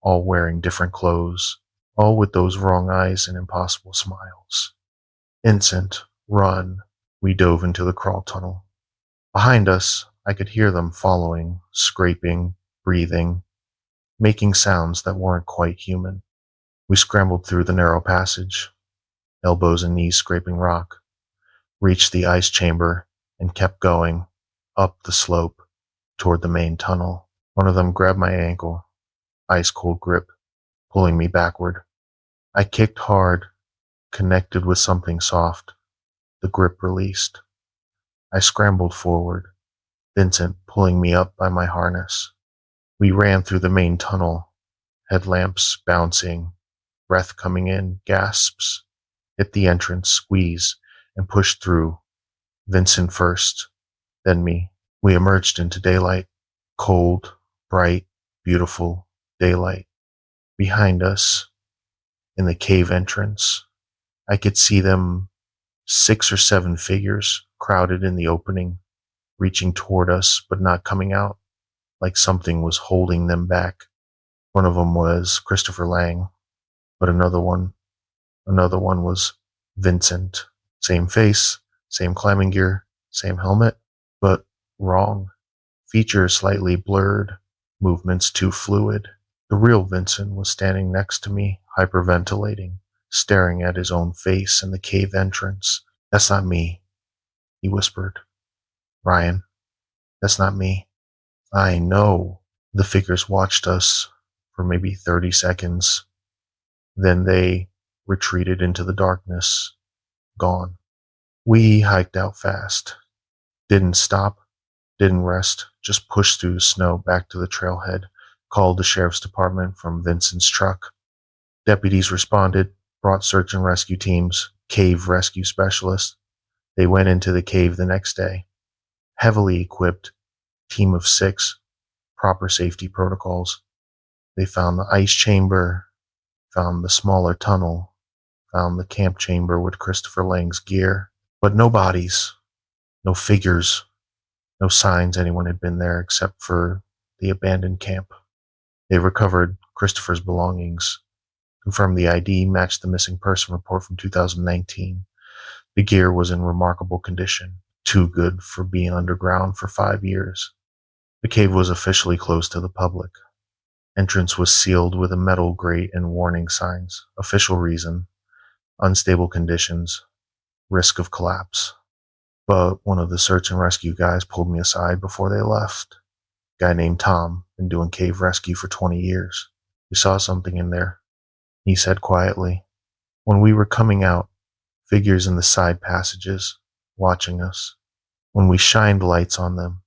All wearing different clothes. All with those wrong eyes and impossible smiles. Instant. Run. We dove into the crawl tunnel. Behind us, I could hear them following, scraping, breathing, making sounds that weren't quite human. We scrambled through the narrow passage, elbows and knees scraping rock, reached the ice chamber, and kept going, up the slope, toward the main tunnel. One of them grabbed my ankle, ice-cold grip, pulling me backward. I kicked hard, connected with something soft. The grip released. I scrambled forward, Vincent pulling me up by my harness. We ran through the main tunnel, headlamps bouncing, breath coming in, gasps, hit the entrance, squeeze, and push through. Vincent first, then me. We emerged into daylight. Cold, bright, beautiful daylight. Behind us, in the cave entrance, I could see them 6 or 7 figures crowded in the opening, reaching toward us but not coming out, like something was holding them back. One of them was Christopher Lang, but another one was Vincent. Same face, same climbing gear, same helmet, but wrong. Features slightly blurred, movements too fluid. The real Vincent was standing next to me, hyperventilating, staring at his own face in the cave entrance. "That's not me," he whispered. "Ryan, that's not me." "I know." The figures watched us for maybe 30 seconds. Then they retreated into the darkness, gone. We hiked out fast. Didn't stop, didn't rest, just pushed through the snow back to the trailhead, called the sheriff's department from Vincent's truck. Deputies responded, brought search and rescue teams, cave rescue specialists. They went into the cave the next day. Heavily equipped, team of 6, proper safety protocols. They found the ice chamber, found the smaller tunnel, found the camp chamber with Christopher Lang's gear, but no bodies, no figures, no signs anyone had been there except for the abandoned camp. They recovered Christopher's belongings, confirmed the ID matched the missing person report from 2019. The gear was in remarkable condition, too good for being underground for 5 years. The cave was officially closed to the public. Entrance was sealed with a metal grate and warning signs. Official reason: unstable conditions, risk of collapse. But one of the search and rescue guys pulled me aside before they left. A guy named Tom, been doing cave rescue for 20 years. "We saw something in there," he said quietly. "When we were coming out, figures in the side passages, watching us. When we shined lights on them,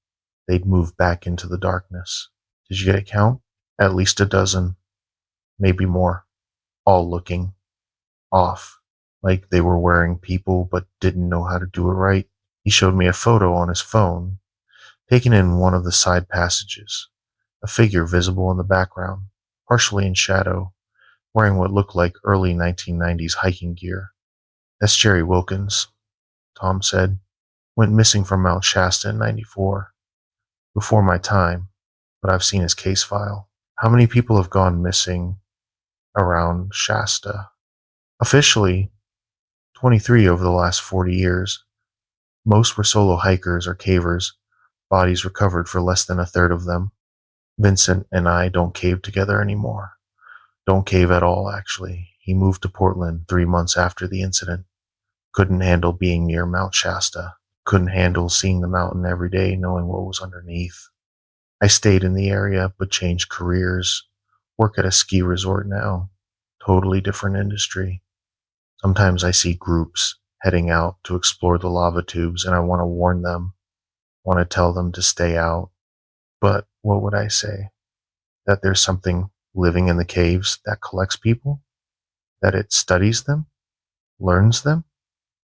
they'd move back into the darkness. Did you get a count? At least a dozen, maybe more, all looking off, like they were wearing people but didn't know how to do it right." He showed me a photo on his phone, taken in one of the side passages, a figure visible in the background, partially in shadow, wearing what looked like early 1990s hiking gear. "That's Jerry Wilkins," Tom said. "Went missing from Mount Shasta in '94. Before my time, but I've seen his case file." "How many people have gone missing around Shasta?" "Officially, 23 over the last 40 years. Most were solo hikers or cavers, bodies recovered for less than a third of them. Vincent and I don't cave together anymore. Don't cave at all, actually. He moved to Portland 3 months after the incident. Couldn't handle being near Mount Shasta. Couldn't handle seeing the mountain every day, knowing what was underneath. I stayed in the area, but changed careers. Work at a ski resort now. Totally different industry. Sometimes I see groups heading out to explore the lava tubes, and I want to warn them, want to tell them to stay out. But what would I say? That there's something living in the caves that collects people? That it studies them? Learns them?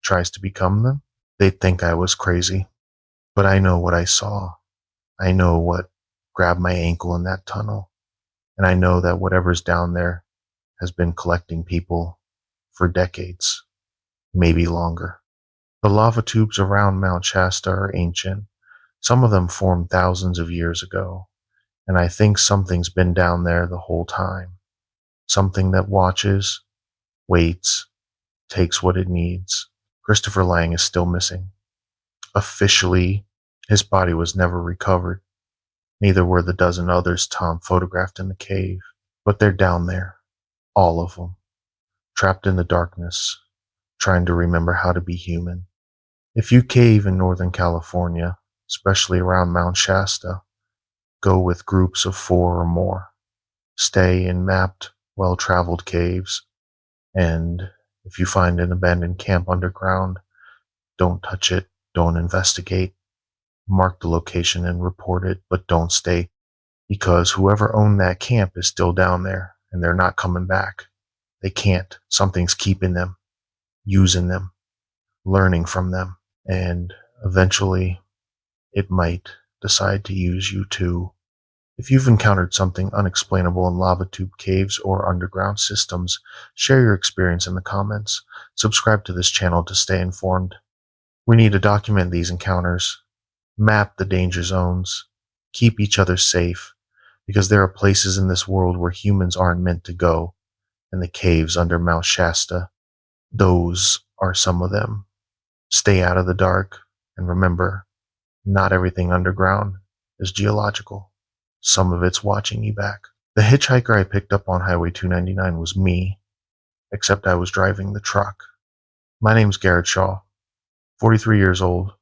Tries to become them? They'd think I was crazy. But I know what I saw. I know what grabbed my ankle in that tunnel. And I know that whatever's down there has been collecting people for decades, maybe longer. The lava tubes around Mount Shasta are ancient. Some of them formed thousands of years ago, and I think something's been down there the whole time. Something that watches, waits, takes what it needs. Christopher Lang is still missing. Officially, his body was never recovered. Neither were the dozen others Tom photographed in the cave. But they're down there, all of them, trapped in the darkness, trying to remember how to be human. If you cave in Northern California, especially around Mount Shasta, go with groups of 4 or more. Stay in mapped, well-traveled caves, and if you find an abandoned camp underground, don't touch it, don't investigate. Mark the location and report it, but don't stay, because whoever owned that camp is still down there, and they're not coming back. They can't. Something's keeping them, using them, learning from them. And eventually, it might decide to use you too. If you've encountered something unexplainable in lava tube caves or underground systems, share your experience in the comments. Subscribe to this channel to stay informed. We need to document these encounters, map the danger zones, keep each other safe, because there are places in this world where humans aren't meant to go, and the caves under Mount Shasta, those are some of them. Stay out of the dark, and remember, not everything underground is geological. Some of it's watching you back. The hitchhiker I picked up on Highway 299 was me, except I was driving the truck. My name's Garrett Shaw, 43 years old,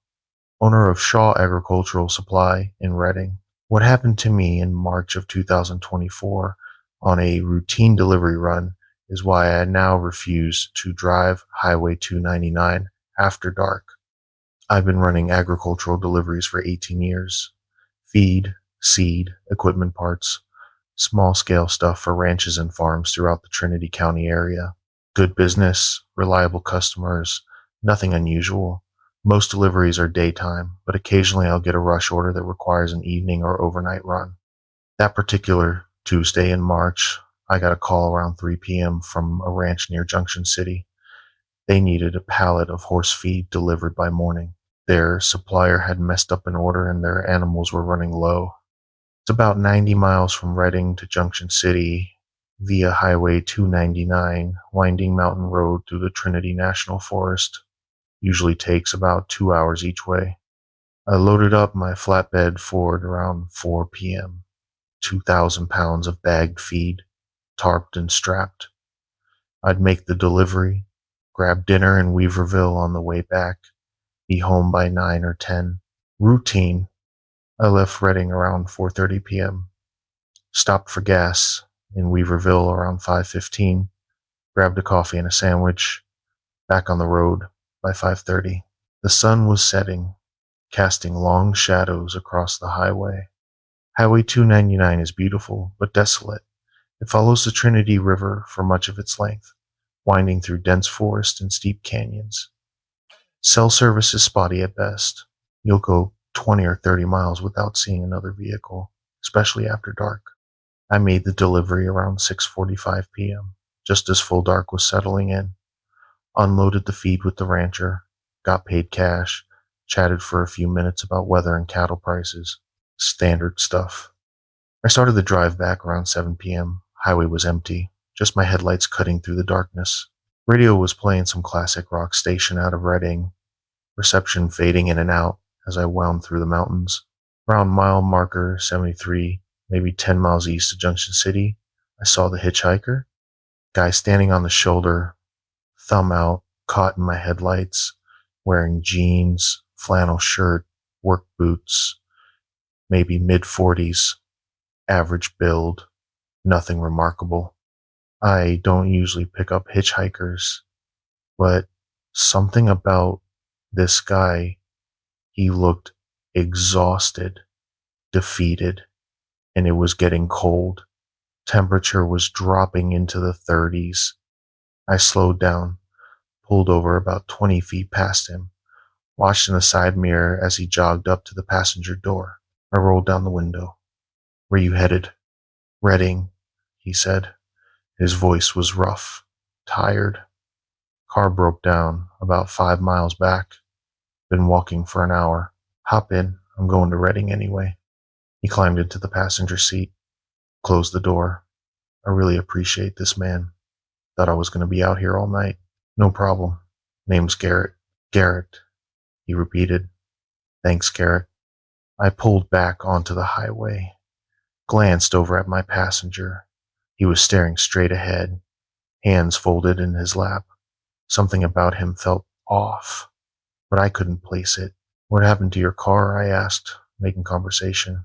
owner of Shaw Agricultural Supply in Reading. What happened to me in March of 2024 on a routine delivery run is why I now refuse to drive Highway 299 after dark. I've been running agricultural deliveries for 18 years. Feed, seed, equipment parts, small scale stuff for ranches and farms throughout the Trinity County area. Good business, reliable customers, nothing unusual. Most deliveries are daytime, but occasionally I'll get a rush order that requires an evening or overnight run. That particular Tuesday in March, I got a call around 3 p.m. from a ranch near Junction City. They needed a pallet of horse feed delivered by morning. Their supplier had messed up an order and their animals were running low. It's about 90 miles from Reading to Junction City via Highway 299, winding mountain road through the Trinity National Forest. Usually takes about 2 hours each way. I loaded up my flatbed Ford around 4 p.m. 2,000 pounds of bagged feed, tarped and strapped. I'd make the delivery, grab dinner in Weaverville on the way back, be home by 9 or 10. Routine. I left Reading around 4:30 p.m. Stopped for gas in Weaverville around 5:15. Grabbed a coffee and a sandwich. Back on the road by 5:30. The sun was setting, casting long shadows across the highway. Highway 299 is beautiful but desolate. It follows the Trinity River for much of its length, winding through dense forest and steep canyons. Cell service is spotty at best. You'll go 20 or 30 miles without seeing another vehicle, especially after dark. I made the delivery around 6:45 p.m., just as full dark was settling in. Unloaded the feed with the rancher, got paid cash, chatted for a few minutes about weather and cattle prices. Standard stuff. I started the drive back around 7 p.m. Highway was empty, just my headlights cutting through the darkness. Radio was playing some classic rock station out of Reading, reception fading in and out as I wound through the mountains. Around mile marker 73, maybe 10 miles east of Junction City, I saw the hitchhiker. Guy standing on the shoulder, thumb out, caught in my headlights, wearing jeans, flannel shirt, work boots, maybe mid-40s, average build, nothing remarkable. I don't usually pick up hitchhikers, but something about this guy, he looked exhausted, defeated, and it was getting cold. Temperature was dropping into the 30s. I slowed down, pulled over about 20 feet past him, watched in the side mirror as he jogged up to the passenger door. I rolled down the window. "Where you headed?" "Reading," he said. His voice was rough, tired. "Car broke down about 5 miles back. Been walking for an hour." "Hop in, I'm going to Reading anyway." He climbed into the passenger seat, closed the door. "I really appreciate this, man. Thought I was going to be out here all night." "No problem. Name's Garrett." "Garrett," he repeated. "Thanks, Garrett." I pulled back onto the highway, glanced over at my passenger. He was staring straight ahead, hands folded in his lap. Something about him felt off, but I couldn't place it. "What happened to your car?" I asked, making conversation.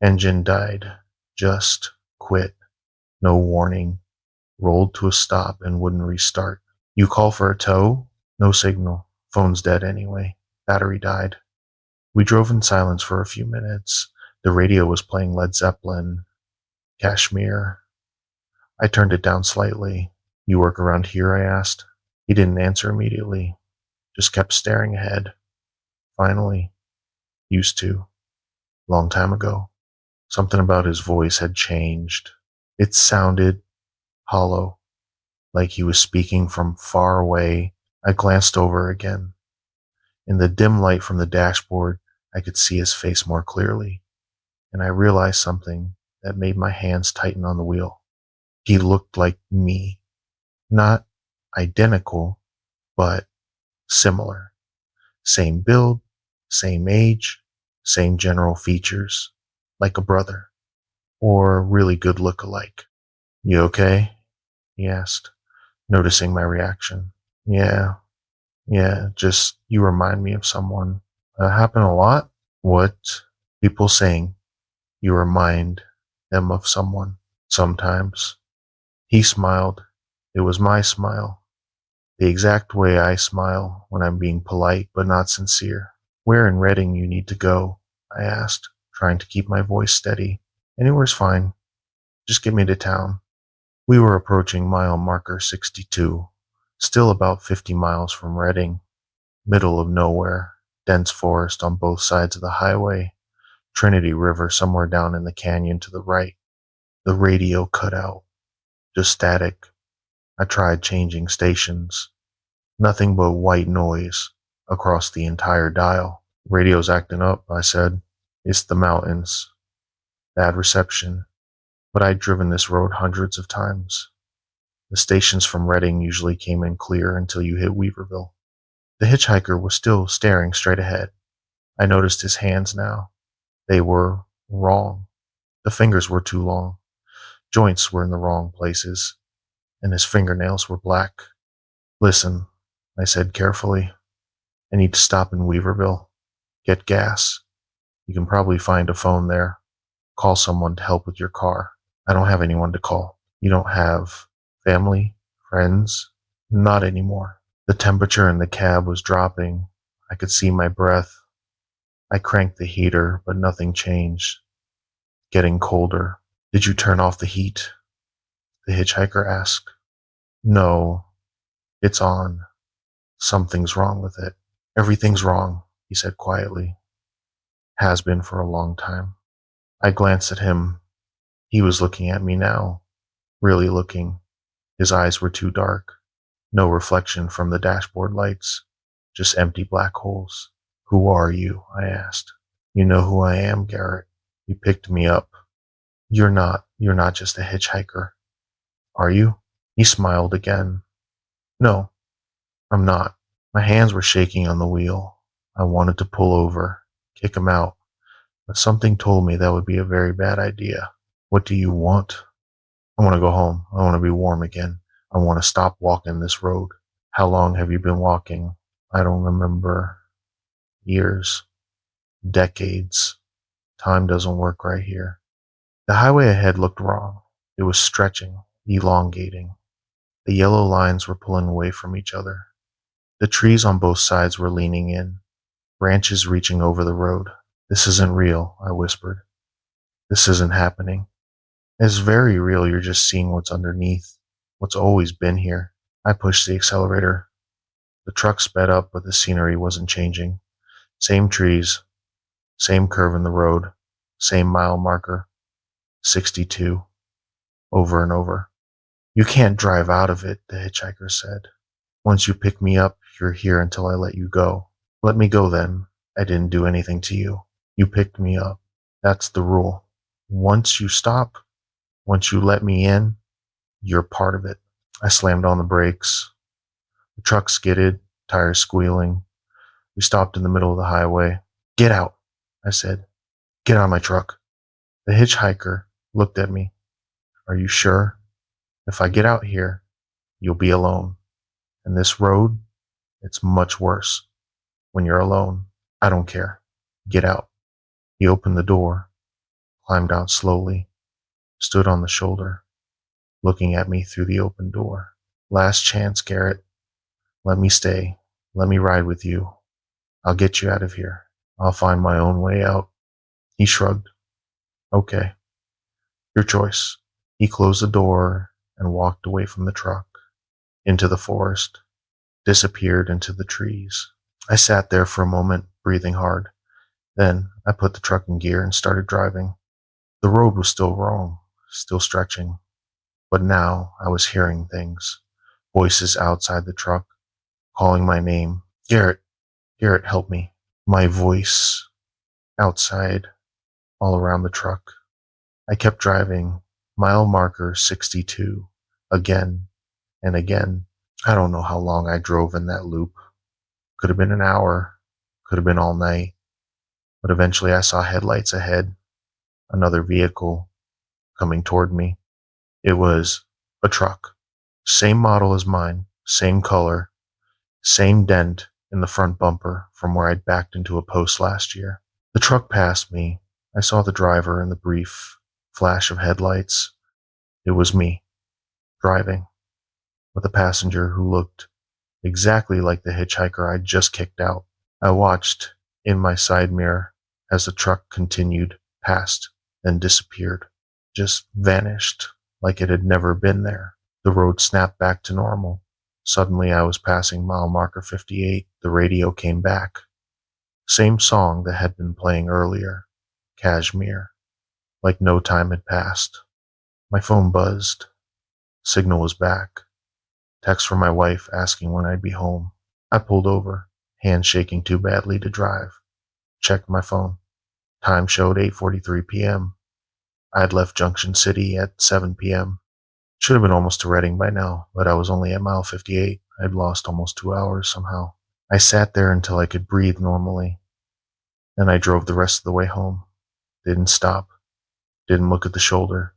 "Engine died. Just quit. No warning. Rolled to a stop and wouldn't restart." "You call for a tow?" "No signal. Phone's dead anyway. Battery died." We drove in silence for a few minutes. The radio was playing Led Zeppelin, Kashmir. I turned it down slightly. You work around here? I asked. He didn't answer immediately, just kept staring ahead. Finally, used to, long time ago. Something about his voice had changed. It sounded hollow, like he was speaking from far away. I glanced over again. In the dim light from the dashboard, I could see his face more clearly, and I realized something that made my hands tighten on the wheel. He looked like me. Not identical, but similar. Same build, same age, same general features, like a brother, or really good look-alike. You okay? He asked, noticing my reaction. Yeah, yeah, just you remind me of someone. Happen a lot? What? People saying you remind them of someone. Sometimes. He smiled. It was my smile. The exact way I smile when I'm being polite but not sincere. Where in Reading you need to go? I asked, trying to keep my voice steady. Anywhere's fine. Just get me to town. We were approaching mile marker 62, still about 50 miles from Reading, middle of nowhere, dense forest on both sides of the highway, Trinity River somewhere down in the canyon to the right. The radio cut out, just static. I tried changing stations. Nothing but white noise across the entire dial. Radio's acting up, I said. It's the mountains. Bad reception. But I'd driven this road hundreds of times. The stations from Reading usually came in clear until you hit Weaverville. The hitchhiker was still staring straight ahead. I noticed his hands now. They were wrong. The fingers were too long. Joints were in the wrong places, and his fingernails were black. Listen, I said carefully. I need to stop in Weaverville. Get gas. You can probably find a phone there. Call someone to help with your car. I don't have anyone to call. You don't have family? Friends? Not anymore. The temperature in the cab was dropping. I could see my breath. I cranked the heater, but nothing changed. Getting colder. Did you turn off the heat? The hitchhiker asked. No, it's on. Something's wrong with it. Everything's wrong, he said quietly. Has been for a long time. I glanced at him. He was looking at me now. Really looking. His eyes were too dark. No reflection from the dashboard lights. Just empty black holes. Who are you? I asked. You know who I am, Garrett. You picked me up. You're not just a hitchhiker. Are you? He smiled again. No, I'm not. My hands were shaking on the wheel. I wanted to pull over, kick him out, but something told me that would be a very bad idea. What do you want? I want to go home. I want to be warm again. I want to stop walking this road. How long have you been walking? I don't remember. Years. Decades. Time doesn't work right here. The highway ahead looked wrong. It was stretching, elongating. The yellow lines were pulling away from each other. The trees on both sides were leaning in, branches reaching over the road. This isn't real, I whispered. This isn't happening. It's very real. You're just seeing what's underneath, what's always been here. I pushed the accelerator. The truck sped up, but the scenery wasn't changing. Same trees, same curve in the road, same mile marker, 62, over and over. You can't drive out of it, the hitchhiker said. Once you pick me up, you're here until I let you go. Let me go then. I didn't do anything to you. You picked me up. That's the rule. Once you stop, once you let me in, you're part of it. I slammed on the brakes. The truck skidded, tires squealing. We stopped in the middle of the highway. Get out, I said. Get out of my truck. The hitchhiker looked at me. Are you sure? If I get out here, you'll be alone. And this road, it's much worse when you're alone. I don't care. Get out. He opened the door, climbed out slowly, stood on the shoulder, looking at me through the open door. Last chance, Garrett. Let me stay. Let me ride with you. I'll get you out of here. I'll find my own way out. He shrugged. Okay. Your choice. He closed the door and walked away from the truck. into the forest, disappeared into the trees. I sat there for a moment, breathing hard. Then I put the truck in gear and started driving. The road was still wrong, still stretching, but now I was hearing things. Voices outside the truck, calling my name. Garrett, Garrett, help me. My voice outside, all around the truck. I kept driving, mile marker 62, again and again. I don't know how long I drove in that loop. Could have been an hour, could have been all night, but eventually I saw headlights ahead, another vehicle coming toward me. It was a truck, same model as mine, same color, same dent in the front bumper from where I'd backed into a post last year. The truck passed me. I saw the driver in the brief flash of headlights. It was me, driving, with a passenger who looked exactly like the hitchhiker I'd just kicked out. I watched in my side mirror as the truck continued past, then disappeared, just vanished like it had never been there. The road snapped back to normal. Suddenly I was passing mile marker 58. The radio came back. Same song that had been playing earlier, Kashmir, like no time had passed. My phone buzzed. Signal was back. Text from my wife asking when I'd be home. I pulled over, hands shaking too badly to drive. Checked my phone. Time showed 8:43 p.m. I had left Junction City at 7 p.m. Should have been almost to Reading by now, but I was only at mile 58. I'd lost almost 2 hours somehow. I sat there until I could breathe normally. Then I drove the rest of the way home. Didn't stop. Didn't look at the shoulder.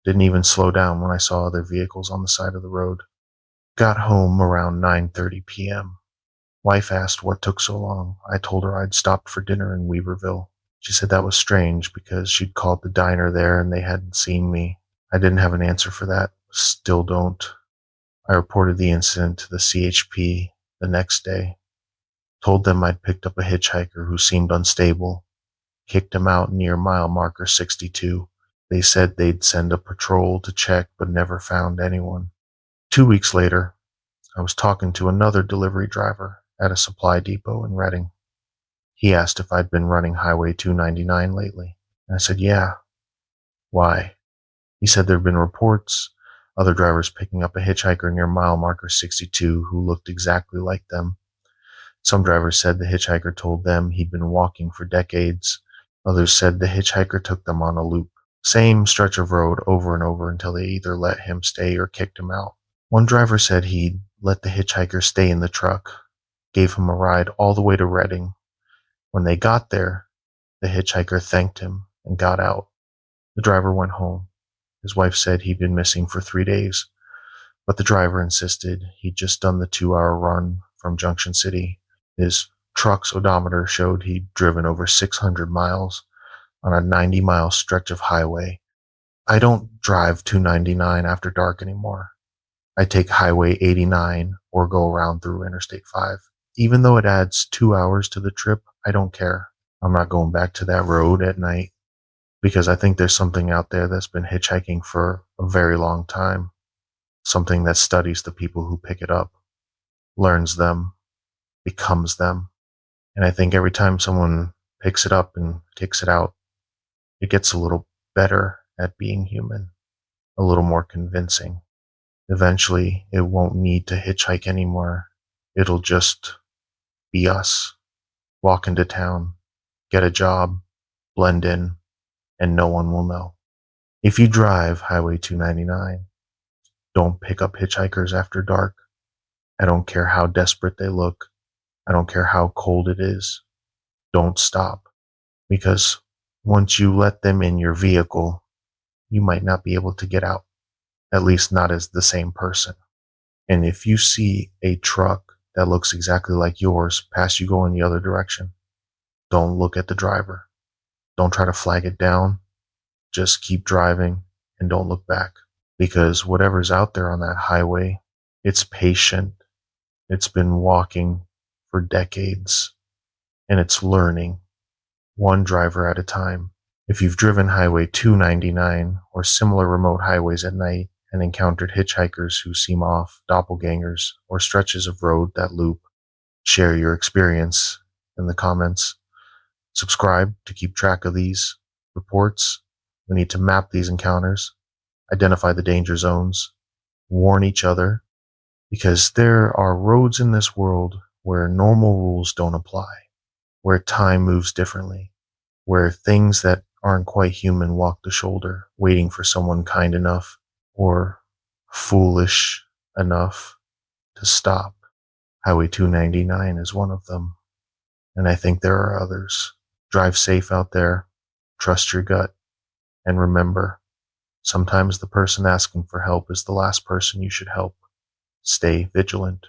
Didn't even slow down when I saw other vehicles on the side of the road. Got home around 9:30 p.m. Wife asked what took so long. I told her I'd stopped for dinner in Weaverville. She said that was strange because she'd called the diner there and they hadn't seen me. I didn't have an answer for that. Still don't. I reported the incident to the CHP the next day. Told them I'd picked up a hitchhiker who seemed unstable. Kicked him out near mile marker 62. They said they'd send a patrol to check but never found anyone. 2 weeks later, I was talking to another delivery driver at a supply depot in Reading. He asked if I'd been running Highway 299 lately. And I said, yeah. Why? He said there'd been reports, other drivers picking up a hitchhiker near mile marker 62 who looked exactly like them. Some drivers said the hitchhiker told them he'd been walking for decades. Others said the hitchhiker took them on a loop. Same stretch of road over and over until they either let him stay or kicked him out. One driver said he'd let the hitchhiker stay in the truck, gave him a ride all the way to Reading. When they got there, the hitchhiker thanked him and got out. The driver went home. His wife said he'd been missing for 3 days, but the driver insisted he'd just done the 2-hour run from Junction City. His truck's odometer showed he'd driven over 600 miles on a 90-mile stretch of highway. I don't drive 299 after dark anymore. I take Highway 89 or go around through Interstate 5. Even though it adds 2 hours to the trip, I don't care. I'm not going back to that road at night because I think there's something out there that's been hitchhiking for a very long time. Something that studies the people who pick it up, learns them, becomes them. And I think every time someone picks it up and kicks it out, it gets a little better at being human, a little more convincing. Eventually, it won't need to hitchhike anymore. It'll just be us. Walk into town, get a job, blend in, and no one will know. If you drive Highway 299, don't pick up hitchhikers after dark. I don't care how desperate they look. I don't care how cold it is. Don't stop. Because once you let them in your vehicle, you might not be able to get out. At least not as the same person. And if you see a truck that looks exactly like yours pass you going the other direction, don't look at the driver. Don't try to flag it down. Just keep driving and don't look back. Because whatever's out there on that highway, it's patient. It's been walking for decades. And it's learning, one driver at a time. If you've driven Highway 299 or similar remote highways at night, and encountered hitchhikers who seem off, doppelgangers, or stretches of road that loop. Share your experience in the comments. Subscribe to keep track of these reports. We need to map these encounters, identify the danger zones, warn each other, because there are roads in this world where normal rules don't apply, where time moves differently, where things that aren't quite human walk the shoulder, waiting for someone kind enough or foolish enough to stop. Highway 299 is one of them, and I think there are others. Drive safe out there, trust your gut, and remember, sometimes the person asking for help is the last person you should help. Stay vigilant.